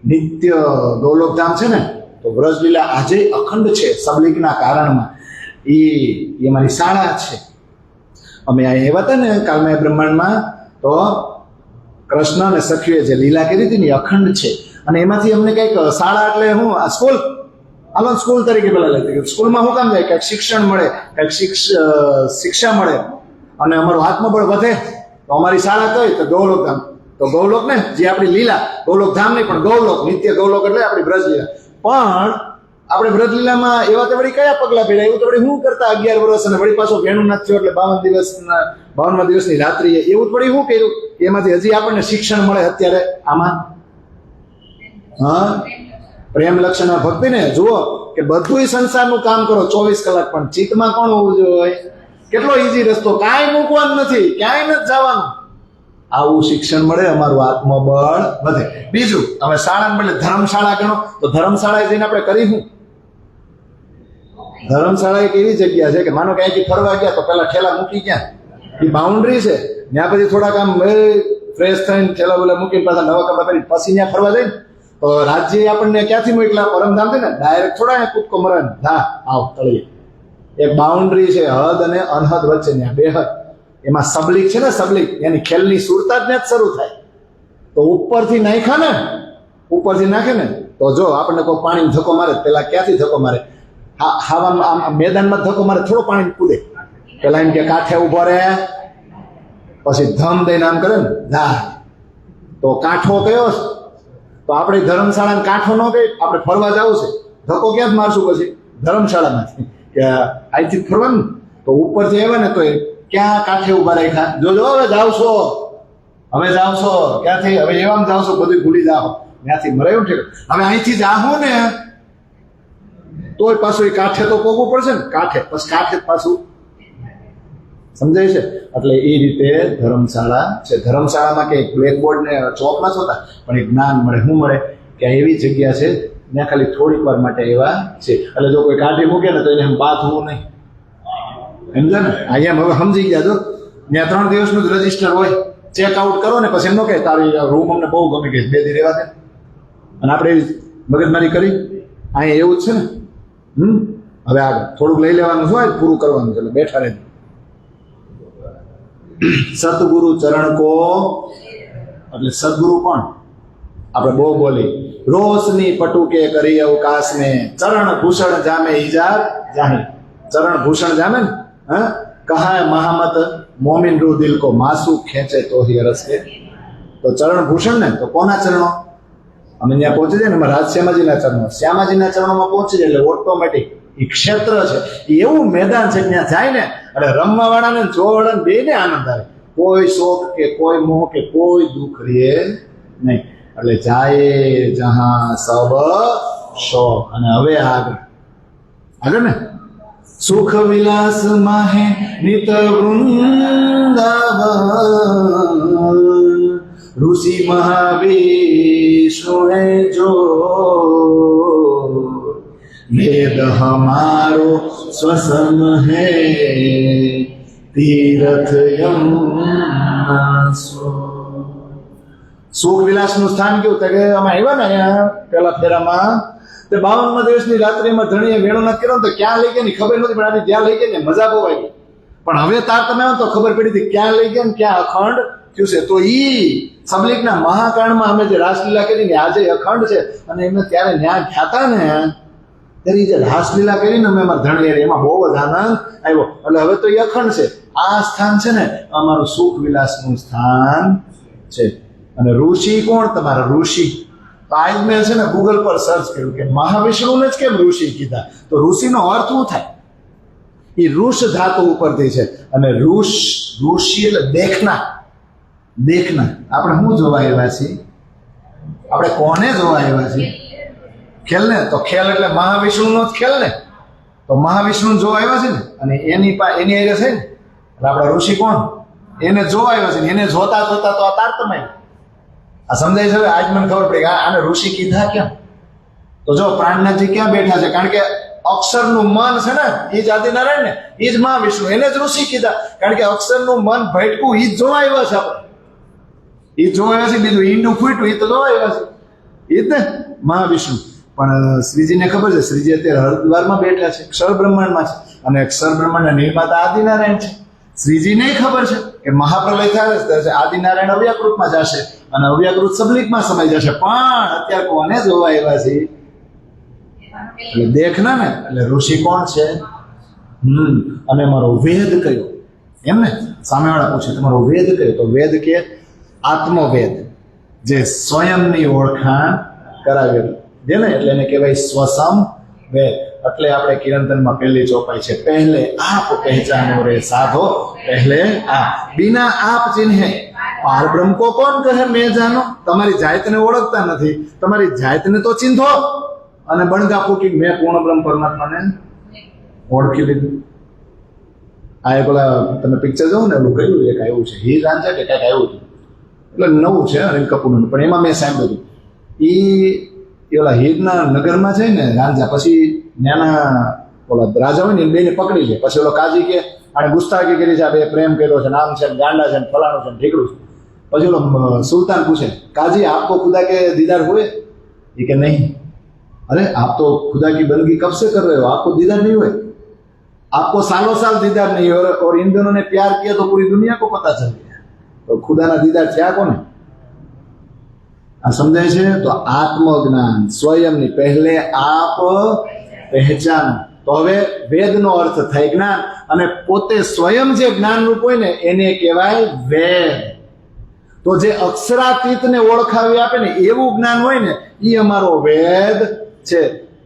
A: નિત્ય ગૌલોકધામ છે ને, તો વ્રજલીલા આજે અખંડ છે સબલિકના કારણમાં. એ મારી શાળા છે. અમે અહીં એવા હતા ને કાલમય બ્રહ્માંડમાં, તો કૃષ્ણ અને સખીએ જે લીલા કરી હતી ને એ અખંડ છે. અને એમાંથી અમને કંઈક શાળા એટલે હું આ સ્કૂલ, હાલો સ્કૂલ તરીકે પેલા લેતી. સ્કૂલમાં શું કામ જાય? કંઈક શિક્ષણ મળે, કંઈક શિક્ષા મળે, અને અમારું આત્મબળ વધે. તો અમારી શાળા કઈ? તો ગૌલોકધામ. તો ગૌલોક ને જે આપણી લીલા, ગૌલોકધામ નહીં પણ ગૌલોક, નિત્ય ગૌલોક એટલે આપણી બ્રજલીલા. પણ આપણે બ્રજલીલામાં એવા તો વળી કયા પગલા ભેડા? એવું તો વળી શું કરતા 11 વર્ષ, અને વળી પાછો ભેણુનાથ થયો એટલે 52મા દિવસની રાત્રિએ એવું તો વળી શું કર્યું? એમાંથી હજી આપણને શિક્ષણ મળે અત્યારે આમાં. હા, પ્રેમ લક્ષણ ભક્તિ ને જુઓ કે બધું સંસારનું કામ કરો 24 કલાક, પણ ચિત્તમાં કોણ હોવું જોઈએ? કેટલો ઈઝી રસ્તો, કાંઈ મૂકવાનું નથી, ક્યાંય નથી જવાનું. આવું શિક્ષણ મળે, અમારું આત્મબળ વધે. બીજું, તમે શાળાને બદલે ધર્મશાળા ગણો, તો ધર્મશાળાએ જઈને આપણે કરીશું. ધર્મશાળા એક એવી જગ્યા છે કે માનો કે અહીંથી ફરવા ગયા તો પેલા ઠેલા મૂકી ગયા, એ બાઉન્ડ્રી છે. ત્યાં પછી થોડાક આમ ફ્રેશ થઈને ઠેલા બોલા મૂકીને પાછા નવા કપડા પહેરી પછી ત્યાં ફરવા જાય ને, તો રાજ્ય આપણને ક્યાંથી મોકલા? પરમધામ છે ને, ડાયરેક્ટ થોડા કૂદકો મરે હા આવ તળીએ. એક બાઉન્ડ્રી છે હદ અને અનહદ વચ્ચેની, આ બે હદ. એમાં સબલિક છે ને, સબલિક એની ખેલની સુરતા જ ત્યાં જ શરૂ થાય. તો ઉપરથી નાખ્યા ને, ઉપરથી નાખે ને, તો જો આપણને કોઈ પાણી ધક્કો મારે, પેલા ક્યાંથી ધક્કો મારે? આમ મેદાનમાં ધક્કો મારે, થોડો પાણી કૂદે. પેલા એમ કે કાંઠે ઉભો રહે, પછી ધમ દઈને આમ કરે ને જા. તો કાંઠો કયો? તો આપણે ધર્મશાળાને કાંઠો ન કહે, આપણે ફરવા જવું છે, ધક્કો ક્યાં મારશું? પછી ધર્મશાળામાંથી કે અહીંથી ફરવાનું. તો ઉપરથી આવે ને તો ક્યાં કાંઠે ઉભા રાખ્યા? જોજો હવે જાવશો, હવે જાવશો ક્યાંથી? હવે એવામાં જાવશો, બધું ભૂલી જાઓ, ત્યાંથી મરાયું છે. હવે અહીંથી જાહો ને તોય પાછું એ કાંઠે તો પોગવું પડશે ને, કાંઠે પછી કાંઠે પાછું. સમજાય છે? એટલે એ રીતે ધર્મશાળા છે. ધર્મશાળામાં કે બ્લેકબોર્ડ ને ચોક ના હોતા, પણ એક જ્ઞાન મળે. શું મળે? કે એવી જગ્યા છે ત્યાં ખાલી થોડીક વાર માટે એવા છે. એટલે જો કોઈ કાઢી મૂકે ને તો એને એમ બાંધવું નહીં. સમજે ને? અહીંયા હવે સમજી ગયા. જો ત્યાં 3 દિવસનું જ રજીસ્ટર હોય, ચેકઆઉટ કરો ને પછી એમ ન કહે તારી રૂમ અમને બહુ ગમી ગઈ, 2 દી રહેવા દે. અને આપણે એવી મગજમારી કરી. અહીંયા એવું જ છે ને. હવે આગળ થોડુંક લઈ લેવાનું હોય, પૂરું કરવાનું છે, એટલે બેઠા રહે. સતગુરુ ચરણ કો, એટલે સદગુરુ કોણ? આપણે બહુ બોલી રોશની પટુકે કરી અવકાશ में चरण भूषण जामे इजाद जाहिर. चरण भूषण जामे ने हाँ कहा है महामत मोमिन रू दिल को मासूक खेचे तो ही रस के. तो चरण भूषण ने तो कोना चरणों? અમે ત્યાં પહોંચી જાય ને રાજ શ્યામાજીના ચરણો, શ્યામાજીના ચરણોમાં પહોંચી જાય એટલે ઓટોમેટિક એ ક્ષેત્ર છે, એવું મેદાન છે. ત્યાં જાય ને એટલે રમવા વાળાને જોવા વાળાને બેને આનંદ આવે. કોઈ શોખ કે કોઈ મોહ કે કોઈ દુઃખ રહે નહીં. એટલે જાય જહાં સબ શોખ. અને હવે આગળ ને સુખ વિલાસ માહે નિત વૃંદાવન ऋषि महाविष्णु है जो वेद हमारो स्वसन है तीर्थ यमुना सो. સુખ વિલાસ નું સ્થાન કેવું? કે અમે આવ્યા ને અહીંયા પેલા ફેરામાં તે 52મા દિવસની રાત્રિમાં ધણીએ વેણુનાથ કર્યો તો ક્યાં લઈ ગયા ની ખબર નથી, પણ આની જ્યાં લઈ ગયા ને મજા બહુ આવી. પણ હવે તાર તમે આવો તો ખબર પડી હતી ક્યાં લઈ ગયા ને ક્યાં અખંડ થયું છે. તો ઈ સબલિકના મહાકાંડમાં અમે જે રાસલીલા કરી ને આજે અખંડ છે. અને એમને ત્યારે ન્યા ખ્યાતા ને ત્યારે જે રાસલીલા કરીને અમે અમારા ધણીએ એમાં બહુ જ આનંદ આવ્યો. એટલે હવે તો એ અખંડ છે. આ સ્થાન છે ને અમારું સુખ વિલાસ નું સ્થાન છે. અને ઋષિ કોણ? તમારા ઋષિ. તો આજ મેં છે ને ગૂગલ પર સર્ચ કર્યું કે મહાવિષ્ણુને જ કેમ ઋષિ કીધા? તો ઋષિનો અર્થ શું થાય? એ ઋષ ધાતુ ઉપરથી છે. અને ઋષિ એટલે દેખના. આપણે શું જોવા આવ્યા છીએ? આપણે કોને જોવા આવ્યા છીએ? ખેલ ને. તો ખેલ એટલે મહાવિષ્ણુનો જ ખેલ ને. તો મહાવિષ્ણુ જોવા આવ્યા છે ને, અને એની આરે છે ને. એટલે આપણા ઋષિ કોણ? એને જોવા આવ્યા છે ને. એને જોતા જોતા તો આ તારતમ્ય. આ સમજાય છે? આજ મને ખબર પડી કે આને ઋષિ કીધા કેમ? તો જો પ્રાણનાથજી ક્યાં બેઠા છે? કારણ કે અક્ષરનું મન છે ને એ જ આદિનારાયણ ને એ જ મહાવિષ્ણુ, એને જ ઋષિ કીધા. કારણ કે અક્ષરનું મન ભટકું એ જ જોવા આવ્યા છે આપણે, એ જ જોવા આવ્યા છે. બીજું ઈંડું ફૂટ્યું એ તો જોવા આવ્યા છે, એ જ ને મહાવિષ્ણુ. પણ શ્રીજીને ખબર છે, શ્રીજી અત્યારે હરિદ્વારમાં બેઠા છે, ક્ષર બ્રહ્માંડમાં છે, અને ક્ષર બ્રહ્માંડના નિર્માતા આદિનારાયણ છે. શ્રીજીને ખબર છે કે મહાપ્રલય થાય આદિનારાયણ અવ્યાકૃતમાં જશે અને અવ્યાકૃત સબલિકમાં સમાઈ જશે. પણ અત્યારે કોને જોવા આવ્યા છે? એટલે દેખના ને, એટલે ઋષિ કોણ છે? અને મારો વેદ કયો? એમ ને સામેવાળા પૂછે તમારો વેદ કયો? તો વેદ કે આત્મવેદ, જે સ્વયંની ઓળખાણ કરાવેલું છે ને, એટલે એને કહેવાય સ્વસમ વેદ. એટલે આપણે કિરંતનમાં પહેલી ચોપાઈ છે, પહેલે આપ પહેચાનો રે સાધો, પહેલે આપ. બિના આપ ચિહ્ને પાર બ્રહ્મ કો કોણ કહે મેં જાનો. તમારી જાતને ઓળખતા નથી, તમારી જાતને તો ચિંધો. અને બણગા ફૂટી મેં પૂર્ણ બ્રહ્મ પરમાત્માને ઓળખી લીધું. આ એક ઓલા તમે પિક્ચર જોવો ને, એવું કહ્યું એક આવ્યું છે હીર રાંઝા કે કંઈક આવ્યું હતું, એટલે નવું છે અનિલ કપૂરનું, પણ એમાં મેં સાંભળ્યું એ ઓલા હીરના નગરમાં છે ને રાંઝા, પછી નાના ઓલા રાજા હોય ને બેને પકડી લે. પછી ઓલો કાજી કે આને ગુસ્તાખી કરી છે, આ બે પ્રેમ કર્યો છે, નામ છે, ગાંડા છે, ફલાણું છે, ઢીકડું છે. પછી ઓલો સુલતાન પૂછે, કાજી આપકો ખુદા કે દીદાર હુએ? એ કે નહીં. अरे आप तो खुदा की बंदगी कब से कर रहे हो, आपको दीदार नहीं हुए? आपको सालों साल दीदार नहीं, और इन दोनों ने प्यार किया तो पूरी दुनिया को पता चल गया. तो खुदा ना दीदार थया कोने? आ समझाय છે? તો આત્મજ્ઞાન સ્વયંની પહેલે આપ પહેચાન. તો હવે વેદનો અર્થ થાય જ્ઞાન, અને પોતે સ્વયં જે જ્ઞાનરૂપ હોય ને એને કહેવાય વેદ. તો જે અક્ષરાતીતને ઓળખાવી આપે ને એવું જ્ઞાન હોય ને એ અમારો વેદ છે.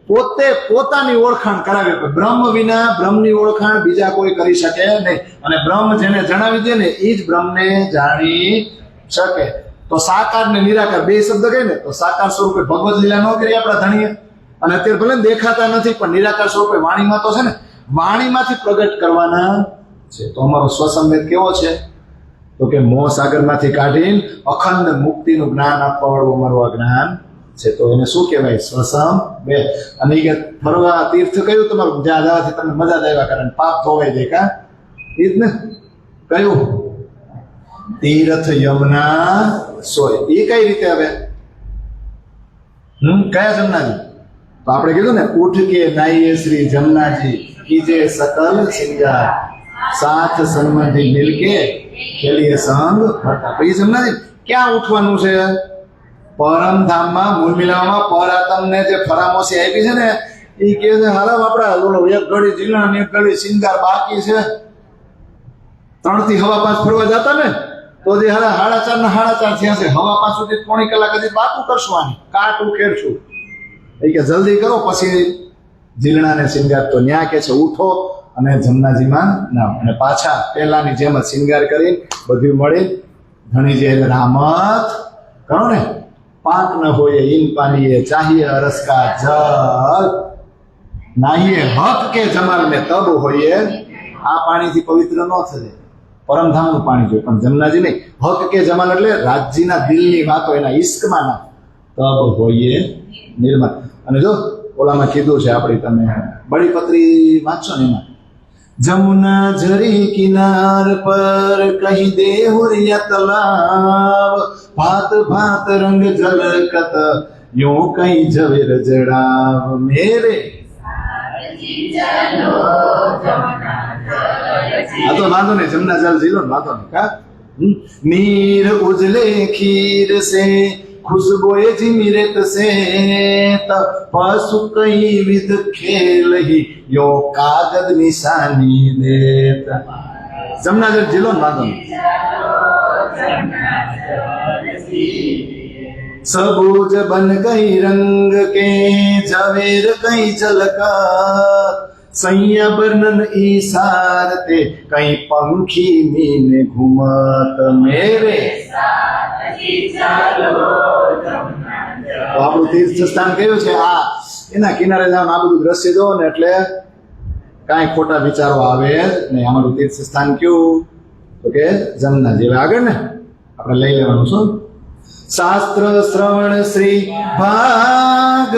A: પોતે પોતાની ઓળખાણ કરાવે. બ્રહ્મ વિના બ્રહ્મની ઓળખાણ બીજા કોઈ કરી શકે નહીં, અને બ્રહ્મ જેને જણાવી દે ને એ જ બ્રહ્મને જાણી શકે. તો સાકાર ને નિરાકાર બે શબ્દ કહે ને, તો સાકાર સ્વરૂપે ભગવદ લીલા ન કરી આપણા ધણીએ, અને અત્યારે ભલે દેખાતા નથી પણ નિરાકાર સ્વરૂપે વાણીમાં તો છે ને, વાણીમાંથી પ્રગટ કરવાના છે. તો અમારો સ્વસંવેદ કેવો છે? તો કે મોહ સાગરમાંથી કાઢીને અખંડ મુક્તિનું જ્ઞાન આપવા વાળું અમારું આ જ્ઞાન છે. તો એને શું કહેવાય? સ્વસમ વેદ. અને એ કે ફરવા તીર્થ કયું તમારું જ્યાં જવાથી તમને મજા જ આવ્યા કરે, પાપ ધોવાઈ જાય, કા એ જ ને? કયું? તીર્થ યમુના સોય. એ કઈ રીતે આવે? કયા જમનાજી? તો આપણે કીધું ને, ઉઠ કે નાઈએ શ્રી જમનાજી કીજે સકલ સિંગાર, સાથ સન્મથી મિલકે ખેલીએ સંગ ફરતા. તો એ જમનાજી ક્યાં ઉઠવાનું છે? પરમધામમાં મૂળ મિલાવામાં પરાતમને જે ફરામોશી આપી છે ને, એ કે છે હારામ આપડા એક ઘડી જીલણ ને એક ઘડી સિંગાર બાકી છે. 3 થી 5:15 ફરવા જતા ને, તો જે હારા 4:30 ને 4:30 થયા છે, 5:15 સુધી 3 કલાક હજી બાતું કરશું, આની કાટ ઉખેડશું. એ કે જલ્દી કરો, પછી જીલણા ને સિંગાર. તો ન્યા કે છે ઉઠો અને જમનાજીમાં નામ, અને પાછા પહેલાની જેમ જ સિંગાર કરી બધું મળી ધણીજી એટલે રામત કરો ને. પાંખ ન હોય ઈન પાનીએ, ચાહીએ અરસ કા જલ, નાહીએ હક કે જમાલ મેં તબ હોઈએ. આ પાણીથી પવિત્ર ન થશે, પરમધામનું પાણી જોઈએ, પણ જમનાજી નહીં. હક કે જમાલ એટલે રાજજીના દિલની વાતો, એના ઈશ્કમાં ના તબ હોઈએ નિર્મલ. અને જો ઓલામાં કીધું છે આપણી, તમે બળીપત્રી વાંચો ને, એમાં જમુના ઝરી કિનાર પર કહી દે હુરિયા તલાવ, ભાત ભાત રંગ ઝલકત યો કઈ ઝવેર જડાવ મેરે. આ તો વાંધો નહીં, જમના જલ જીલો ને વાંધો નહીં. કા નીર ઉજલે ખીર સે खुशबोए जिमिरत से पशु कई विध खेल ही यो कागज निशानी देता. जमना जल जिलो माधव सबूज बन गई रंग के झवेर कई झलका, सैया वर्णन ईसारते कई पंखी मीने घुमत मेरे. તો આપણું તીર્થ સ્થાન કયું છે? આ એના કિનારે જવાનું, આ બધું દ્રશ્ય જોવો ને એટલે કાંઈ ખોટા વિચારો આવે નહીં. અમારું તીર્થ સ્થાન કયું? તો કે જમનાજી. હવે આગળ ને આપણે લઈ લેવાનું શું? શાસ્ત્ર શ્રવણ શ્રી ભાગવત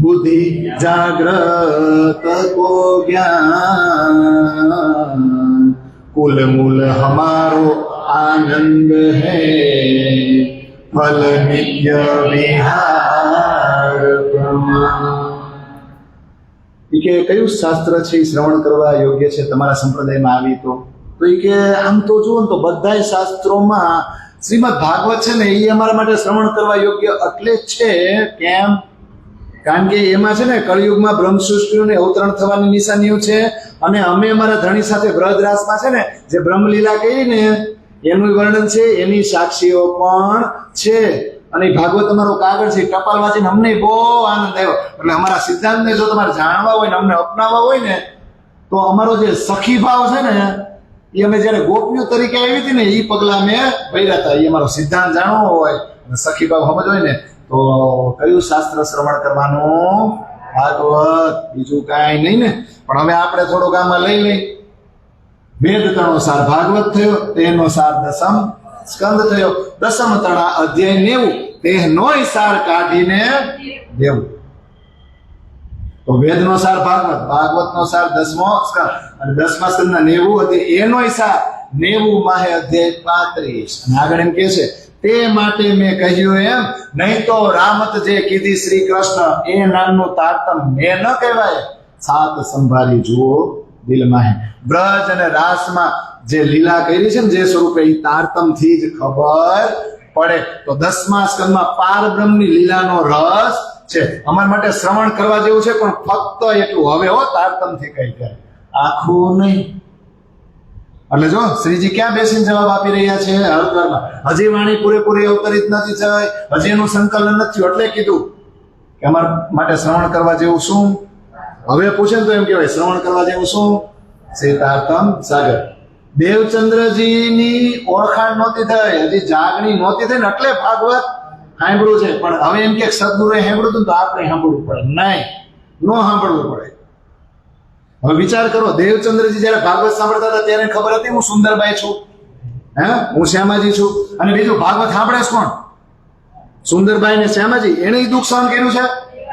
A: बुद्धि जागृत को ज्ञान कुल मूल हमारो आनंद है फल नित्य विहार प्रमाण। ઈ કે કયું શાસ્ત્ર છે ઈ શ્રવણ કરવા યોગ્ય છે તમારા સંપ્રદાયમાં આવી તો ઈ કે આમ તો જુઓ ને તો બધાય શાસ્ત્રોમાં શ્રીમદ ભાગવત છે ને એ અમારા માટે શ્રવણ કરવા યોગ્ય એટલે જ છે. કેમ? કારણ કે એમાં છે ને કળિયુગમાં બ્રહ્મ સૃષ્ટિનું અવતરણ થવાની નિશાનીઓ છે અને અમે અમારા ધણી સાથે બ્રજરાસમાં છે ને જે બ્રહ્મલીલા કહી ને એનું વર્ણન છે, એની સાક્ષીઓ પણ છે. અને ભાગવત અમારો કાગળ છે, ટપાલ વાંચીને અમને બહુ આનંદ આવ્યો. એટલે અમારા સિદ્ધાંતને જો તમારે જાણવા હોય ને અમને અપનાવવા હોય ને તો અમારો જે સખી ભાવ છે ને એ અમે જયારે ગોપીઓ તરીકે આવી હતી ને એ પગલા અમે ભર્યા હતા. એ અમારો સિદ્ધાંત જાણવો હોય અને સખી ભાવ સમજ હોય ને તો કયું શાસ્ત્ર શ્રવણ કરવાનું? ભાગવત, બીજું કાંઈ નહીં ને. પણ હવે આપણે થોડુંક આમાં લઈ લઈ. વેદ તણો સાર ભાગવત થયો, તેનો સાર દસમ સ્કંદ થયો, દસમ તણા અધ્યાય 90, તેનોય સાર કાઢીને દેવું. તો વેદનો સાર ભાગવત, ભાગવતનો સાર દસમો સ્કંદ અને દસમા સ્કંદના 90 અધ્યાય, એનોય સાર 90 માહે અધ્યાય 35. અને આગળ એમ કે છે તે માટે મેં કહ્યું એમ, નહીં તો રામત જે કીધી શ્રી કૃષ્ણ એ નામનું તારતમ મેં ન કહેવાય. સાત સંભાળી જુઓ દિલમાં. બ્રજ અને રાસમાં જે લીલા કરી છે ને જે સ્વરૂપે એ તારતમ થી જ ખબર પડે. તો દસમા સ્કંદમાં પારબ્રહ્મની લીલાનો રસ છે. અમારા માટે શ્રવણ કરવા જેવું છે પણ ફક્ત એટલું. હવે હો તારતમ થી કઈ કરે, આખું નહીં. એટલે જો શ્રીજી ક્યાં બેસીને જવાબ આપી રહ્યા છે? હરદ્વારમાં. હજી વાણી પૂરેપૂરી અવતરિત નથી થઈ, હજી એનું સંકલન નથી થયું. એટલે કીધું કે અમારા માટે શ્રવણ કરવા જેવું શું? હવે પૂછે ને તો એમ કહેવાય શ્રવણ કરવા જેવું શું? સીતાર્થમ સાગર. દેવચંદ્રજીની ઓળખાણ નહોતી થઈ, હજી જાગણી નહોતી થઈ ને એટલે ભાગવત સાંભળ્યું છે. પણ હવે એમ કે સદગુરુએ સાંભળ્યું હતું તો આપણે સાંભળવું પડે? નહીં, નો સાંભળવું પડે. હવે વિચાર કરો, દેવચંદ્રજી જયારે ભાગવત સાંભળતા હતા ત્યારે ખબર હતી હું સુંદરબાઈ છું, હું શ્યામાજી છું. અને બીજું ભાગવત સાંભળે કોણ? સુંદરબાઈ ને શ્યામાજી. એને દુઃખ સહન કર્યું છે.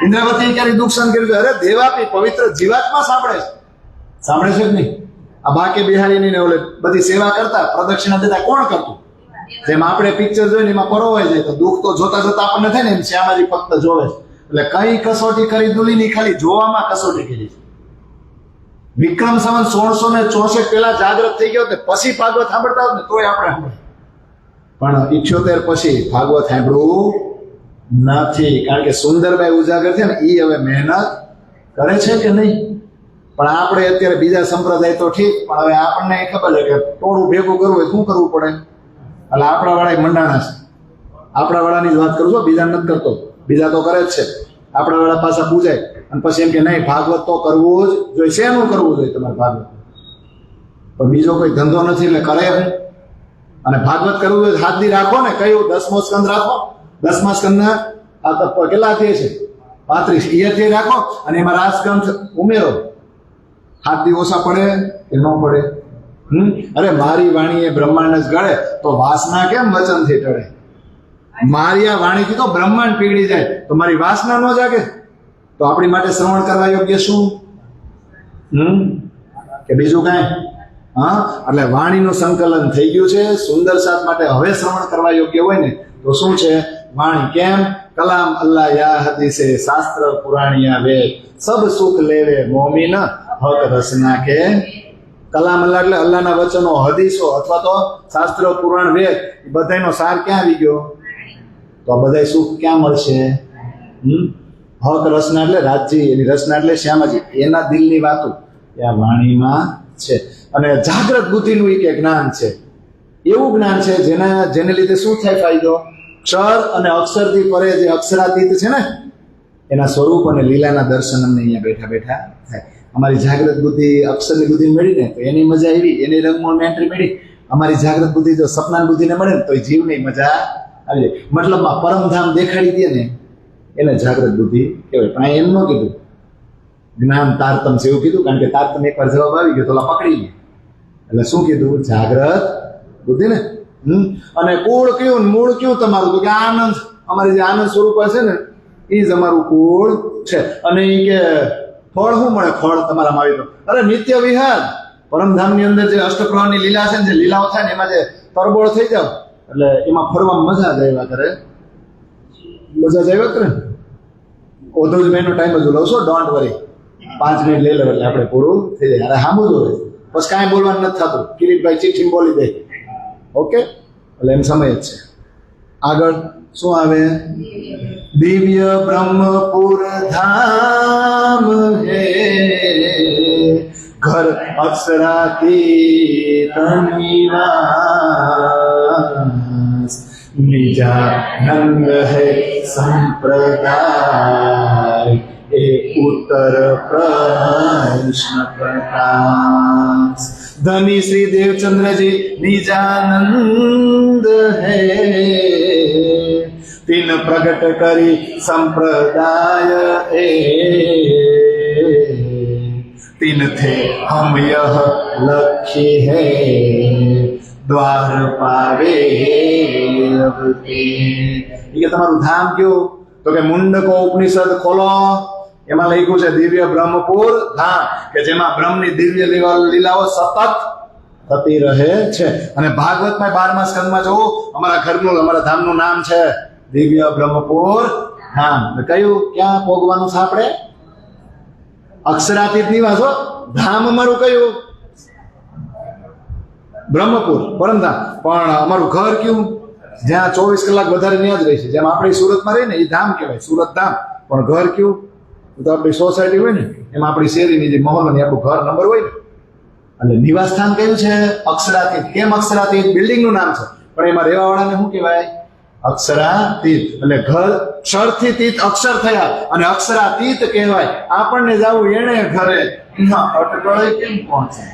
A: ઇન્દ્રાવતી ક્યારે દુઃખ સહન કર્યું છે? અરે દેવાપી પવિત્ર જીવાત્મા સાંભળે છે. સાંભળે છે જ નહીં. આ બાકે બિહારીની ને ઓલે બધી સેવા કરતા, પ્રદક્ષિણા દેતા કોણ કરતું? જેમ આપણે પિક્ચર જોઈને એમાં પરોવાઈ જાય તો દુઃખ તો જોતા જોતા આપણને થાય ને એમ શ્યામાજી ફક્ત જોવે છે. એટલે કઈ કસોટી કરી દુલીની? ખાલી જોવામાં કસોટી કરી છે. વિક્રમ સંવત 1664 પહેલા જાગૃત થઈ ગયો પછી ભાગવત સાંભળતા હોત ને તોય આપણે સાંભળે. પણ 78 પછી ભાગવત સાંભળવું નથી. કારણ કે સુંદરબાઈ ઉજાગર છે ને એ હવે મહેનત કરે છે કે નહીં? પણ આપણે અત્યારે બીજા સંપ્રદાય તો ઠીક, પણ હવે આપણને એ ખબર છે કે ટોળું ભેગું કરવું હોય શું કરવું પડે? એટલે આપણા વાળા મંડાણા છે. આપણા વાળાની જ વાત કરું છું, બીજા નથી કરતો. બીજા તો કરે જ છે. આપણા વાળા પાછા પૂજાય અને પછી એમ કે નહીં ભાગવત તો કરવું જ જોઈએ. શેનું કરવું જોઈએ તમારે ભાગવત? પણ બીજો કોઈ ધંધો નથી એટલે કરે. અને ભાગવત કરવું હોય હાથ દી રાખો ને. કયું? 10મો સ્કંદ રાખો. 10મા સ્કંદના આ તો કેટલા અધ્યાય છે? 35. એ અધ્યાય રાખો અને એમાં રાજસ્કંદ ઉમેરો. હાથ દી ઓછા પડે કે ન પડે? અરે મારી વાણી એ બ્રહ્માંડ જ ગળે તો વાસના કેમ વચનથી ટળે? મારી આ વાણીથી તો બ્રહ્માંડ પીગળી જાય તો મારી વાસના ન જાગે? તો આપણી માટે શ્રવણ કરવા યોગ્ય શું? કે બીજું કાંઈ? એટલે વાણીનું સંકલન થઈ ગયું છે. સુંદર સાથ માટે હવે શ્રવણ કરવા યોગ્ય હોય ને તો શું છે? વાણી. કેમ? કલામ અલ્લાહ યા હદીસે શાસ્ત્ર પુરાણિયા વેદ સબ સુખ લેવે મોમીન હક રસના કે. કલામ અલ્લાહ એટલે અલ્લાહના વચનો, હદીસો અથવા તો શાસ્ત્ર પુરાણ વેદ બધાનો સાર ક્યાં આવી ગયો? તો આ બધા સુખ ક્યાં મળશે? હક રસના એટલે રાજજી, એની રસના એટલે શ્યામાજી. એના દિલની વાતો એ આ વાણીમાં છે. અને જાગ્રત બુદ્ધિનું એક જ્ઞાન છે. એવું જ્ઞાન છે જેને લીધે શું થાય ફાયદો? ક્ષર અને અક્ષરથી પરે જે અક્ષરાતીત છે ને એના સ્વરૂપ અને લીલાના દર્શન અમને અહીંયા બેઠા બેઠા થાય. અમારી જાગ્રત બુદ્ધિ અક્ષરની બુદ્ધિ મળી ને તો એની મજા આવી, એની રંગમોળ એન્ટ્રી મળી. અમારી જાગ્રત બુદ્ધિ જો સપનાની બુદ્ધિને મળે ને તો એ જીવની મજા આવી જાય. મતલબમાં પરમધામ દેખાડી દે ને એને જાગ્રત બુદ્ધિ કહેવાય. પણ એમ ન કીધું જ્ઞાન તારતમ છે એવું કીધું. કારણ કે તારતમ એકવાર જવાબ આવી ગયો તો પકડી ગયો. એટલે શું કીધું? જાગ્રત બુદ્ધિ ને. અને કુળ કયું મૂળ કયું તમારું? તો કે આનંદ. અમારી જે આનંદ સ્વરૂપ છે ને એ જ અમારું કુળ છે. અને એ કે ફળ શું મળે? ફળ તમારામાં આવી તો અરે નિત્ય વિહાર, પરમધામની અંદર જે અષ્ટપ્રહરની લીલા છે ને, જે લીલાઓ થાય ને એમાં જે તરબોળ થઈ જાવ એટલે એમાં ફરવામાં મજા જ આવ્યા કરે, મજા જ આવ્યા કરે. ઓધો જ મહિનો ટાઈમ જ લઉં છો, ડોન્ટ વરી, 5 મિનિટ લઈ લે એટલે આપણે પૂરું થઈ જાય. અરે સામું જોવે બસ, કાંઈ બોલવાનું નથી થતું. કિરીટભાઈ ચિઠ્ઠી બોલી દે, ઓકે, એટલે એમ સમય જ છે. આગળ શું આવે? દિવ્ય બ્રહ્મપુર ધામ હે, ઘર અક્ષરાતીત નિવાસ, નિજાનંદ હે સંપ્રદાય, એ ઉત્તર પ્રશ્ન પ્રકાશ. ધની શ્રી દેવચંદ્રજી નિજાનંદ હે, તીન પ્રગટ કરી સંપ્રદાય એ, તીન થે હમ યહ લક્ષ્ય હે, દ્વાર પાવે અબ તે. કે તમારું ધામ કયું? તો કે મુંડકો ઉપનિષદ ખોલો, એમાં લખ્યું છે દિવ્ય બ્રહ્મપુર ધામ, કે જેમાં બ્રહ્મની દિવ્ય લીલાઓ સતત થતી રહે છે. અને ભાગવતમાં 12મા સ્કંદમાં જોવું, અમારા ઘરનું, અમારા ધામનું નામ છે દિવ્ય બ્રહ્મપુર ધામ. કયું? ક્યાં ભોગવાનું છે આપણે? અક્ષરાતીત નિવાસ હો. ધામ અમારું કયું? બ્રહ્મપુર, પરમધામ. પણ અમારું ઘર કયું? જ્યાં 24 કલાક વધારે ત્યાં જ રહે છે. જેમ આપણે સુરતમાં રહીએ ને એ ધામ કહેવાય, સુરત ધામ. પણ ઘર કયું? તો આપણી સોસાયટી હોય ને એમાં આપણી શેરીની જે મહોલ્લાની આપણું ઘર નંબર હોય ને, એટલે નિવાસ સ્થાન કયું છે? અક્ષરાતીત. કેમ અક્ષરાતીત? બિલ્ડિંગનું નામ છે, પણ એમાં રહેવાવાળાને શું કહેવાય? અક્ષરાતીત. એટલે ઘર ક્ષરથી તીત અક્ષર થયા અને અક્ષરાતીત કહેવાય. આપણને જાવું એને ઘરે, અટકળે કેમ પહોંચે?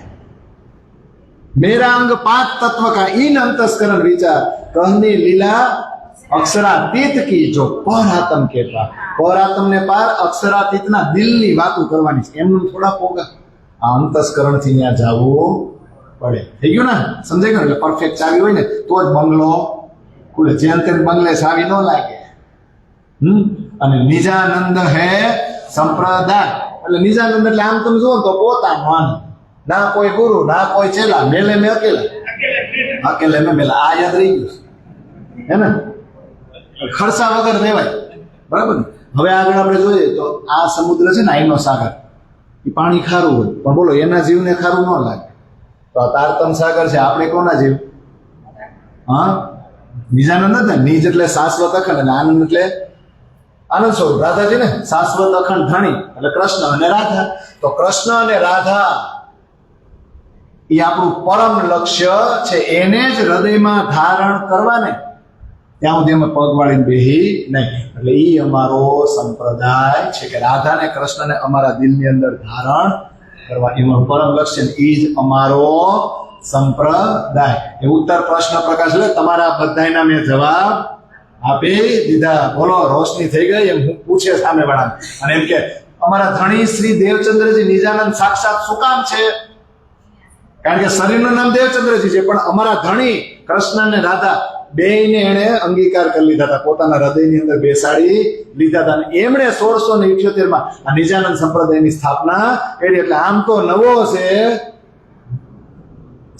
A: मेरा अंग 5 तत्व का इन अंतस्करण विचार, कहनी लीला अक्षरातीत की जो परात्म के पार. परात्म ने पार अक्षरातीतना दिलની વાતો કરવાની છે. એમનું થોડા પોગા આ અંતસ્કરણ થી ત્યાં જવું પડે. થઈ ગયું ને? સમજાઈ ગયું? એટલે પરફેક્ટ ચાવી હોય ને તો જ બંગલો ખુલે. જેમ તેમ બંગલે ચાવી ન લાગે. અને નિજાનંદ હે સંપ્રદાય. એટલે નિજાનંદ એટલે આમ તમે જુઓ તો પોતાનો આનંદ, ના કોઈ ગુરુ ના કોઈ ચેલા, મેલે મેં અકેલે મેં મેલા. આ યાદ રહી ગયું હે ને? ખર્ચા વગર રહેવાય, બરાબર ને? હવે આગળ આપણે જોઈએ તો આ સમુદ્ર છે ને, આઈનો સાગર, એ પાણી ખારું હોય, પણ બોલો એના જીવને ખારું ન લાગે. તો આ તારતમ સાગર છે, આપણે કોના જીવ? હા, નિજાનંદ ને. નિજ એટલે શાશ્વત અખંડ, અને આનંદ એટલે આનંદ સ્વરૂપ. રાધાજી ને શાશ્વત અખંડ ધણી એટલે કૃષ્ણ અને રાધા. તો કૃષ્ણ અને રાધા એ આપણું પરમ લક્ષ્ય છે. એને જ હૃદયમાં ધારણ કરવાને, ત્યાં સુધી અમે પગ વાળીને બેહી નહીં. એટલે એ અમારો સંપ્રદાય છે કે રાધા ને કૃષ્ણને અમારા દિલની અંદર ધારણ કરવા, એનું પરમ લક્ષ્ય, એ જ અમારો સંપ્રદાય. એ ઉત્તર પ્રશ્ન પ્રકાશ એટલે તમારા બધાના મેં જવાબ આપી દીધા. બોલો, રોશની થઈ ગઈ એમ હું પૂછે સામે વાળા. અને એમ કે અમારા ધણી શ્રી દેવચંદ્રજી નિજાનંદ સાક્ષાત શું કામ છે? કારણ કે શરીરનું નામ દેવચંદ્રજી છે, પણ અમારા ધણી કૃષ્ણ અને રાધા બેયને એને અંગીકાર કરી લીધા હતા, પોતાના હૃદયની અંદર બેસાડી લીધા હતા. અને એમણે 1678માં આ નિજાનંદ સંપ્રદાયની સ્થાપના કરી. એટલે આમ તો નવો છે,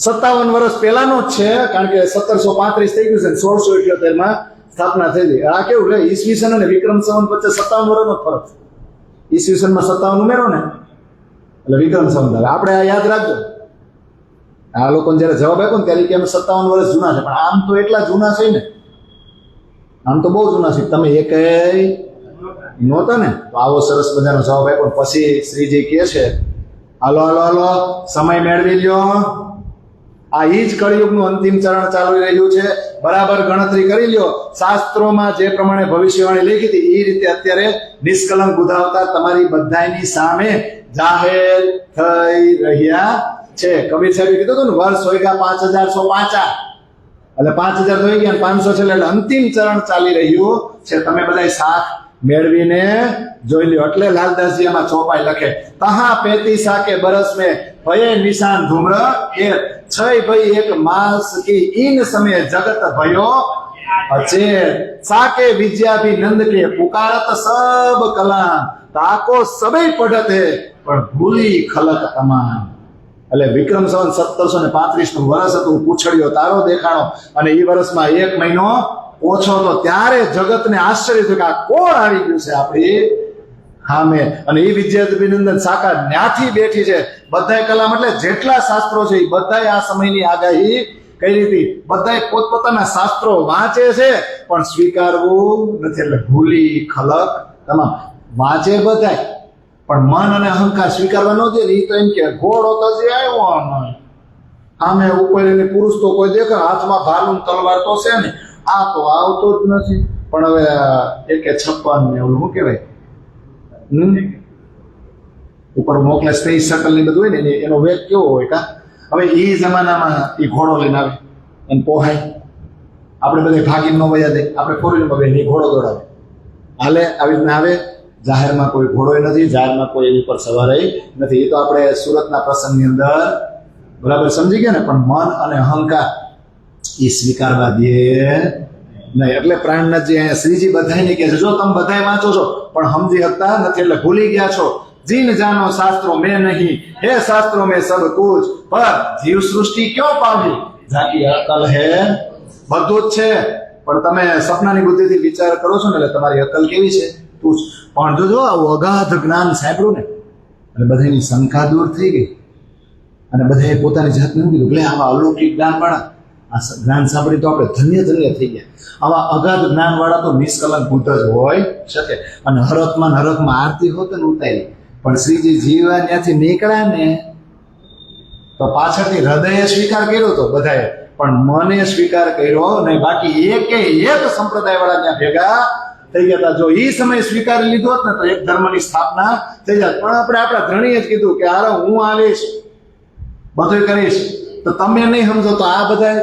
A: 57 વર્ષ પહેલાનો જ છે, કારણ કે 1735 થઈ ગયું છે, 1678માં સ્થાપના થઈ ગઈ. આ કેવું રે, ઈસવીસન અને વિક્રમ સંવત વચ્ચે 57 વર્ષનો ફરક છે. ઈસવીસનમાં 57 ઉમેરો ને એટલે વિક્રમ સંવત આવે. આપણે આ યાદ રાખજો. આ લોકોને જયારે જવાબ આપ્યો ને ત્યારે કે અમે 57 વર્ષ જૂના છે, પણ આમ તો એટલા જૂના છે ને, આમ તો બહુ જૂના છે. તમે એકેય નહોતા ને, તો આવો સરસ મજાનો જવાબ આપ્યો. પછી શ્રીજી કહે છે, હાલો હાલો હાલો, સમય મેળવી લ્યો. આ ઈ જ કળિયુગનું અંતિમ ચરણ ચાલી રહ્યું છે. બરાબર ગણતરી કરી લ્યો. શાસ્ત્રોમાં જે પ્રમાણે ભવિષ્યવાણી લખી હતી એ રીતે અત્યારે નિષ્કલંક બુધાવતા તમારી બધાની સામે જાહેર થઈ રહ્યા છે. કબીર સાહેબે કીધું હતું ને, વર્ષ હોય ગયા 5105, એટલે 5000 તો ગયા, 500 છે, એટલે અંતિમ ચરણ ચાલી રહ્યું છે. તમે બધા સાથ મેળવીને જોઈ લ્યો. એટલે લાલદાસજી આમાં ચોપાઈ લખે, તહા 35 કે બરસ મેં ભયે નિશાન ધૂમ્ર એ છય ભાઈ એક માસ કી ઈન સમય જગત ભયો अचेत साके विद्या भी नंद के पुकारत सब कला ताको सबे पढ़त है પણ ભૂલી ખલક તમામ. એટલે વિક્રમ સંવત 1735 નું વર્ષ હતું. પૂછડ્યો તારો દેખાણો અને એ વર્ષમાં 1 મહિનો ઓછો તો ત્યારે જગતને આશ્ચર્ય થયું કે આ કોણ આવી ગયું છે આપણી સામે. અને એ વિદ્યાભિનંદન શાખા ન્યાથી બેઠી છે. બધાય કલામ એટલે જેટલા શાસ્ત્રો છે એ બધાય આ સમયની આગાહી કરી હતી. બધાય પોતપોતાના શાસ્ત્રો વાંચે છે પણ સ્વીકારવું નથી. એટલે ભૂલી ખલક તમામ વાંચે બધાય પણ મન અને અહંકાર સ્વીકારવા ન દે. એ તો એમ કે ઘોડો તો જે આવ્યો આમે ઉપર એને પુરુષ તો કોઈ દેખે હાથમાં ભાલું તલવાર તો છે ને આ તો આવતો જ નથી. પણ હવે 156 ને ઓલું શું કહેવાય ઉપર મોકલે સ્પેસ શટલ ની બધું હોય ને એનો વેગ કેવો હોય કા. હવે એ જમાનામાં એ ઘોડો લઈને આવે અને પોહાય. આપણે બધા ભાગીને ન વયા દે. આપણે ફોરીમાં બેન એ ઘોડો દોડાવે હાલે આવી રીતના આવે. જાહેરમાં કોઈ ઘોડો નથી, જાહેરમાં કોઈ એની પર સવારે નથી. એ તો આપણે સુરતના પ્રસંગની અંદર બરાબર સમજી ગયા ને. પણ મન અને અહંકાર એ સ્વીકારવા દે નહીં. એટલે પ્રાણનાથજી અહીંયા શ્રીજી બધાને કહે છે જો તમે બધા વાંચો છો પણ સમજી શકતા નથી એટલે ભૂલી ગયા છો. જીન જાનો શાસ્ત્રો મેં નહીં હે શાસ્ત્રો મેં સબ કુછ પર જીવ સૃષ્ટિ ક્યો પામી જાકી અકલ હે. બધું જ છે પણ તમે સપનાની બુદ્ધિથી વિચાર કરો છો ને એટલે તમારી અકલ કેવી છે તું. પણ જો આવું અગાધ જ્ઞાન સાંભળ્યું ને અને બધાની શંકા દૂર થઈ ગઈ અને બધાએ પોતાની જાતને એમ કીધું એટલે આવા અલૌકિક જ્ઞાન વાળા આ જ્ઞાન સાંભળી તો આપણે ધન્ય થઈ ગયા. આવા અગાધ જ્ઞાન વાળા તો નિષ્કલંક બુદ્ધ જ હોય શકે. અને હરખમાં આરતી હોત ને ઉતારી પણ શ્રીજી જીવા ત્યાંથી નીકળ્યા ને તો પાછળથી હૃદયે સ્વીકાર કર્યો તો બધાએ પણ મને સ્વીકાર કર્યો નહીં. બાકી એક સંપ્રદાય વાળા ત્યાં ભેગા થઈ ગયા હતા. જો એ સમય સ્વીકારી લીધો હોત ને તો એક ધર્મની સ્થાપના થઈ જાત. પણ આપણે આપણા ધણીએ જ કીધું કે હારે હું આવીશ બધું કરીશ તો તમે નહીં સમજો તો આ બધા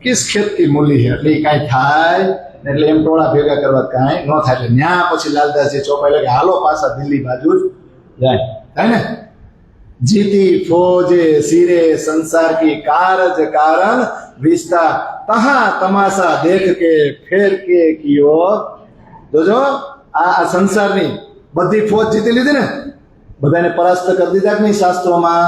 A: કિસ ખેત કી મૂલી છે એટલે એ કાંઈ થાય એટલે એમ ટોળા ભેગા કરવા કાંઈ ન થાય. એટલે ન્યા પછી લાલદાસજી ચોપાઈ લાગે હાલો પાછા દિલ્હી બાજુ જ જાય થાય ને. જીતી ફોજે સિરે સંસાર કી કારજ કારણ વિસ્તા તહા તમાશા દેખ કે ફેર કે કિયો. જોજો આ સંસારની બધી ફોજ જીતી લીધી ને બધાને પરાસ્ત કરી દીધા કે નહીં શાસ્ત્રોમાં.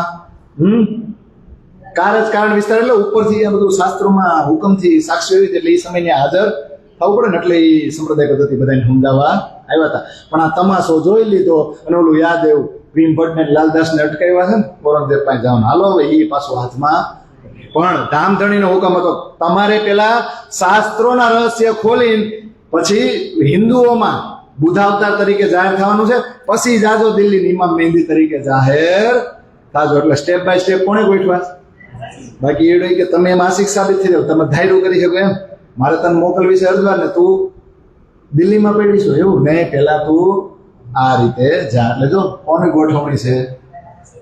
A: કારજ કારણ વિસ્તાર એટલે ઉપરથી આ બધું શાસ્ત્રોમાં હુકમથી સાક્ષી હોય એટલે એ સમયની હાજર થવું પડે ને એટલે એ સંપ્રદાય પદ્ધતિ બધાને સમજાવવા આવ્યા હતા. પણ આ તમાશો જોઈ લીધો અને ઓલું યાદ એવું ભીમ ભટ્ટ ને લાલદાસને અટકાવ્યા છે ને ઔરંગઝેબ પાસે જવાનું હાલો હવે એ પાછું હાથમાં. પણ ધામધણીનો હુકમ હતો તમારે પેલા શાસ્ત્રોના રહસ્ય ખોલીને પછી હિન્દુઓમાં બુદ્ધ અવતાર તરીકે જાહેર થવાનું છે. પછી જાજો દિલ્હી ઇમામ મહેંદી તરીકે જાહેર થાજો. એટલે સ્ટેપ બાય સ્ટેપ કોણે ગોઠવા. બાકી એવું કે તમે માસિક સાબિત થઈ જાવ તમે ધાર્યું કરી શકો એમ મારે તને મોકલવી છે હરિદ્વાર ને તું દિલ્હીમાં પડીશું એવું નહીં. પેલા તું આ રીતે જા. એટલે જો કોની ગોઠવણી છે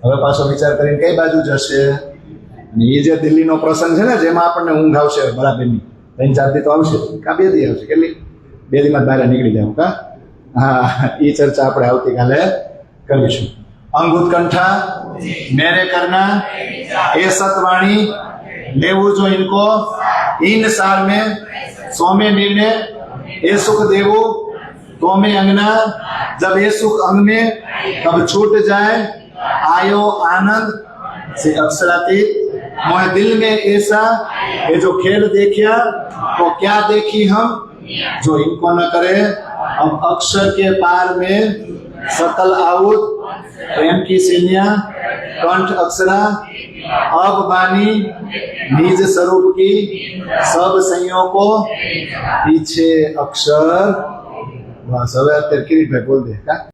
A: હવે પાછો વિચાર કરીને કઈ બાજુ જશે. અને એ જે દિલ્હીનો પ્રસંગ છે ને જેમાં આપણને ઊંઘ આવશે બરાબરની 3-4 દી તો આવશે કા 2 દી આવશે કેટલી 2 દીમાં બહાર નીકળી જાવ કા. હા એ ચર્ચા આપણે આવતીકાલે કરીશું. અંગ ઉત્કंठा मेरे करना ए सतवाणी लेवू जो इनको इन साल में सोमे निर्णय ए सुख देवो तो में अंगना जब ये सुख अंग में तब छूट जाए आयो आनंद से अक्षरातीत मोह दिल में ऐसा ये जो खेल देखिया तो क्या देखी हम जो इनको न करे. अब अक्षर के पार में सकल आउट प्रेम की सेनिया कंठ अक्षरा अब बानी निज स्वरूप की सब संयोग को पीछे अक्षर. बस હવે અત્યારે કિરીટભાઈ બોલ દે કા.